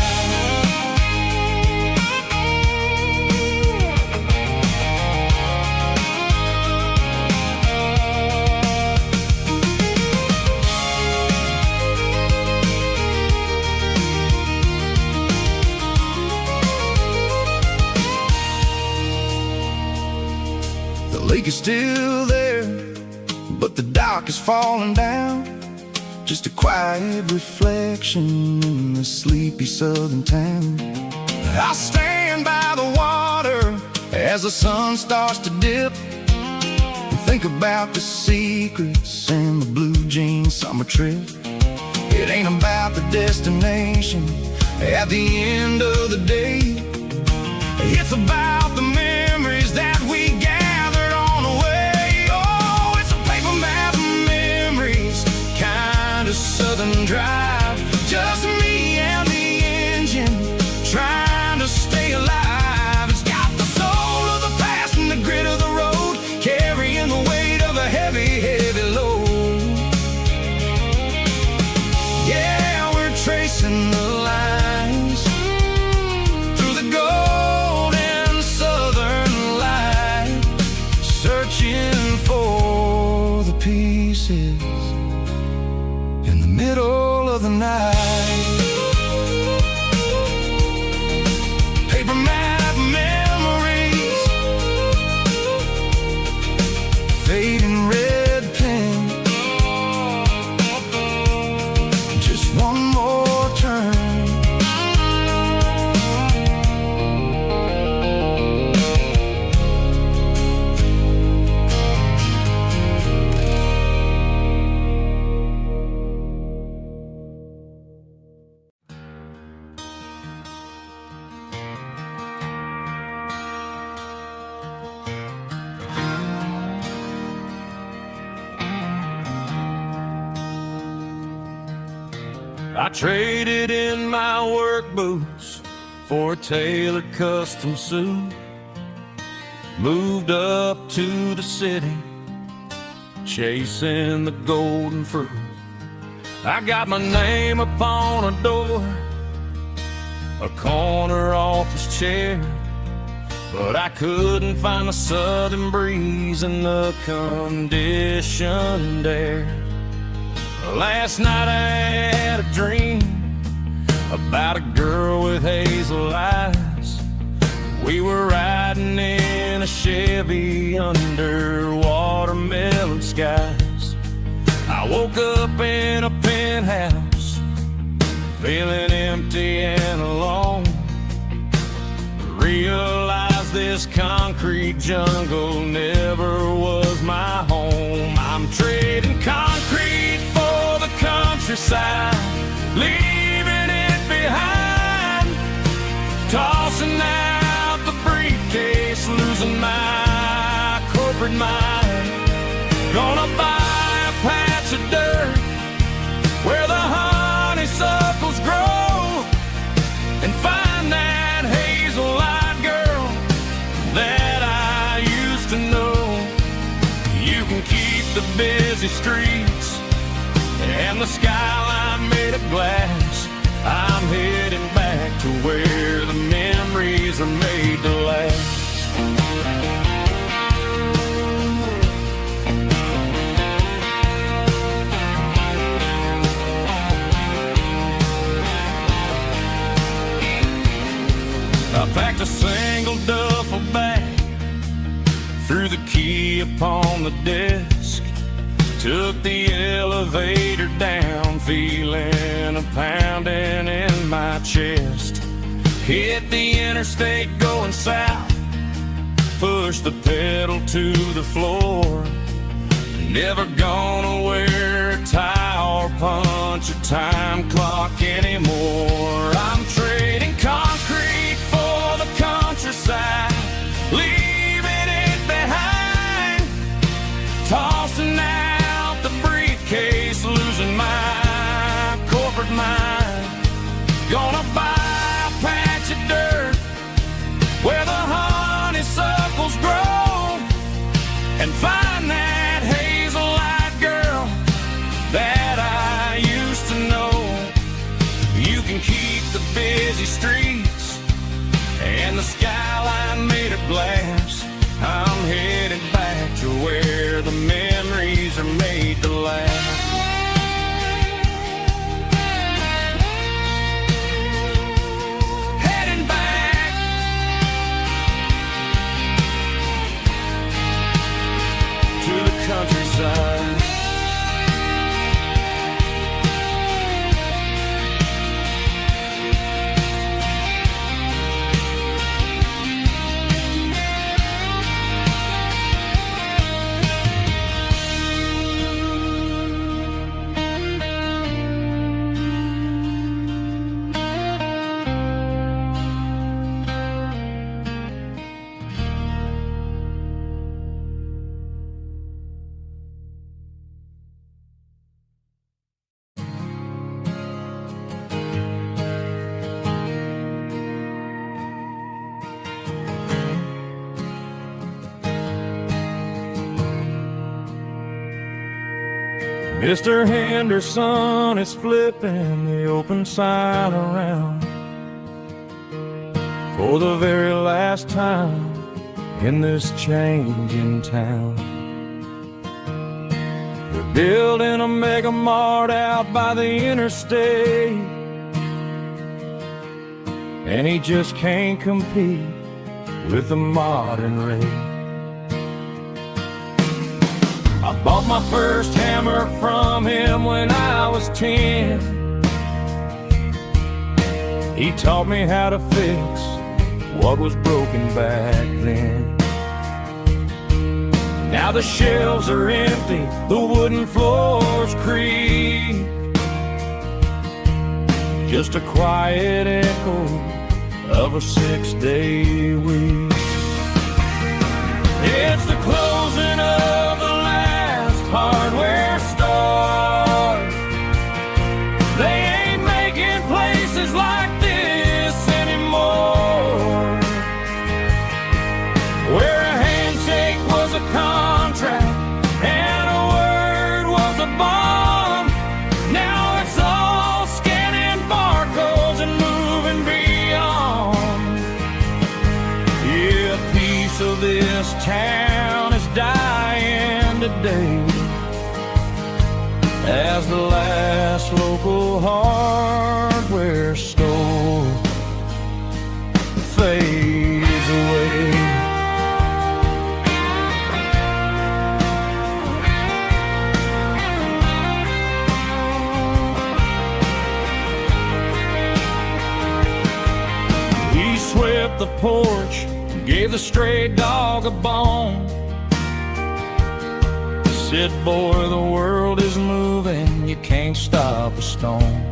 The lake is still there, but the dock is falling down. Just a quiet reflection in the sleepy southern town. I stand by the water as the sun starts to dip and think about the secrets and the blue jean summer trip. It ain't about the destination at the end of the day. It's about the memories that we gathered on the way. Oh, it's a paper map of memories, kind of southern drive. Just me and the engine trying to stay alive. It's got the soul of the past and the grit of the road, carrying the weight of a heavy, heavy load. Yeah, we're tracing the lines through the golden southern light, searching for the pieces in the middle of the night. Paper map memories, fading red pen, just one more turn. I traded in my work boots for a tailored custom suit. Moved up to the city, chasing the golden fruit. I got my name upon a door, a corner office chair, but I couldn't find the southern breeze in the conditioned air. Last night I had a dream about a girl with hazel eyes. We were riding in a Chevy under watermelon skies. I woke up in a penthouse, feeling empty and alone. Realized this concrete jungle never was my home. I'm trading concrete for the countryside, leaving it behind. Tossing out the briefcase, losing my corporate mind. Gonna buy a patch of dirt where the honeysuckles grow and find that hazel-eyed girl that I used to know. You can keep the busy streets and the skyline made of glass. I'm heading back to where the memories are made to last. I packed a single duffel bag, threw the key upon the desk. Took the elevator down, feeling a pounding in my chest. Hit the interstate going south, pushed the pedal to the floor. Never gonna wear a tie or punch a time clock anymore. I'm trading concrete for the countryside, leaving it behind, tossing out the briefcase, losing my corporate mind. Gonna buy a patch of dirt where the honeysuckles grow and find that hazel-eyed girl that I used to know. You can keep the busy streets and the skyline made of glass. I'm headed back to where the memories are made to last. Heading back to the countryside. Mr. Henderson is flipping the open sign around for the very last time in this changing town. They're building a mega mart out by the interstate, and he just can't compete with the modern rate. I bought my first hammer from him when I was 10. He taught me how to fix what was broken back then. Now the shelves are empty, the wooden floors creak, just a quiet echo of a 6-day week. It's the closing of the hardware store. They ain't making places like this anymore, where a handshake was a contract and a word was a bond. Now it's all scanning barcodes and moving beyond. Yeah, a piece of this town is dying today as the last local hardware store fades away. He swept the porch, gave the stray dog a bone, said, boy, the world is moving, you can't stop a stone.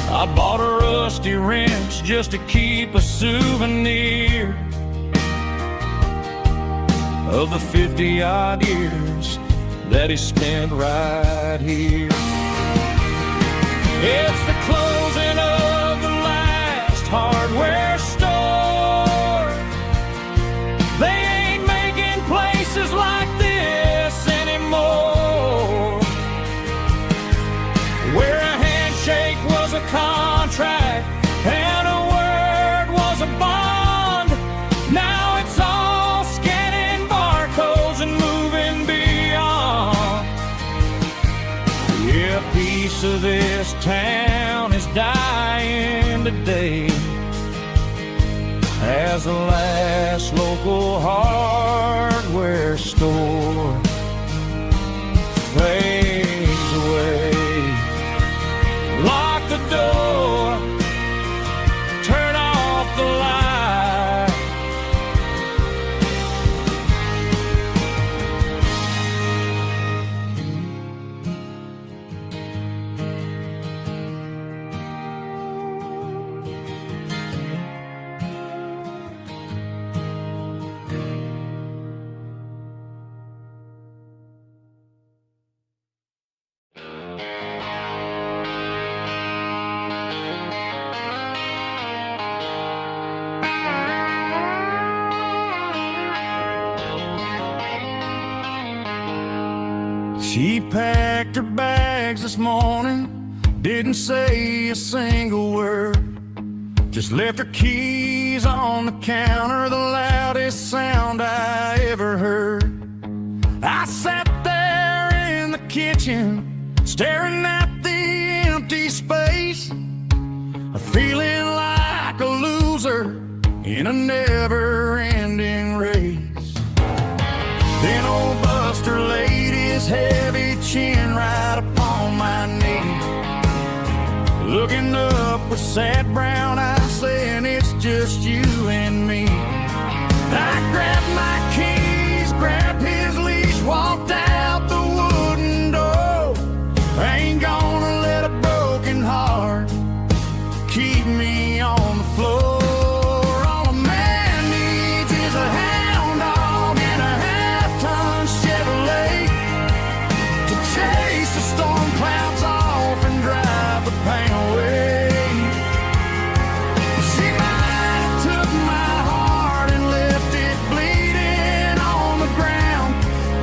I bought a rusty wrench just to keep a souvenir of the 50-odd years that he spent right here. It's the closing of the last hardware store. They ain't making places like this anymore, where a handshake was a contract and a word was a bond. Now it's all scanning barcodes and moving beyond. Yeah, a piece of this town is dying today as the last local hardware store She packed her bags this morning, didn't say a single word, just left her keys on the counter, the loudest sound I ever heard. I sat there in the kitchen, staring at the empty space, feeling like a loser in a never-ending race. Then old Buster laid his heavy chin right upon my knee, looking up with sad brown eyes, saying it's just you and me. I grabbed my keys, grabbed his leash, walked out the wooden door. I ain't gonna let a broken heart keep me on the floor. All a man needs is a hound dog and a half-ton Chevrolet to chase the storm clouds off and drive the pain away. She might have took my heart and left it bleeding on the ground,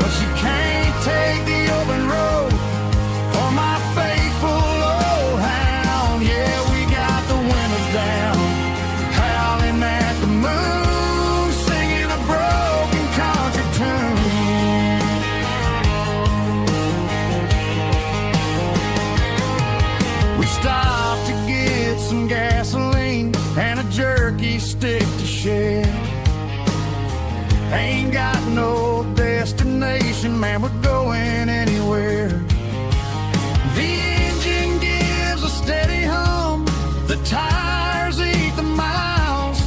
but she can't take the open road or my faithful old hound. Yeah, we got the windows down, howling at the moon, singing a broken country tune. We stopped to get some gasoline and a jerky stick to share. Ain't got no destination, man, we're going anywhere. The engine gives a steady hum, the tires eat the miles.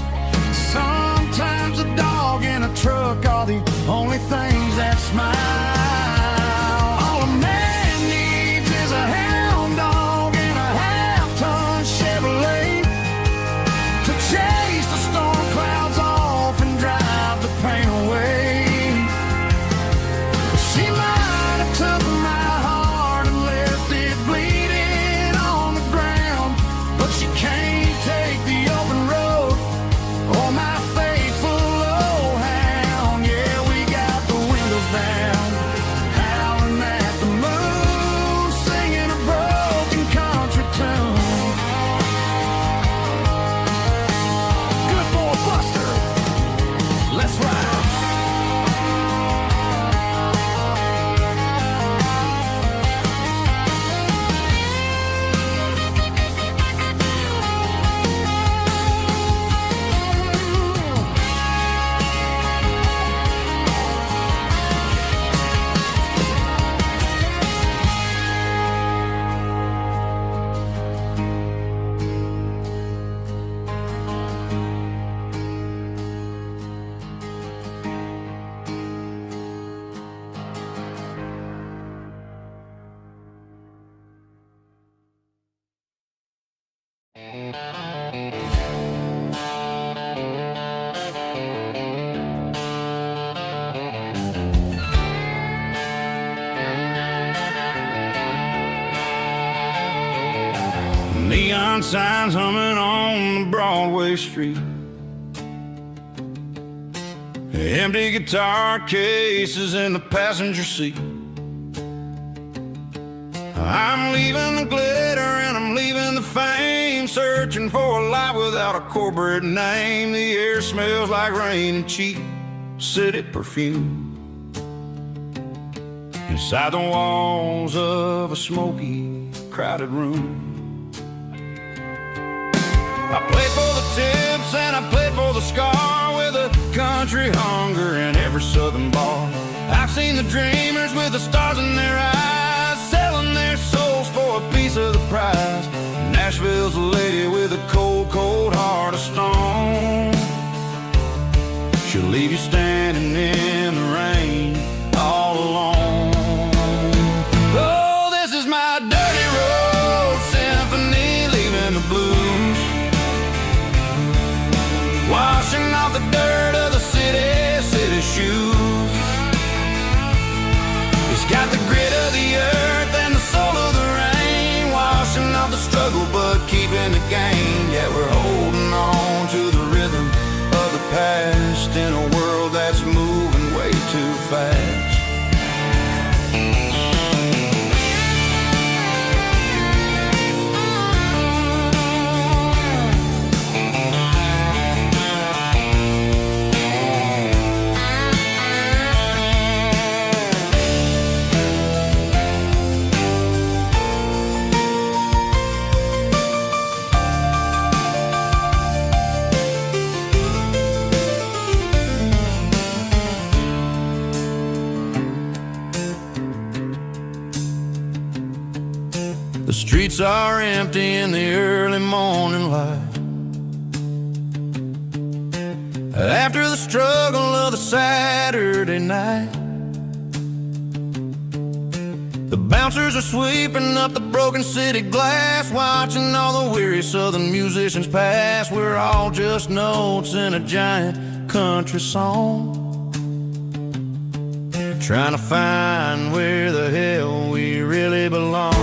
Sometimes a dog in a truck are the only things that smile. All a man needs is a hound dog and a half-ton Chevrolet to chase the storm clouds off and drive the pain away. She might have took my heart and left it bleeding on the ground, but she can't take the open road or my faithful old hound. Yeah, we got the windows down, howling at the moon, singing a broken country tune. Good boy Buster, let's ride. Neon signs humming on the Broadway street, empty guitar cases in the passenger seat. I'm leaving the glitter and I'm leaving the fame, searching for a life without a corporate name. The air smells like rain and cheap city perfume inside the walls of a smoky, crowded room. I played for the tips and I played for the scar, with a country hunger in every southern bar. I've seen the dreamers with the stars in their eyes, selling their souls for a piece of the prize. Nashville's a lady with a cold, cold heart of stone. She'll leave you standing in the rain all alone. Oh, this is my dirty road symphony, leaving the blues, washing off the dirt of the city shoes. It's got the grit of the earth and the soul of the rain, washing off the struggle but keeping the gain. Yeah, we're holding on to the rhythm of the past in a world that's moving way too fast. The streets are empty in the early morning light. After the struggle of the Saturday night, the bouncers are sweeping up the broken city glass, watching all the weary southern musicians pass. We're all just notes in a giant country song, trying to find where the hell we really belong.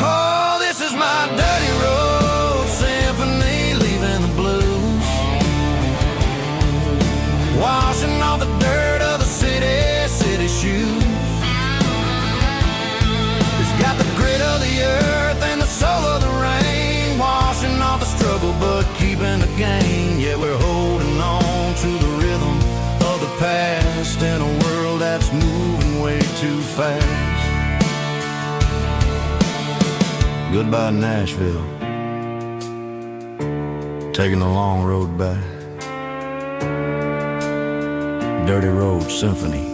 Oh, this is my dirty road symphony, leaving the blues, washing off the dirt of the city shoes. It's got the grit of the earth and the soul of the rain, washing off the struggle but keeping the gain. Yeah, we're holding on to the rhythm of the past in a world that's moving way too fast. Goodbye Nashville, taking the long road back. Dirty Road Symphony.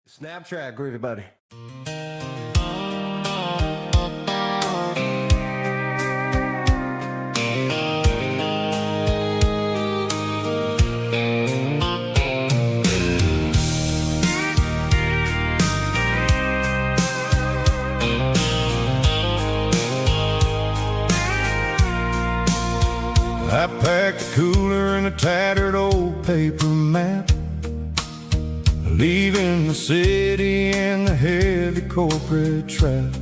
Snap track, groovy buddy. I packed a cooler and a tattered old paper map, leaving the city in the heavy corporate trap.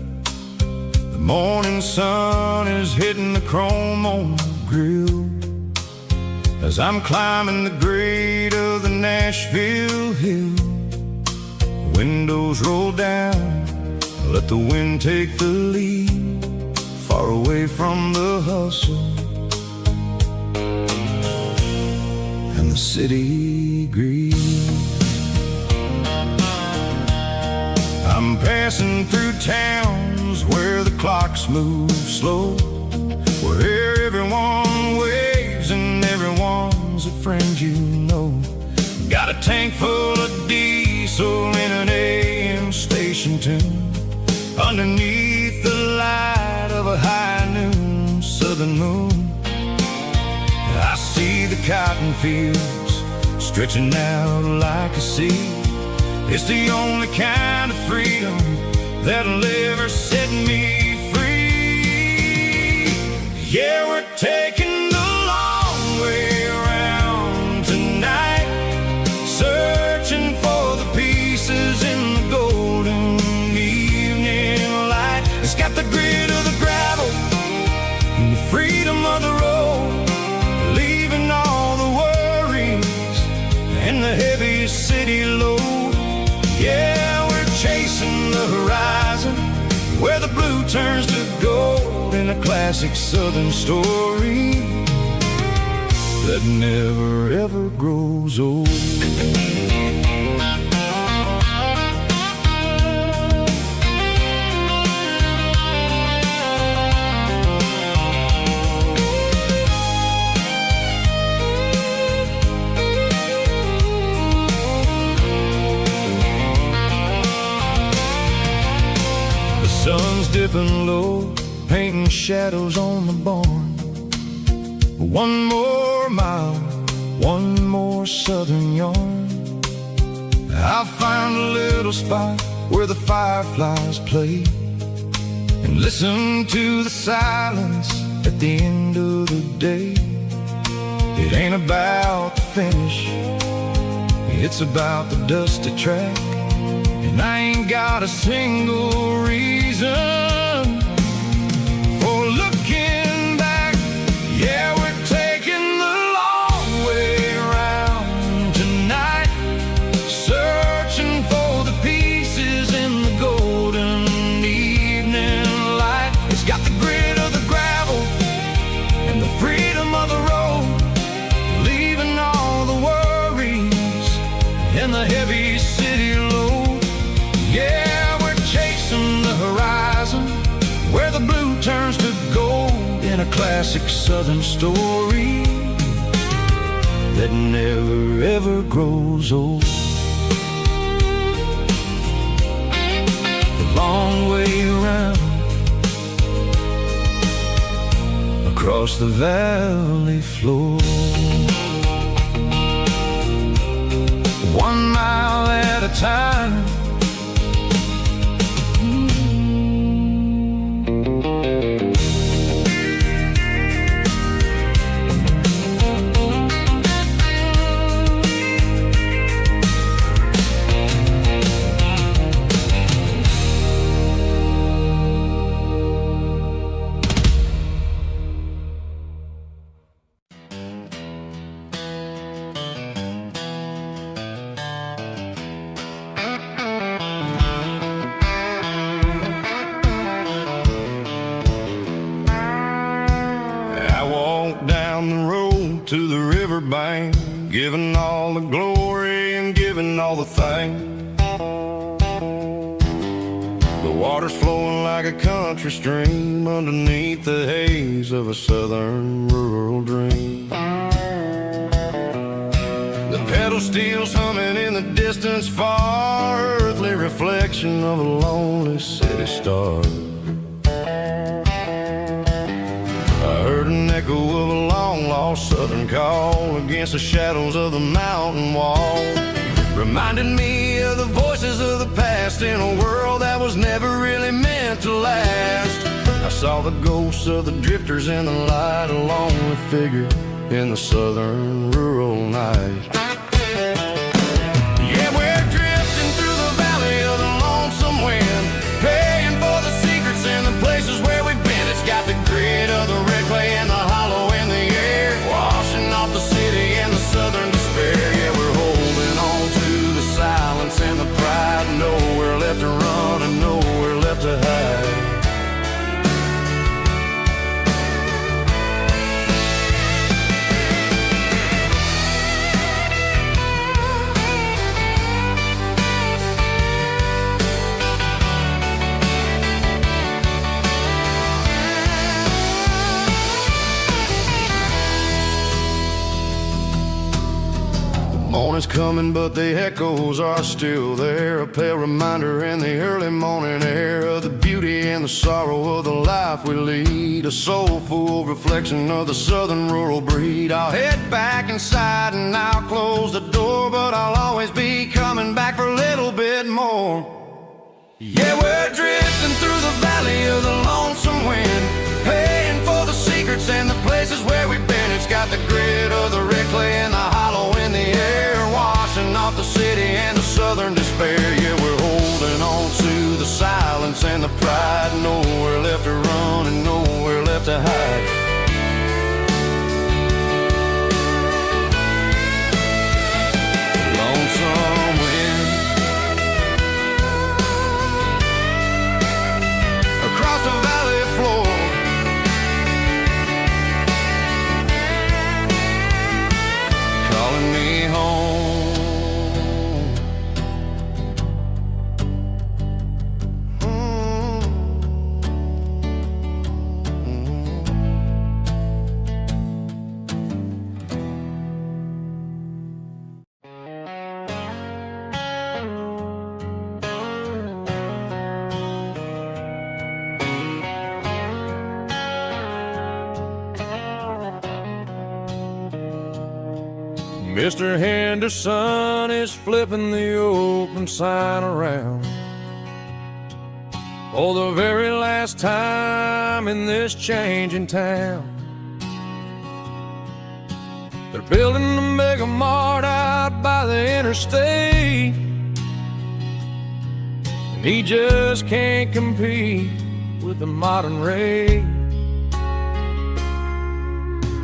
The morning sun is hitting the chrome on the grill as I'm climbing the grade of the Nashville hill. The windows roll down, let the wind take the lead, far away from the hustle and the city greed. I'm passing through towns where the clocks move slow, where everyone waves and everyone's a friend you know. Got a tank full of diesel in an AM station tune, underneath the light of a high noon southern moon. I see the cotton fields stretching out like a sea. It's the only kind of freedom that'll ever set me free. Yeah, we're taking the long way around tonight, searching for the pieces in the golden evening light. It's got the grit of the gravel and the freedom of the road, leaving all the worries and the heavy city load. Yeah, we're chasing the horizon, where the blue turns to gold, in a classic southern story that never ever grows old. Sun's dipping low, painting shadows on the barn. One more mile, one more southern yarn. I'll find a little spot where the fireflies play, and listen to the silence at the end of the day. It ain't about the finish, it's about the dusty track. And I ain't got a single reason for looking back. Yeah, we're taking the long way around tonight, searching for the pieces in the golden evening got the grit of the gravel and the freedom of the road, leaving all the worries and the heavy city load. Yeah, we're chasing the horizon where the blue turns to gold in a classic southern story that never ever grows old. The long way around across the valley floor, 1 mile at a time. Down the road to the riverbank, giving all the glory and giving all the thanks. The water's flowing like a country stream underneath the haze of a southern rural dream. The pedal steel's humming in the distance far, earthly reflection of a lonely city star. I heard an echo of a long-lost southern call against the shadows of the mountain wall, reminded me of the voices of the past in a world that was never really meant to last. I saw the ghosts of the drifters in the light, a lonely figure in the southern rural night. Yeah, we're drifting through the valley of the lonesome wind, paying for the secrets and the places where we've been. It's got the grit of the red clay and the hollow in the air, washing off the city and the southern despair. Yeah, we're holding on to the silence and the pride, nowhere left to run and nowhere left to hide. Morning's coming, but the echoes are still there, a pale reminder in the early morning air of the beauty and the sorrow of the life we lead, a soulful reflection of the southern rural breed. I'll head back inside and I'll close the door, but I'll always be coming back for a little bit more. Yeah, we're drifting through the valley of the lonesome wind, paying for the secrets and the places where we've been. It's got the grit of the red clay and the hollow in the air, washing off the city and the southern despair. Yeah, we're holding on to the silence and the pride, nowhere left to run and nowhere left to hide. Lonesome wind across the valley floor, calling me home. Mr. Henderson is flipping the open sign around for the very last time in this changing town. They're building a mega mart out by the interstate, and he just can't compete with the modern rate.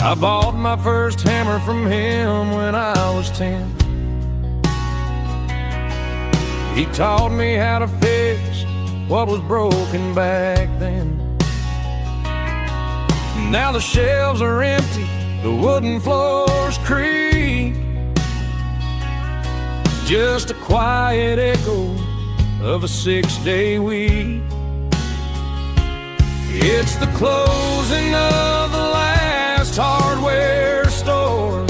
I bought my first hammer from him when I was 10. He taught me how to fix what was broken back then. Now the shelves are empty, the wooden floors creak, just a quiet echo of a 6-day week. It's the closing of the last hardware store.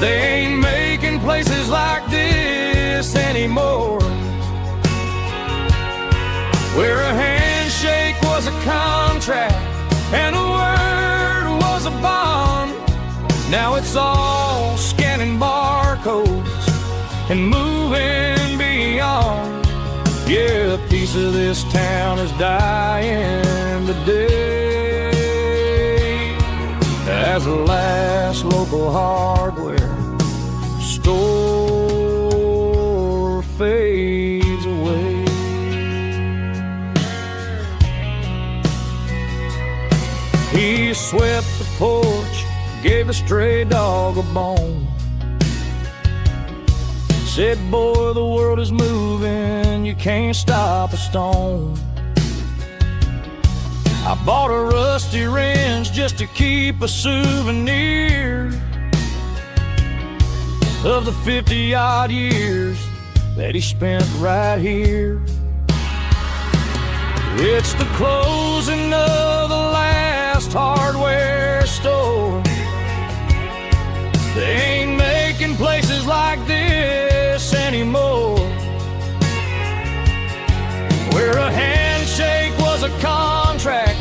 They ain't making places like this anymore, where a handshake was a contract and a word was a bond. Now it's all scanning barcodes and moving beyond. Yeah, a piece of this town is dying today as the last local hardware store fades away. He swept the porch, gave a stray dog a bone, said, boy, the world is moving, you can't stop a stone. I bought a rusty wrench just to keep a souvenir of the 50-odd years that he spent right here. It's the closing of the last hardware store. They ain't making places like this anymore, where a handshake was a contract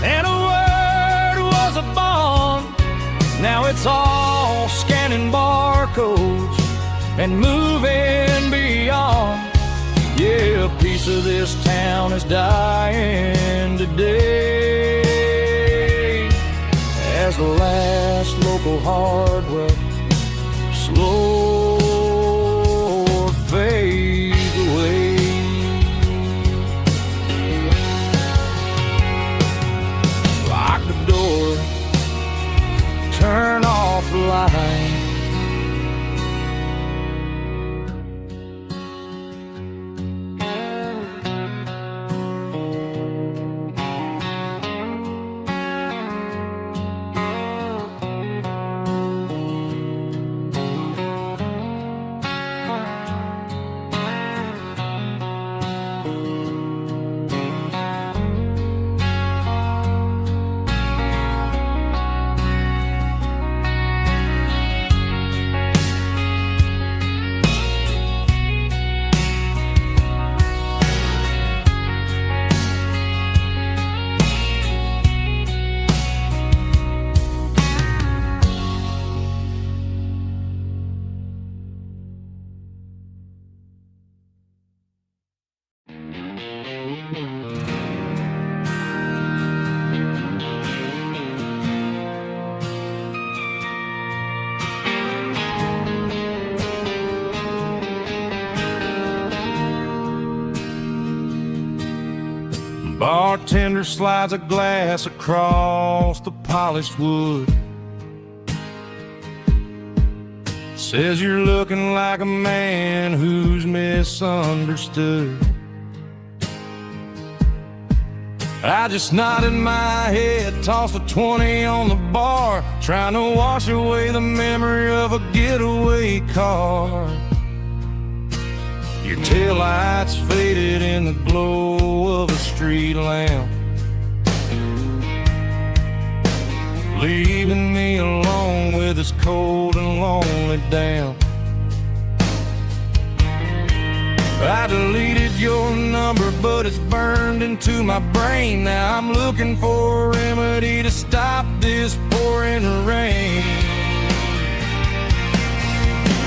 and a word was a bond. Now it's all scanning barcodes and moving beyond. Yeah, a piece of this town is dying today as the last local hardware slow fades away. Lock the door, turn off the light. Bartender slides a glass across the polished wood, says you're looking like a man who's misunderstood. I just nodded my head, tossed a 20 on the bar, trying to wash away the memory of a getaway car. Your taillights faded in the glow of a street lamp, leaving me alone with this cold and lonely damp. I deleted your number, but it's burned into my brain. Now I'm looking for a remedy to stop this pouring rain.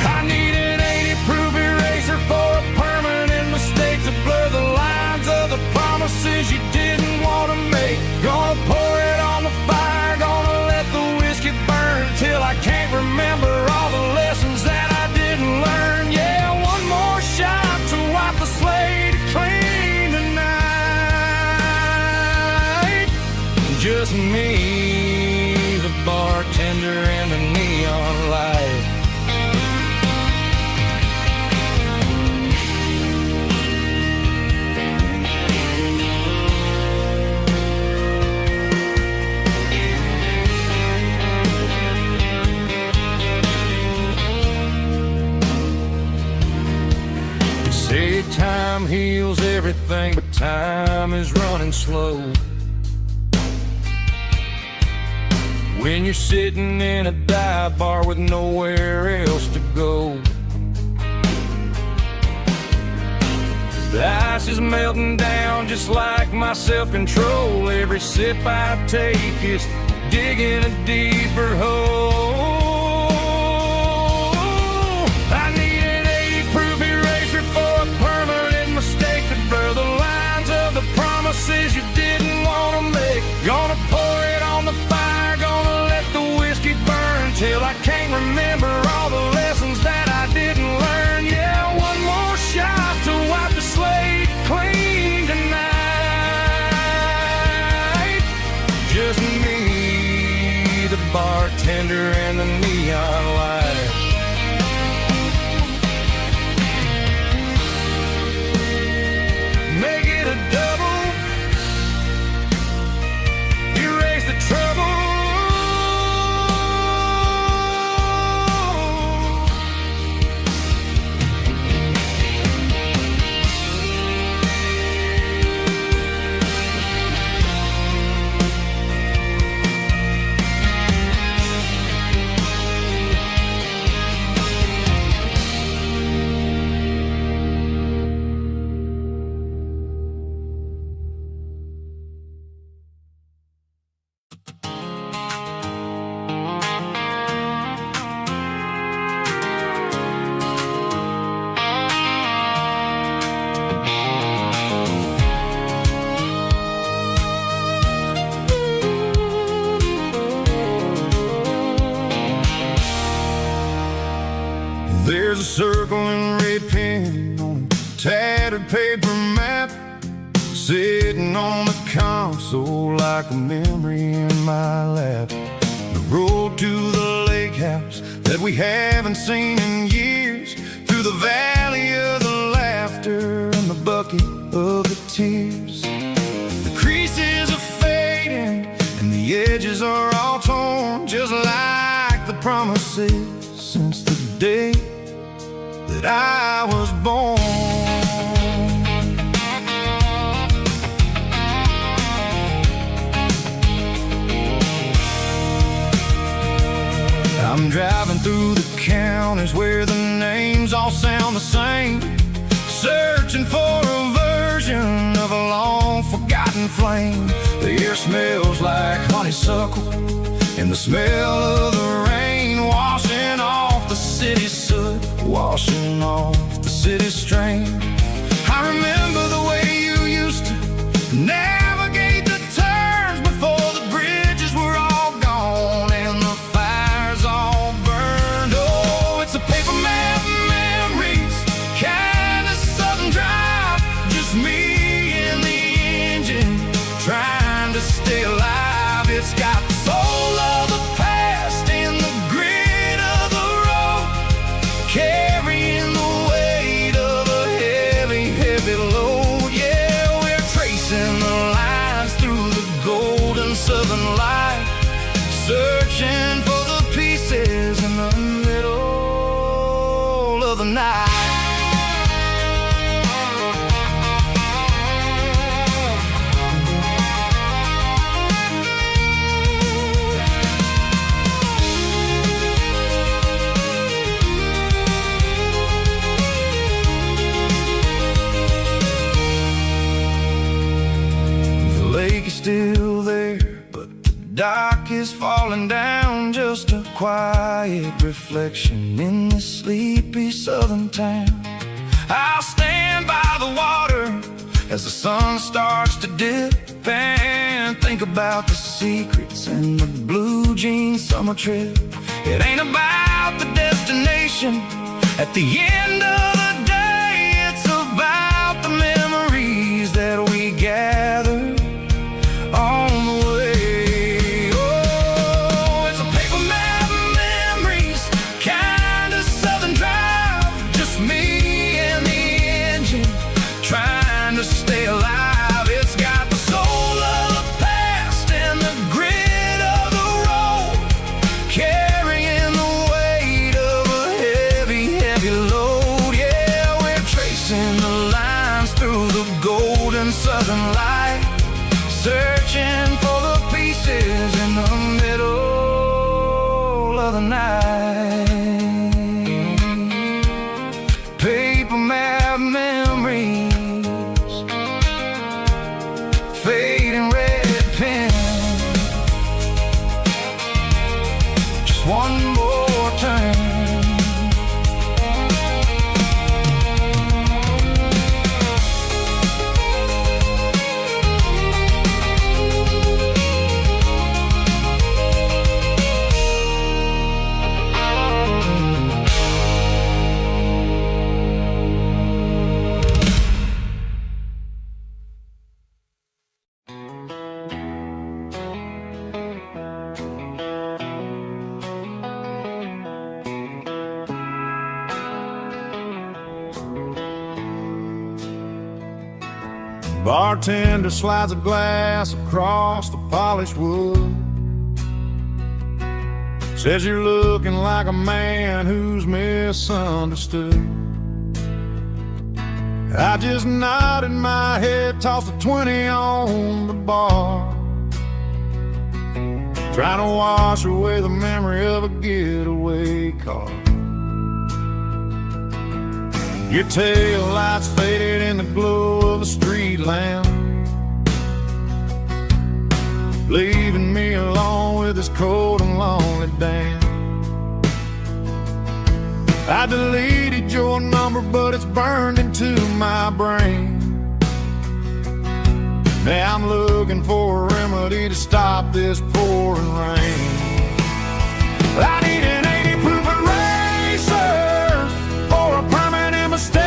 I need an 80-proof eraser for a permanent mistake to blur the lines of the promises you didn't want to make. Gonna pour it on the fire, gonna let the whiskey burn till I can't remember all the lessons that I didn't learn. Yeah, one more shot to wipe the slate clean tonight. Just me, the bartender, and the neon light. time heals everything, but time is running slow. When you're sitting in a dive bar with nowhere else to go, the ice is melting down just like my self-control. Every sip I take is digging a deeper hole. I need an 80-proof eraser for a permanent mistake to blur the lines of the promises you didn't want to make. Gonna pour it on the fire, gonna let the whiskey burn till I can't remember all the lessons that I didn't learn. Yeah, one more shot to wipe the slate clean tonight. Just me, the bartender, and the neon light. Make it a double, erase the trouble. There's a circle in red pen on a tattered paper map, sitting on the console like a memory in my lap. The road to the lake house that we haven't seen in years, through the valley of the laughter and the bucket of the tears. The creases are fading and the edges are all torn, just like the promises since the day that I was born. I'm driving through the counties where the names all sound the same, searching for a version of a long forgotten flame. The air smells like honeysuckle and the smell of the rain washing off the city's soot, washing off the city's strain. I remember the way you used to navigate the turns before the bridges were all gone and the fires all burned. Oh, it's a paper map memories, kind of southern drive, just me and the engine trying to stay alive. It's got the soul of the past and the grit of the road, carrying the weight of a heavy, heavy load. Yeah, we're tracing the lines through the golden southern light, searching for the pieces in the middle of the night. The lake is still there, but the dock is falling down, just a quiet reflection in this sleepy southern town. I'll stand by the water as the sun starts to dip and think about the secrets and the blue jean summer trip. It ain't about the destination at the end of the day, it's about the memories that we gather on the way. Oh, it's a paper map memories, kind of southern drive, just me and the engine trying to stay alive. It's got the soul of the past and the grit of the road, carrying the weight of a heavy, heavy load. Yeah, searching for the pieces in the middle of the night. Paper map memories, fading red pen. Just one more turn. Bartender slides a glass across the polished wood. Says you're looking like a man who's misunderstood. I just nodded my head, tossed a 20 on the bar, trying to wash away the memory of a getaway car. Your tail lights faded in the glow of the street lamp, leaving me alone with this cold and lonely damn. I deleted your number, but it's burned into my brain. Now I'm looking for a remedy to stop this pouring rain. I need an 80 proof eraser for a permanent mistake,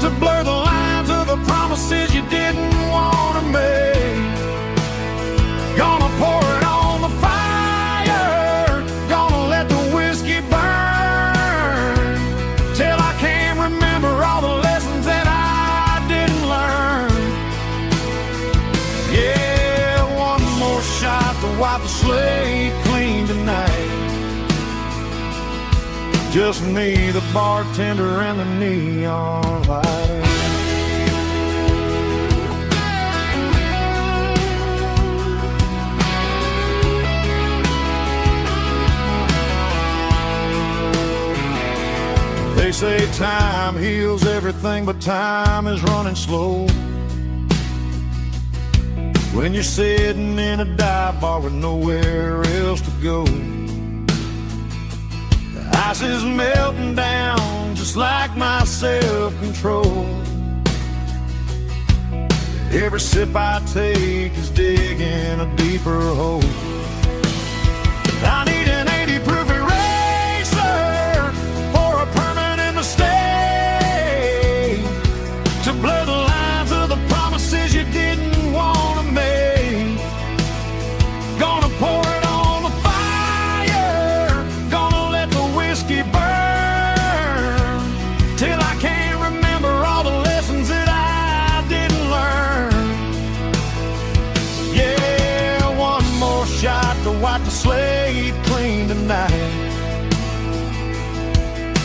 to blur the lines of the promises you didn't want to make. Gonna pour it on the fire, gonna let the whiskey burn, till I can't remember all the lessons that I didn't learn. Yeah, one more shot to wipe the slate clean tonight. Just me, the bartender, and the neon light. They say time heals everything, but time is running slow when you're sitting in a dive bar with nowhere else to go. The ice is melting down just like my self-control. Every sip I take is digging a deeper hole. I need an 80 proof eraser for a permanent mistake, to blur the lines of the promises you didn't want to make. Gonna pour it on the fire, gonna let the whiskey burn, till I can't remember all the lessons that I didn't learn. Yeah, one more shot to wipe the slate clean tonight.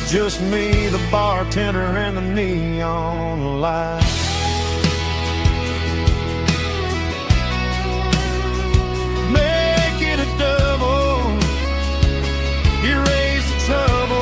Just me, the bartender, and the neon light. Make it a double, erase the trouble.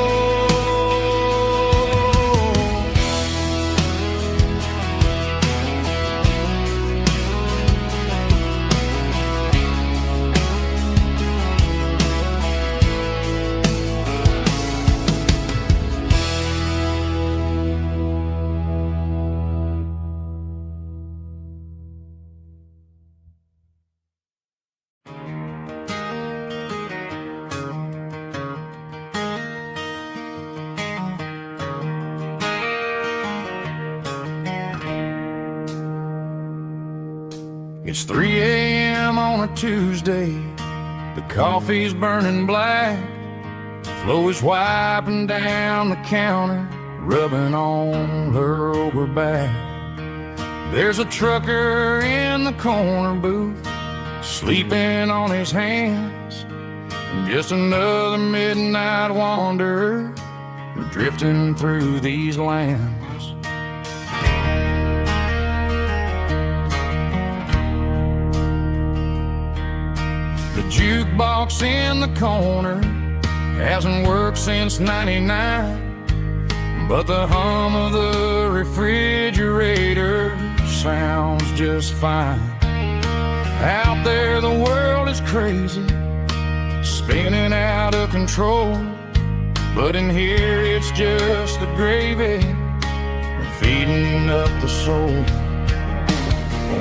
It's 3 a.m. on a Tuesday. The coffee's burning black. Flo is wiping down the counter, rubbing on her over back. There's a trucker in the corner booth, sleeping on his hands. Just another midnight wanderer, drifting through these lands. Jukebox in the corner hasn't worked since '99, but the hum of the refrigerator sounds just fine. Out there the world is crazy, spinning out of control, but in here it's just the gravy feeding up the soul.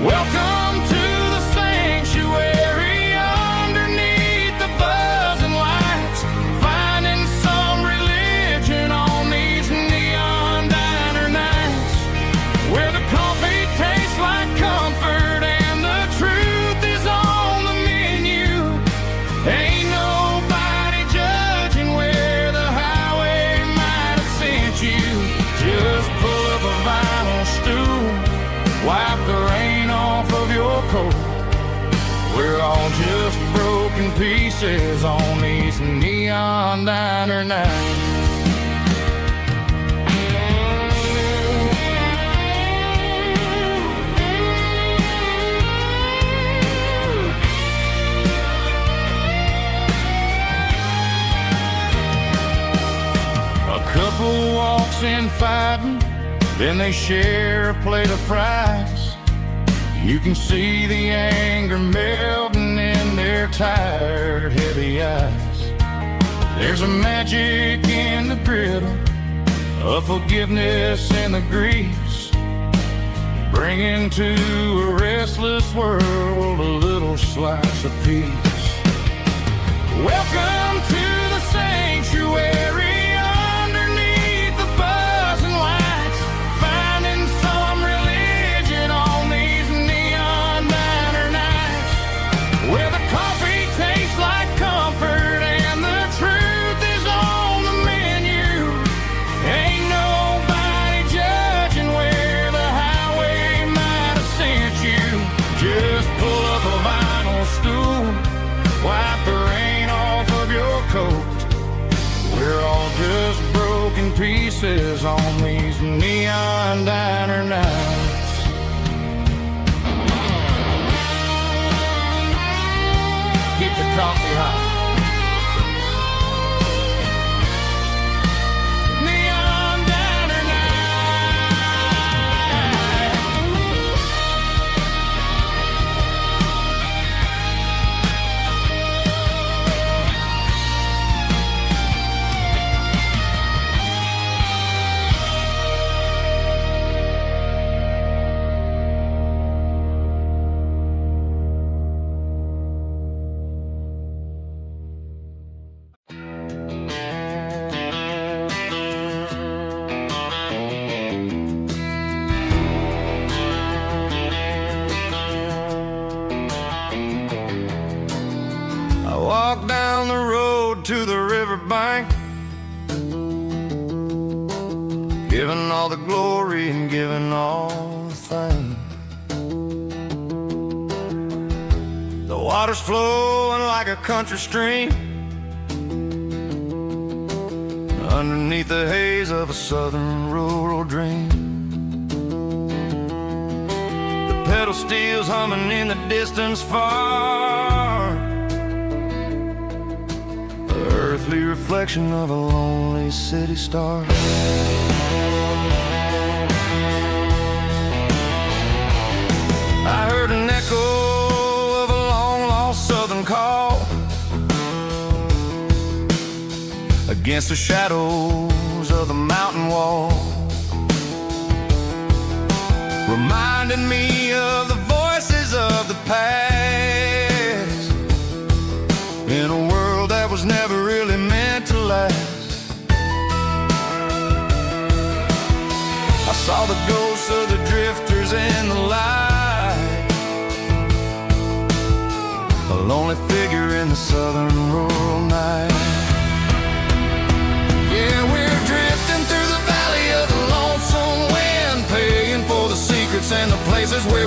Welcome to the sanctuary underneath the buzzing lights, finding some religion on these neon diner nights, where the coffee tastes like comfort and the truth is on the menu. Ain't nobody judging where the highway might have sent you. Just pull up a vinyl stool, wipe the rain off of your coat. We're all just broken pieces on these neon diner nights. A couple walks in fighting, then they share a plate of fries. You can see the anger melting in their tired, heavy eyes. There's a magic in the griddle, a forgiveness in the grease, bringing to a restless world a little slice of peace. Welcome to the sanctuary. Pieces on these neon diner nights. Keep the coffee hot. Neon diner walk down the road to the riverbank, giving all the glory and giving all the thanks. The water's flowing like a country stream underneath the haze of a southern rural dream. The pedal steel's humming in the distance far, earthly reflection of a lonely city star. I heard an echo of a long-lost southern call against the shadows of the mountain wall, reminding me of the voices of the past in a world that was never really meant to last. I saw the ghosts of the drifters in the light, a lonely figure in the southern rural night. Yeah, we're drifting through the valley of the lonesome wind, paying for the secrets and the places where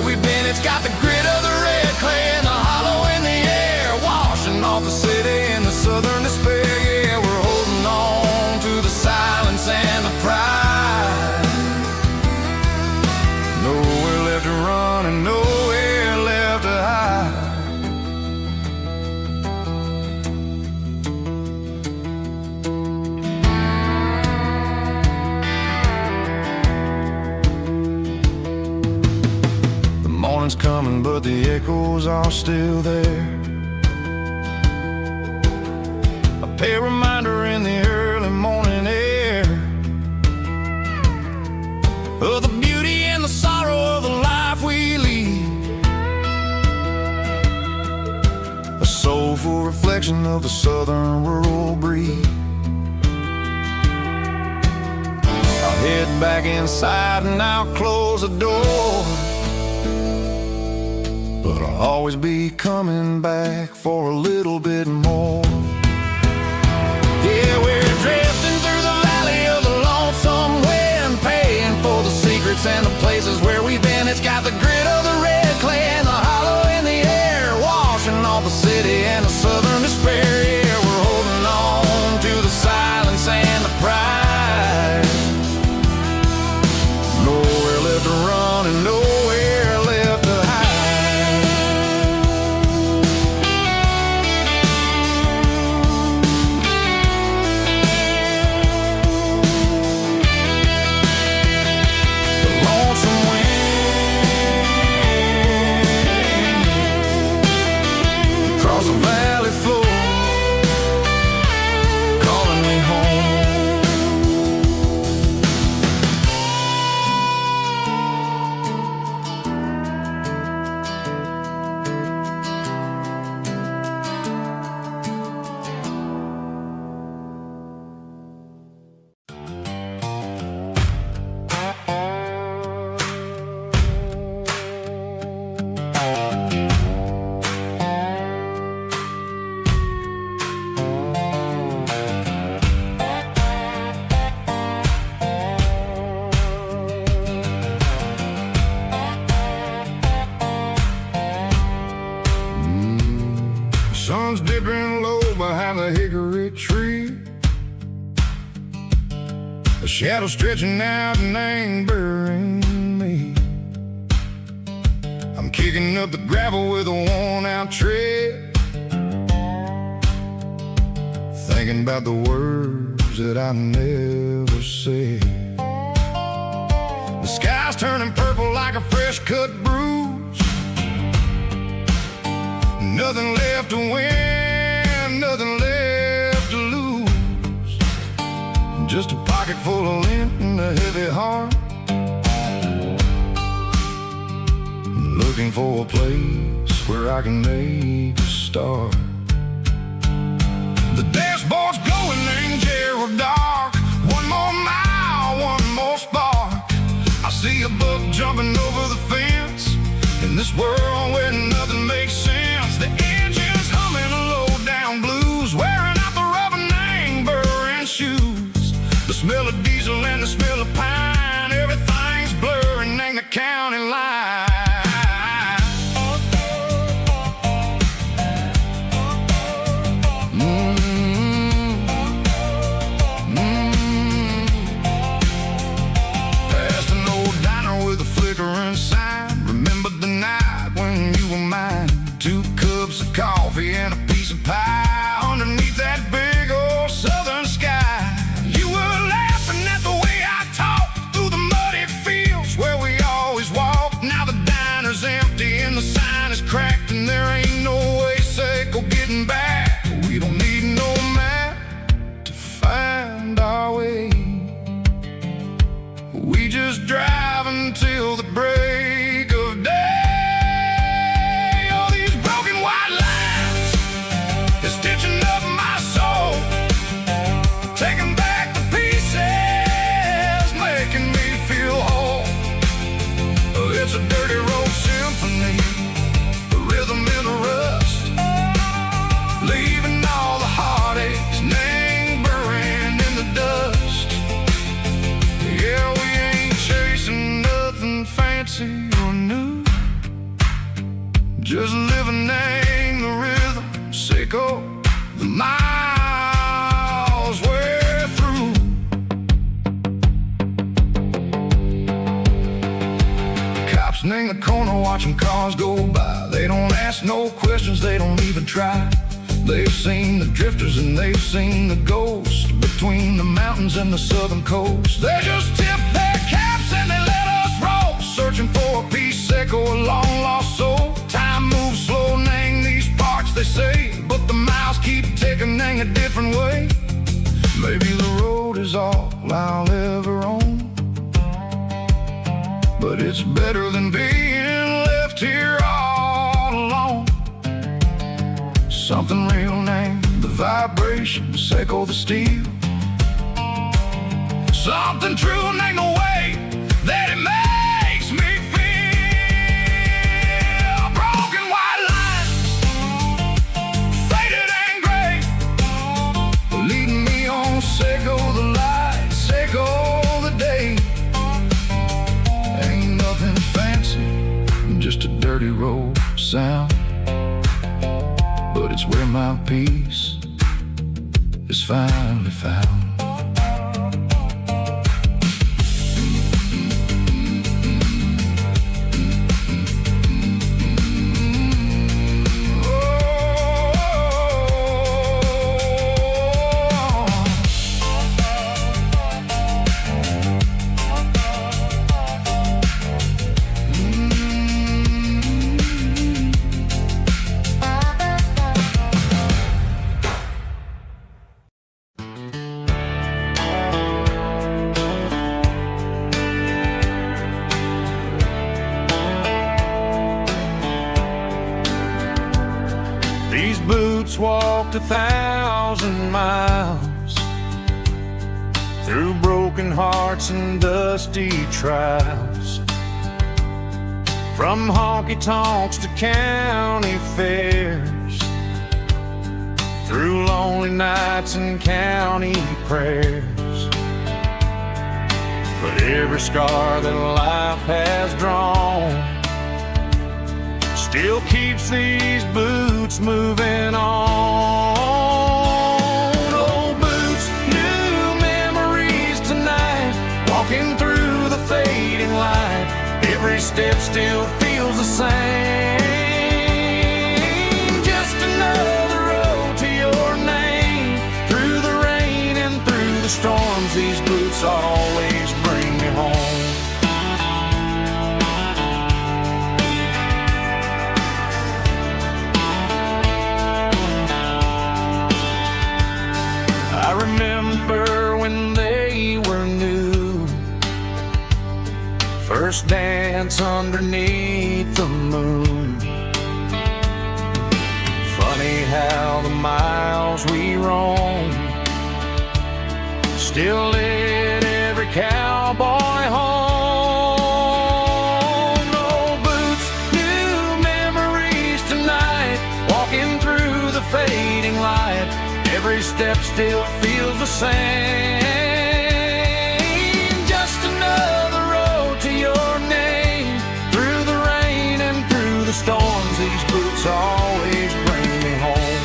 morning's coming, but the echoes are still there. A pale reminder in the early morning air of the beauty and the sorrow of the life we lead. A soulful reflection of the southern rural breed. I'll head back inside and I'll close the door, but I'll always be coming back for a little bit more. Yeah, we're drifting through the valley of the lonesome wind, paying for the secrets and the places where we've been. It's got the grit of the red clay and the hollow in the air, washing off the city and the southern despair. Yeah, we're holding on to the silence and the pride. Nowhere left to run and nowhere left to hide. The lonesome wind across the valley floor, calling me home. Sun's dipping low behind the hickory tree. A shadow stretching out and ain't burying me. I'm kicking up the gravel with a worn-out tread, thinking about the words that I never said. The sky's turning purple like a fresh-cut bruise. Nothing left to win, nothing left to lose. Just a pocket full of lint and a heavy heart, looking for a place where I can make a start. The dashboard's glowing, angel dark. One more mile, one more spark. I see a buck jumping over the fence in this world where nothing makes sense. The engine's humming a low-down blues, wearing out the rubber name burring shoes. The smell of diesel and the smell of pine, everything's blurring, ain't the county line. Past an old diner with a flickering sign. Remember the night when you were mine? 2 cups of coffee and a piece of pie underneath that big old southern sky. You were laughing at the way I talked through the muddy fields where we always walked. Now the diner's empty and the sign is cracked, and there ain't no way safe or getting back. We don't need no map to find our way. We just drive until the break of day. It's a dirty road symphony, a rhythm in the rust, leaving all the heartaches, name burning in the dust. Yeah, we ain't chasing nothing fancy or new, just living in the rhythm, sicko, the miles we're through. In the corner watching cars go by. They don't ask no questions, they don't even try. They've seen the drifters and they've seen the ghosts between the mountains and the southern coast. They just tip their caps and they let us roll, searching for a piece Seco, a long lost soul. Time moves slow, nang these parts they say, but the miles keep ticking, nang a different way. Maybe the road is all I'll ever own, but it's better than being left here all alone. Something real, nang the vibration, Seco the steel. Something true, nang the way that it makes me feel. Broken white lines, faded and gray, leading me on. Seco the light, Seco the day. Ain't nothing fancy, just a dirty road sound, but it's where my peace is finally found. These boots walked 1,000 miles through broken hearts and dusty trials, from honky-tonks to county fairs, through lonely nights and county prayers. But every scar that life has drawn still keeps these boots moving on. Old boots, new memories tonight, walking through the fading light. Every step still feels the same. Just another road to your name. Through the rain and through the storms, these boots always bring me home. I remember when they were new, first dance underneath the moon. Funny how the miles we roam still lit every cowboy home. Old boots, new memories tonight, walking through the fading light. Every step still feels the same. Just another road to your name. Through the rain and through the storms, these boots always bring me home.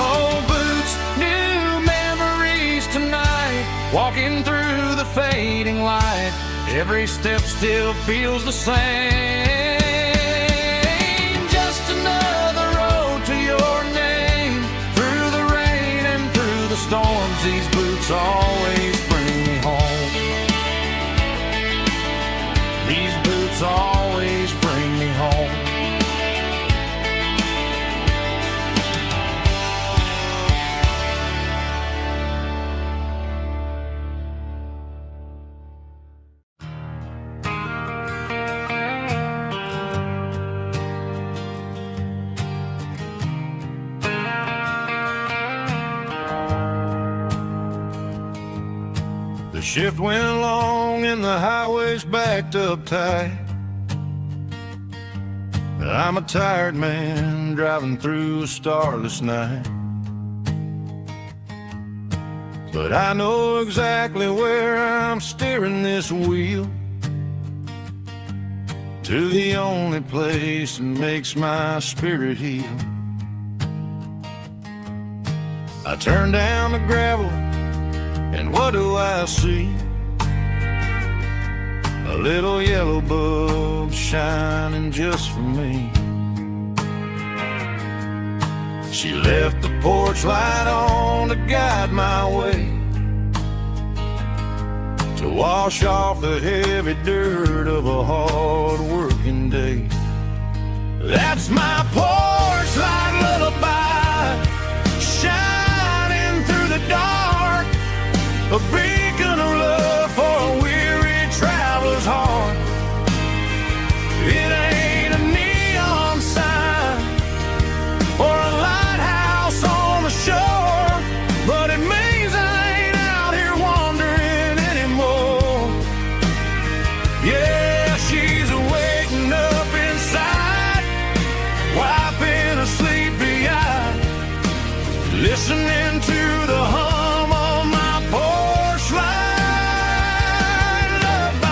Old boots, new memories tonight, walking through the fading light. Every step still feels the same. Just another road to your name. Through the rain and through the storms, these boots always bring me home. These boots always bring me home. The shift went long and the highway's backed up tight. I'm a tired man driving through a starless night, but I know exactly where I'm steering this wheel, to the only place that makes my spirit heal. I turn down the gravel, and what do I see? A little yellow bulb shining just for me. She left the porch light on to guide my way, to wash off the heavy dirt of a hard-working day. That's my porch light lullaby, shining through the dark, a beacon of love for a weary traveler's heart. It ain't a neon sign or a lighthouse on the shore, but it means I ain't out here wandering anymore. Yeah, she's waking up inside, wiping a sleepy eye, listening to the hum of my porch light lullaby.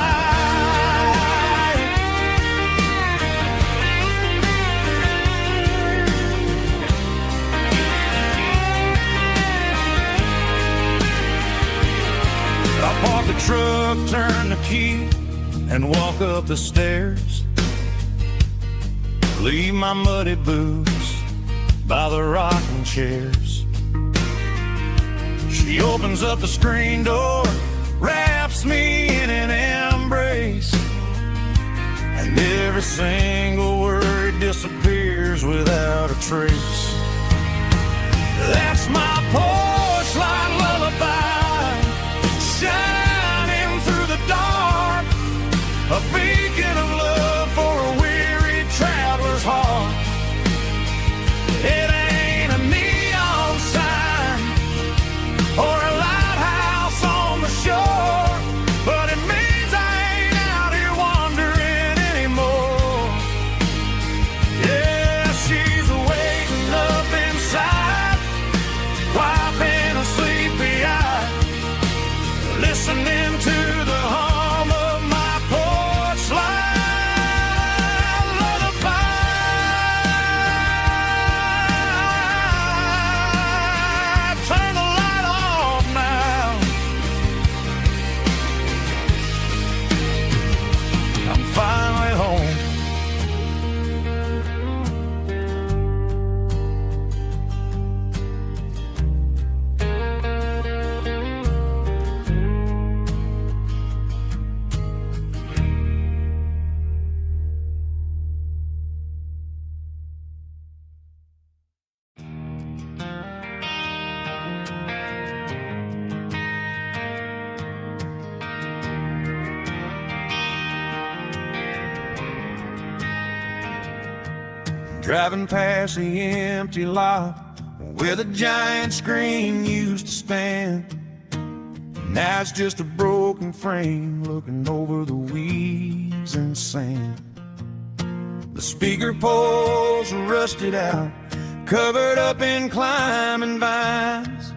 I park the truck, turn the key, and walk up the stairs. Leave my muddy boots by the rocking chairs. She opens up the screen door, wraps me in an embrace, and every single word disappears without a trace. That's my porch light lullaby, shining through the dark, a beacon of love for a weary traveler's heart. It ain't a neon sign or a lighthouse on the shore, but it means I ain't out here wandering anymore. Yeah, she's waking up inside, wiping a sleepy eye, listening to the hum of my porch light lullaby. Turn the light off now. I'm finally home. Driving past the empty lot where the giant screen used to stand. Now it's just a broken frame looking over the weeds and sand. The speaker poles are rusted out, covered up in climbing vines.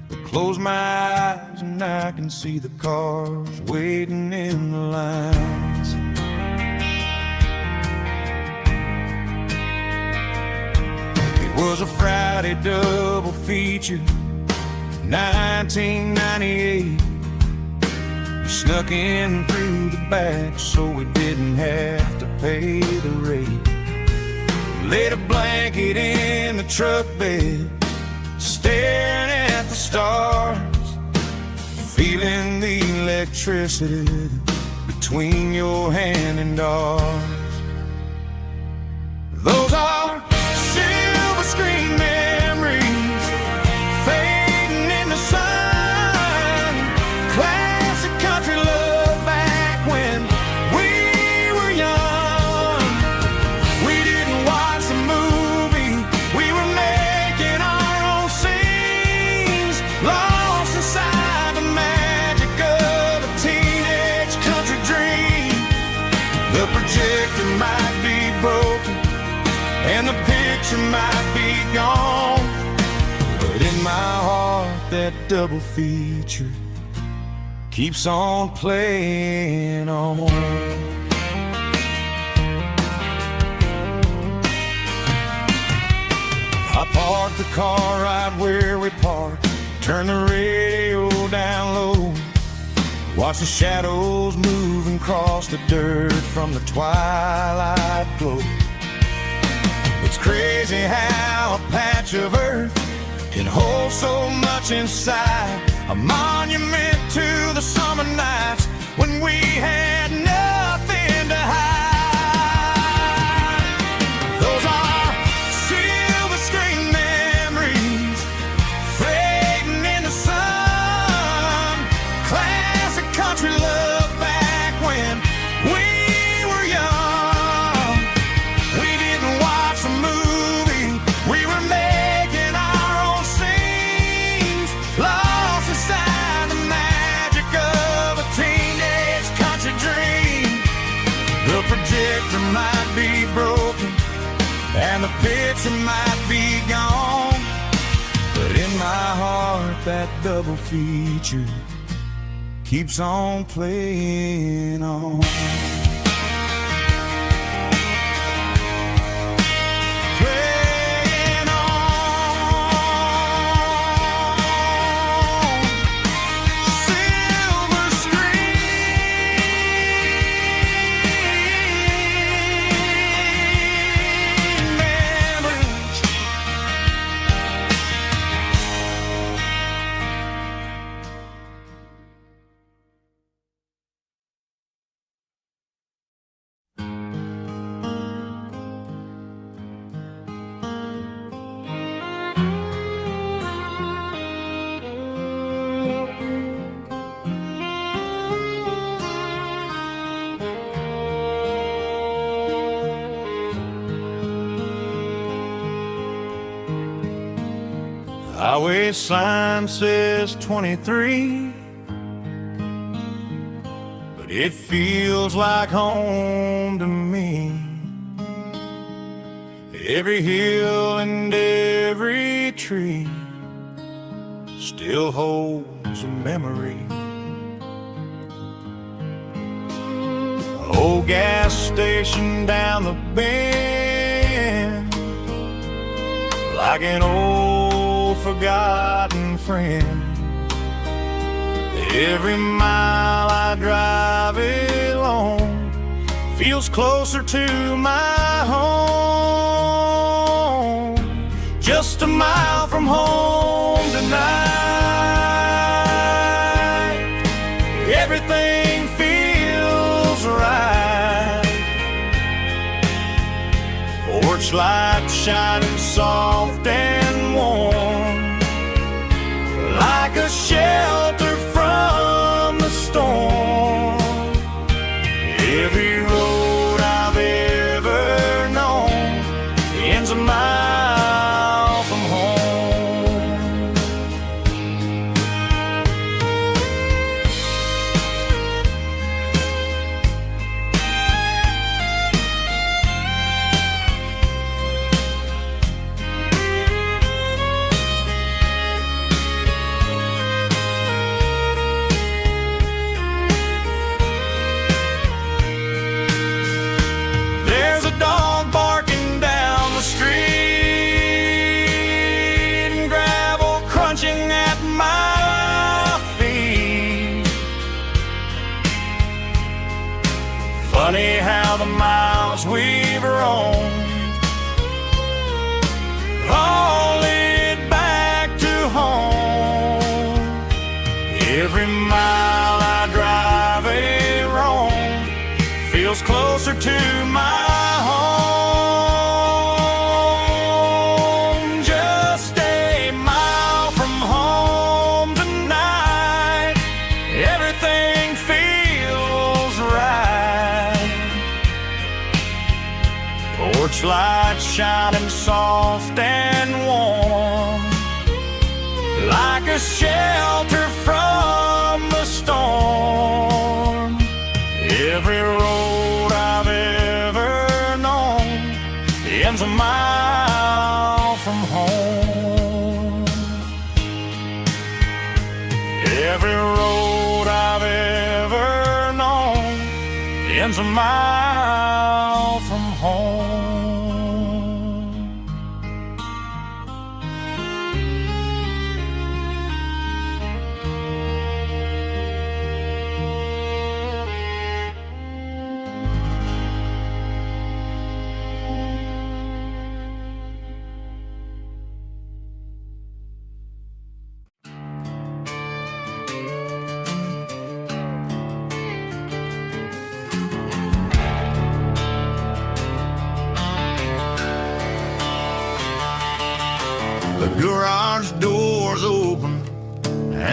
I close my eyes and I can see the cars waiting in the lines. It was a Friday double feature, 1998. We snuck in through the back so we didn't have to pay the rate. Laid a blanket in the truck bed, staring at the stars, feeling the electricity between your hand and ours. Those are silver screen memories fading in the sun. Classic country love back when we were young. We didn't watch the movie, we were making our own scenes, lost inside the magic of a teenage country dream. The projector might be broken and the picture might be gone, but in my heart that double feature keeps on playing on. I parked the car right where we parked, turn the radio down low, watch the shadows moving across the dirt from the twilight glow. It's crazy how a patch of earth can hold so much inside. A monument to the summer nights when we had nothing to hide. Those are silver screen memories fading in the sun. Classic country love back when we were young. We didn't watch a movie, we were making our own scenes, lost inside the magic of a teenage country dream. The projector might be broken and the picture might be gone, but in my heart that double feature keeps on playing on. Playing on. Silver screen memories. Highway sign says 23, but it feels like home to me. Every hill and every tree still holds a memory. Old gas station down the bend, like an old forgotten friend. Every mile I drive it along feels closer to my home. Just a mile from home tonight, everything feels right. Porch light shining soft and warm, like a shelter from the storm. Every road I've ever known ends a mile from home. There's a dog barking down the street, and gravel crunching at my feet. Funny how the miles we've roamed all lead back to home. Every mile I drive a roam feels closer to my home. Just a mile from home tonight, everything feels right. Porch light shining soft and warm, like a shelter from the storm. Every road I've ever known ends a mile from home. Every road I've ever known ends a mile from home.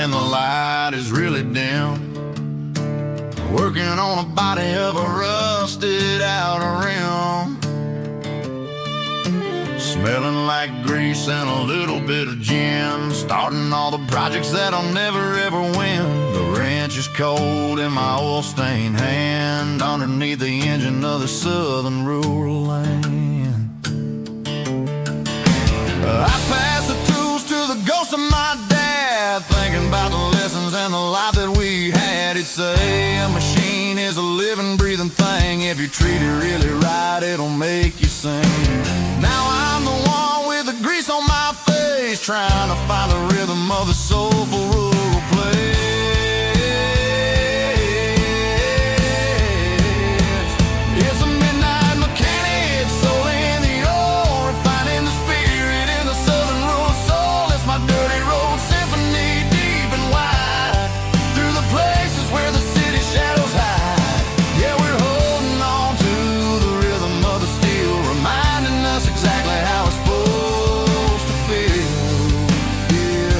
and the light is really dim. Working on a body of a rusted out rim, smelling like grease and a little bit of gin. Starting all the projects that'll never ever win. The wrench is cold in my oil-stained hand, underneath the engine of the southern rural land. I pass the tools to the ghost of my dad, thinking about the lessons and the life that we had. He'd say a machine is a living, breathing thing. If you treat it really right, it'll make you sing. Now I'm the one with the grease on my face, trying to find the rhythm of the soulful rural place. It's a midnight mechanic, soul in the ore, refining the spirit in the southern rural soul. It's my dirty road symphony, deep and wide, through the places where the city shadows hide. Yeah, we're holding on to the rhythm of the steel, reminding us exactly how it's supposed to feel. Yeah.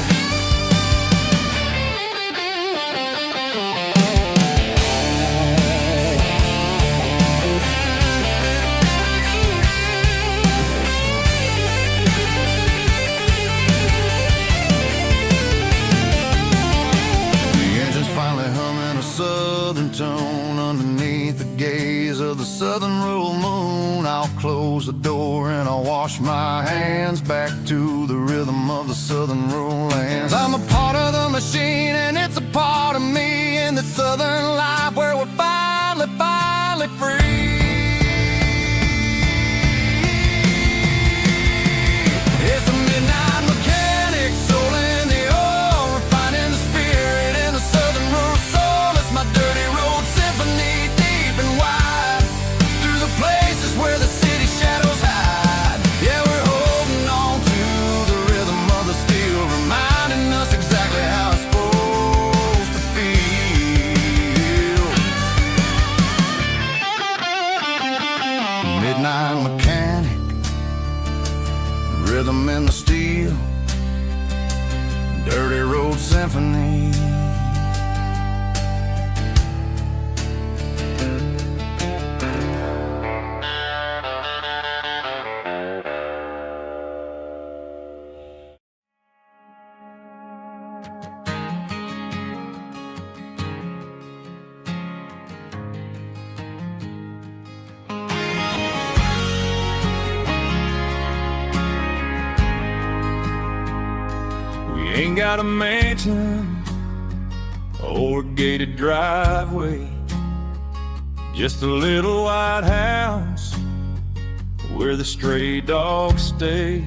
The engine's finally humming a southern tune underneath the gaze of the southern rural moon. I'll close the door and I'll wash my hands, back to the rhythm of the southern rural lands. I'm a part of the machine and it's a part of me, in the southern life where we're finally free. It's a midnight mechanic, soul in the ore, refining the spirit in the southern rural soul. It's my dirty road symphony, deep and wide, through the places where the city shadows hide. Yeah, we're holding on to the rhythm of the steel, reminding us exactly how it's supposed to feel. Midnight mechanic, rhythm in the steel, dirty road symphony. Ain't got a mansion or a gated driveway, just a little white house where the stray dogs stay.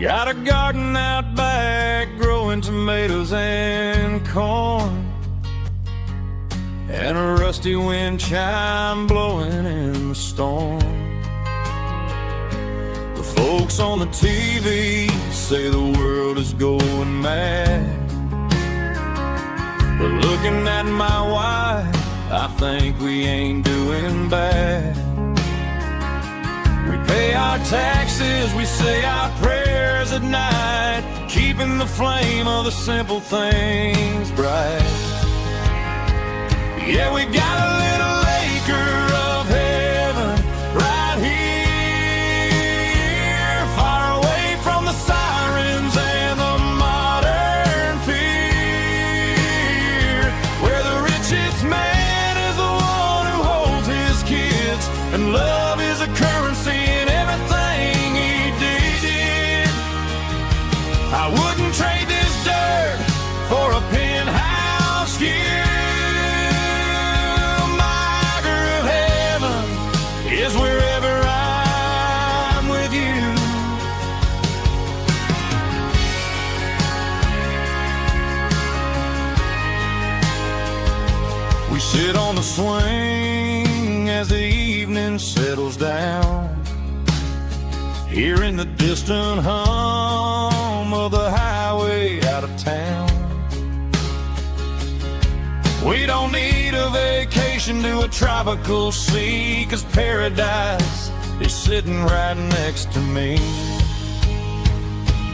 Got a garden out back growing tomatoes and corn, and a rusty wind chime blowing in the storm. The folks on the TV say the world is going mad, but looking at my wife, I think we ain't doing bad. We pay our taxes, we say our prayers at night, keeping the flame of the simple things bright. Yeah, we got a little acre of heaven right here, far away from the sirens and the modern fear, where the richest man is the one who holds his kids, and love is a currency in everything he did. I wouldn't trade this dirt for a penthouse here. Is wherever I'm with you. We sit on the swing as the evening settles down, hearing the distant hum of the highway out of town. We don't need a vacation to a tropical sea, 'cause paradise is sitting right next to me.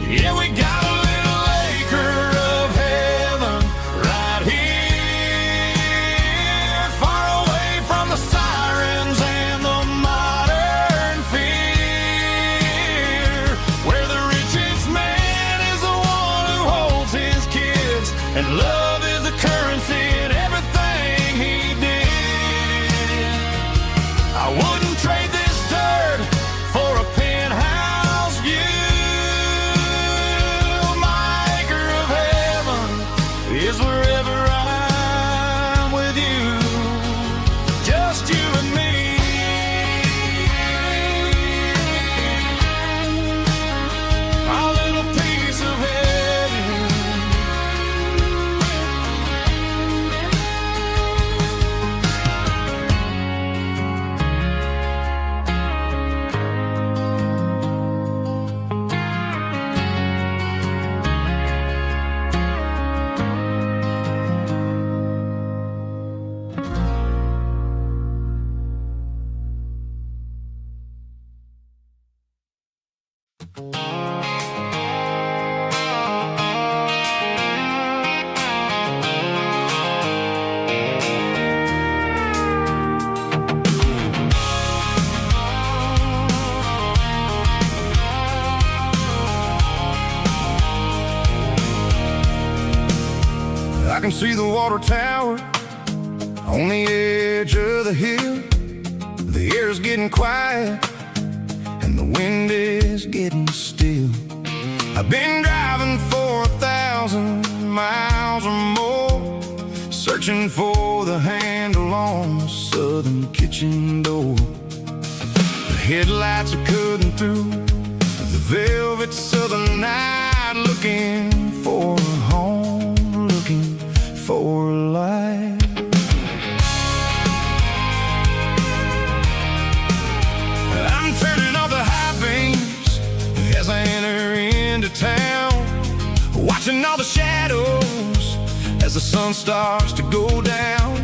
Yeah, we got a little acre and love is the currency in everything he did. I wouldn't trade this dirt for a penthouse view. My acre of heaven is wherever I'm with you, just you and me. Our little piece of heaven. I can see the water tower on the edge of the hill. The air's getting quiet and the wind is getting still. I've been driving for 1,000 miles or more, searching for the handle on the southern kitchen door. The headlights are cutting through the velvet southern night, looking for a home, looking for a life. I'm turning off the high beams as I enter into town, watching all the shadows as the sun starts to go down.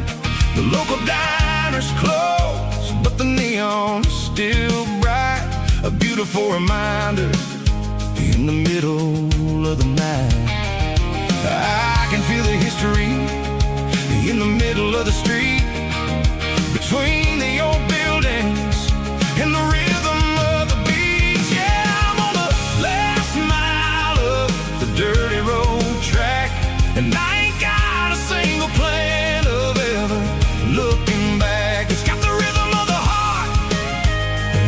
The local diner's closed, but the neon is still bright, a beautiful reminder in the middle of the night. I can feel the history in the middle of the street, between the old buildings and the rhythm of the beat. Yeah, I'm on the last mile of the dirty road track, and I ain't got a single plan of ever looking back. It's got the rhythm of the heart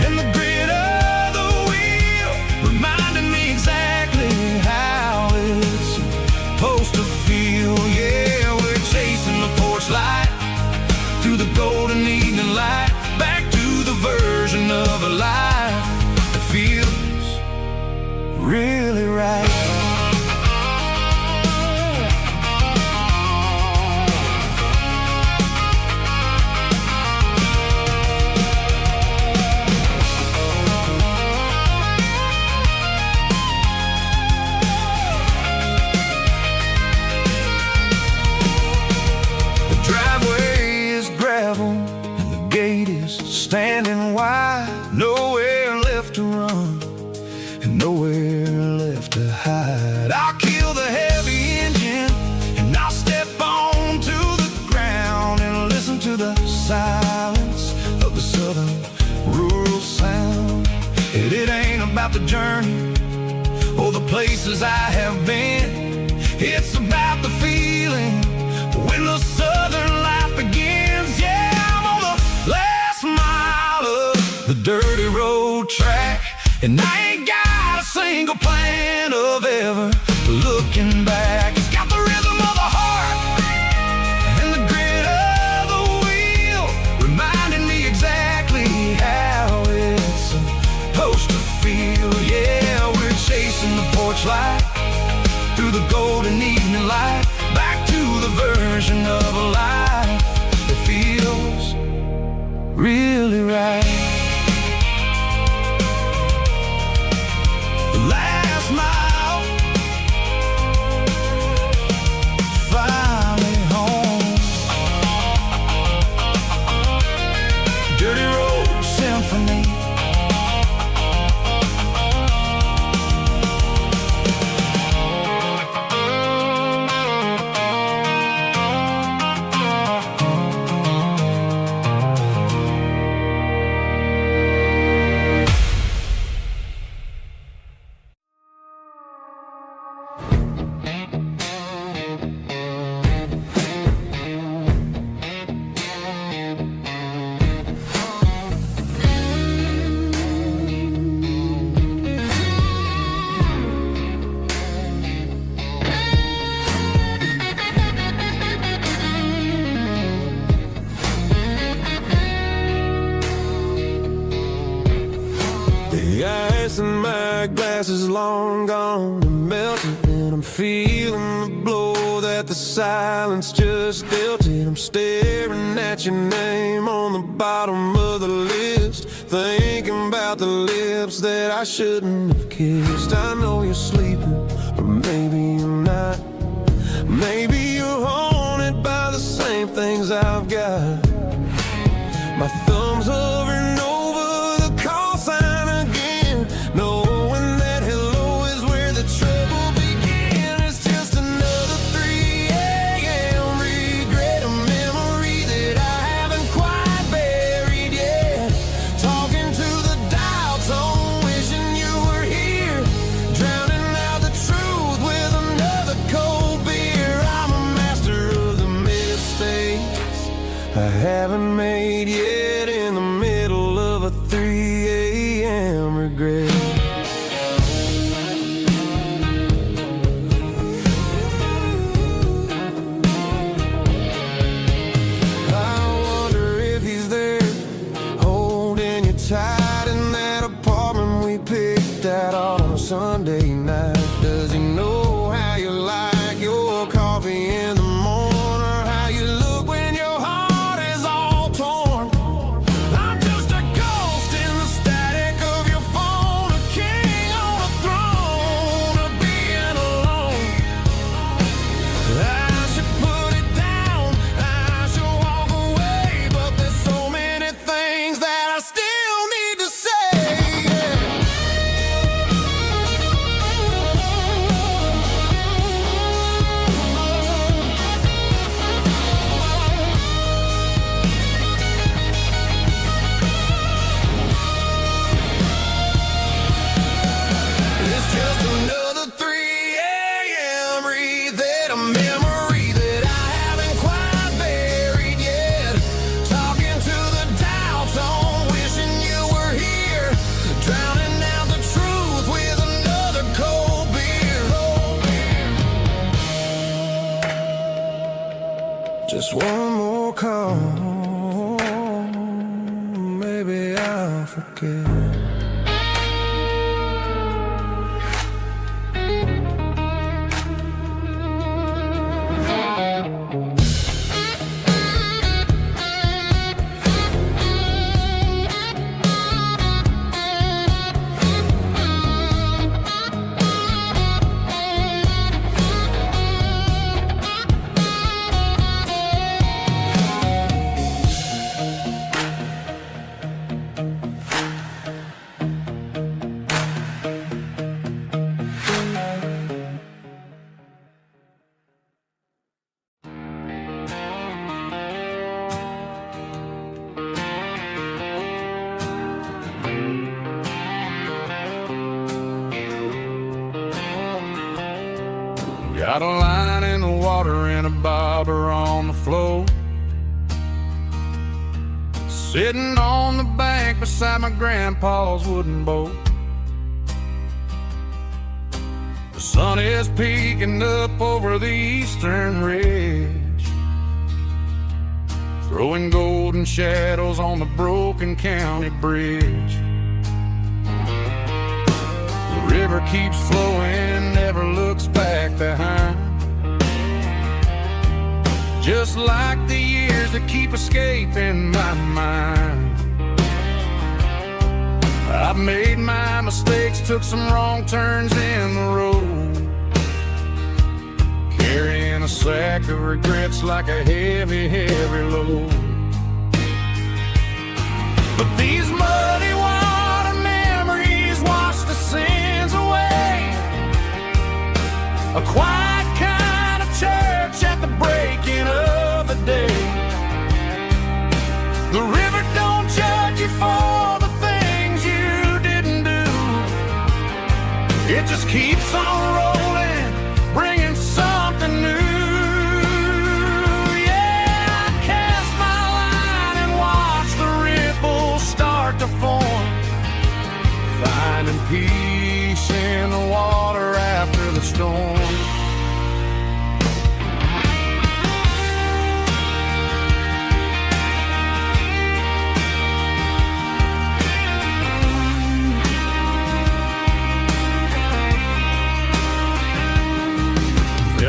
and the grit of the wheel, reminding me exactly how it's supposed to feel. Yeah, we're chasing the porch light through the golden evening light, back to the version of a life that feels really right. Driveway is gravel and the gate is standing wide. Nowhere left to run and nowhere left to hide. I'll kill the heavy engine and I'll step onto the ground and listen to the silence of the southern rural sound. It ain't about the journey or the places I have been, it's about the feeling when the southern life begins. Yeah, I'm on the last mile of the dirty road track, and I ain't got a single plan of ever looking back. It's got the rhythm of the heart and the grit of the wheel, reminding me exactly how it's supposed to feel. Yeah, we're chasing the porch light through the golden evening light, back to the version of a life that feels really right. The last mile, finally home. Dirty road symphony. my glass is long gone and melted, and I'm feeling the blow that the silence just dealt it. I'm staring at your name on the bottom of the list, thinking about the lips that I shouldn't have kissed. I know you're sleeping, or maybe you're not. Maybe you're haunted by the same things I've got. My thumb's hovering over the call sign again, knowing that hello is where the trouble began. It's just another 3 a.m. regret, a memory that I haven't quite buried yet. Talking to the dial tone, wishing you were here, drowning out the truth with another cold beer. I'm a master of the mistakes I haven't made yet, in the middle of a 3 a.m. regret. I wonder if he's there, holding you tight in that apartment we picked out on a Sunday night. Does he know how you like your coffee in the morning, or how you look when your heart is all torn? I'm just a ghost in the static of your phone, a king on a throne of being alone. I should put it down, I should walk away, but there's so many things that I still need to say. It's just another 3 a.m. read, a memory that I haven't quite buried yet. Talking to the dial tone, wishing you were here, drowning out the truth with another cold beer. Just one more call, maybe I'll forget. Got a line in the water and a bobber on the floor, sitting on the bank beside my grandpa's wooden boat. The sun is peeking up over the eastern ridge, throwing golden shadows on the broken county bridge. The river keeps flowing, never looks back behind, just like the years that keep escaping my mind. I've made my mistakes, took some wrong turns in the road, carrying a sack of regrets like a heavy, heavy load. But these muddy water memories wash the sins away. A quiet kind of church at the breaking of the day. The river don't judge you for the things you didn't do. It just keeps on rolling, bringing something new. Yeah, I cast my line and watch the ripples start to form, finding peace in the water after the storm.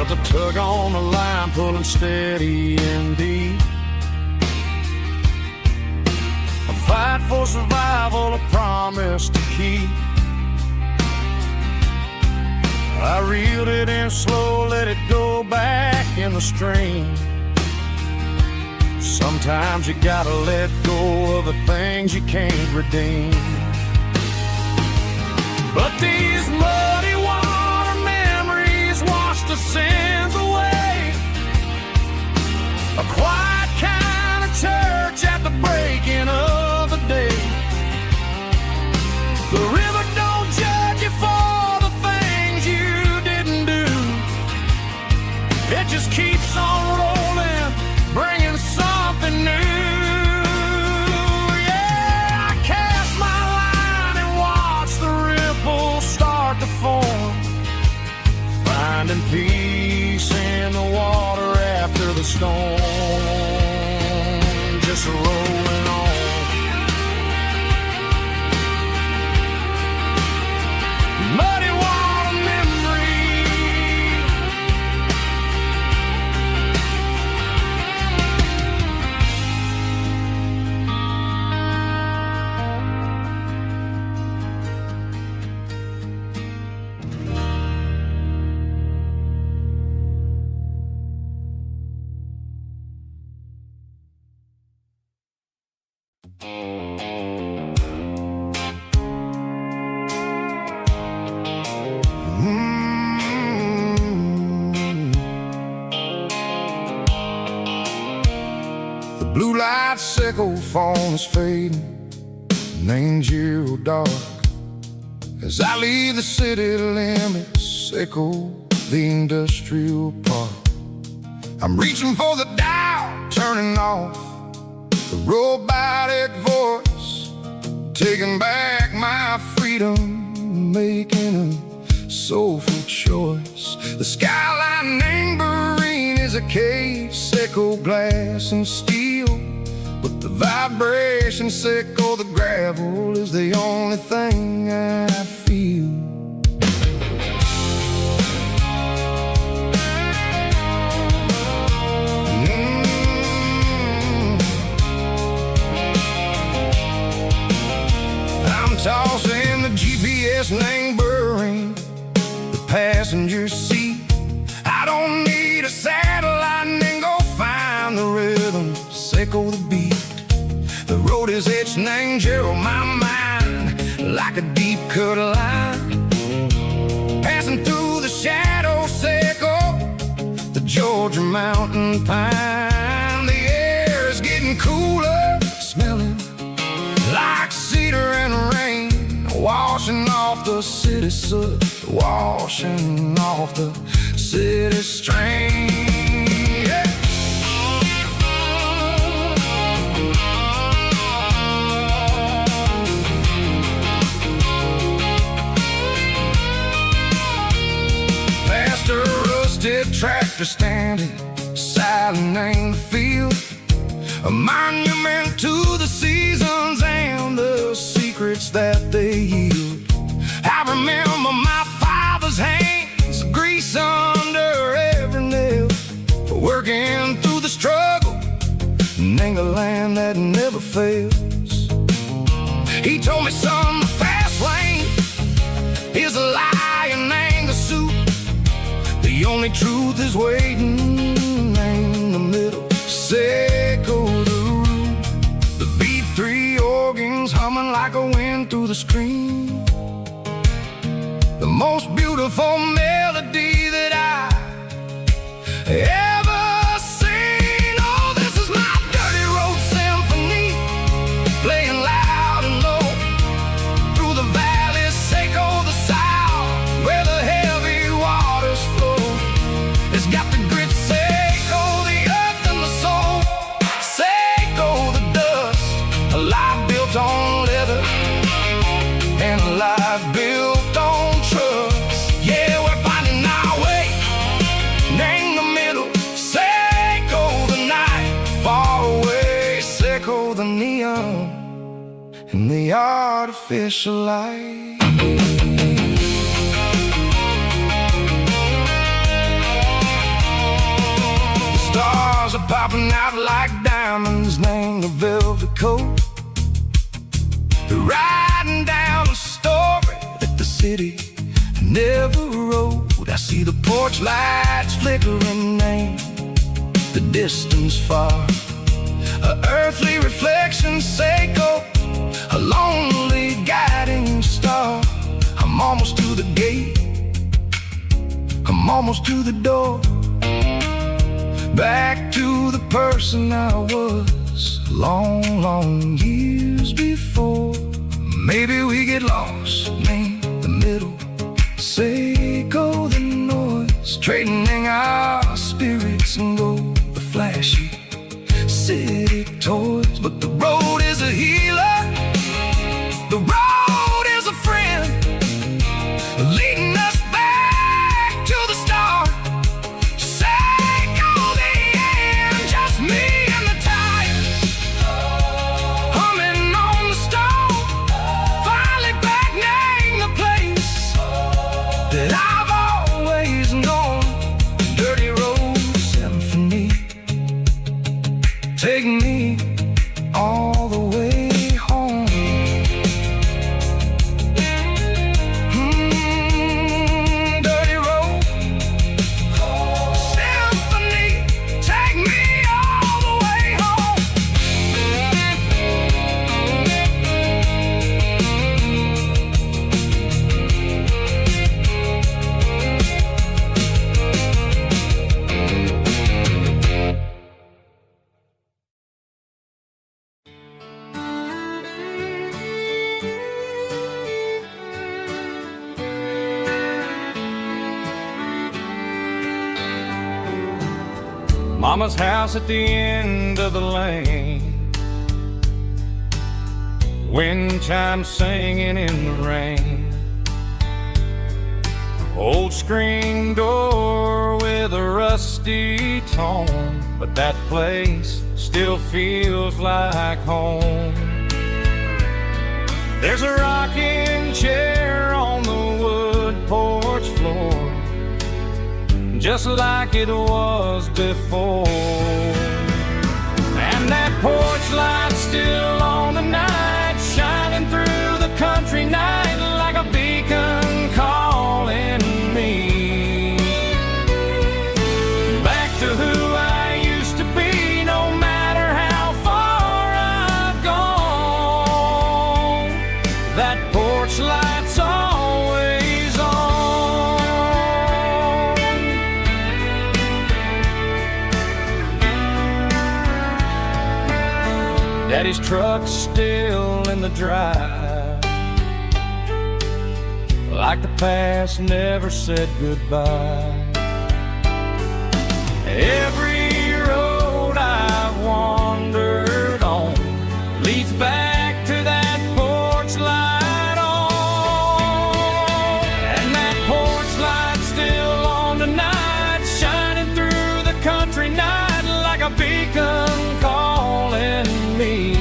Felt a tug on the line, pulling steady and deep. A fight for survival, a promise to keep. I reeled it in slow, let it go back in the stream. Sometimes you gotta let go of the things you can't redeem. But these muddy water memories wash the sins away. A quiet kind of church at the breaking of the day. The river don't judge you for the things you didn't do. It just keeps on rolling, bringing something new. Yeah, I cast my line and watch the ripples start to form, finding peace in the water after the storm. Just rolling on. Muddy water memory. The blue light sickle phone is fading, named you dark. As I leave the city limits, echo the industrial park. I'm reaching for the dial, turning off the robotic voice, taking back my freedom, making a soulful choice. The skyline named Bryan is a cave, sickle glass and steel, but the vibration sickle, the gravel, is the only thing I feel. I'm tossing the GPS named Bryan, the passenger seat. I don't need a satellite and go find the rhythm, sickle the beat. The road is etched named Gerald, my mind, like a deep cut line. Passing through the shadow sickle, the Georgia mountain pine. The air is getting cooler, smelling like cedar and rain, washing off the city soot, washing off the city strain. Yeah. Past a rusted tractor standing silent in the field, a monument to the seasons and the secrets that they yield. I remember my father's hands, grease under every nail, working through the struggle, name a land that never fails. He told me, son, the fast lane is a lie and ain't the suit. The only truth is waiting in the middle, sickle the root. The B3 organs humming like a wind through the screen, the most beautiful melody that I ever seen. Oh, this is my dirty road symphony, playing loud and low through the valleys, sickle the south, where the heavy waters flow. It's got the grit, sickle the earth and the soul, sickle the dust, a life built on leather and a life built on trust. Yeah, we're finding our way, name the middle, sickle the night, far away, sickle the neon and the artificial light. his name the velvet coat, writing down a story that the city never wrote. I see the porch lights flickering in the distance far, a earthly reflection, Seiko, a lonely guiding star. I'm almost to the gate, I'm almost to the door, back to the person I was long, long years before. Maybe we get lost, me, the middle, Seiko, the noise, trading our spirits and go the flashy city toys. But the road is a healer, the road is a friend, leading us back to the start. Seiko, the end, just me and the tires, humming on the stove, finally back name the place that I've always known. Dirty Road Symphony, take me all the way home. Dirty Road Symphony, take me all the way home. Mama's house at the end of the lane, wind chimes singing in the rain, old screen door with a rusty tone, but that place still feels like home. There's a rocking chair on the wood porch floor, just like it was before. And that porch light's still on tonight, shining through the country night like a beacon calling me back to who I used to be, no matter how far I've gone. That porch light's always on. Daddy's truck's still in the drive, like the past never said goodbye. Every road I've wandered on leads back to that porch light on. And that porch light's still on tonight, shining through the country night like a beacon calling me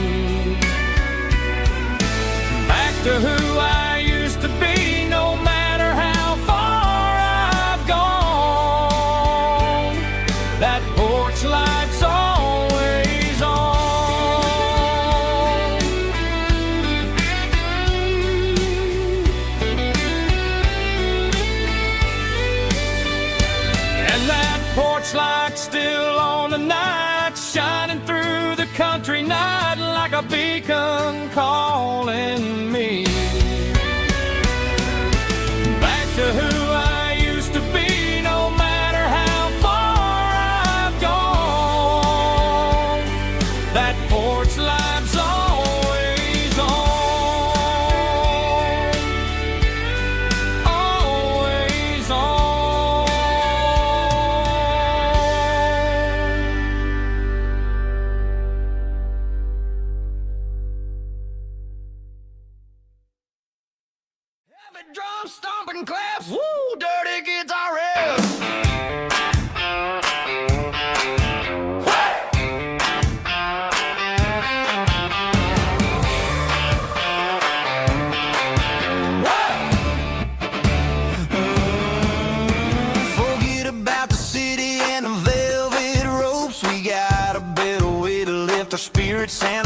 back to who I used to be, no matter how far I've gone. That porch light's always on. And that porch light's still on tonight, shining through the country night like a beacon calling me back to who I used to be, no matter how far I've gone. That porch light's always on, always on. at Santa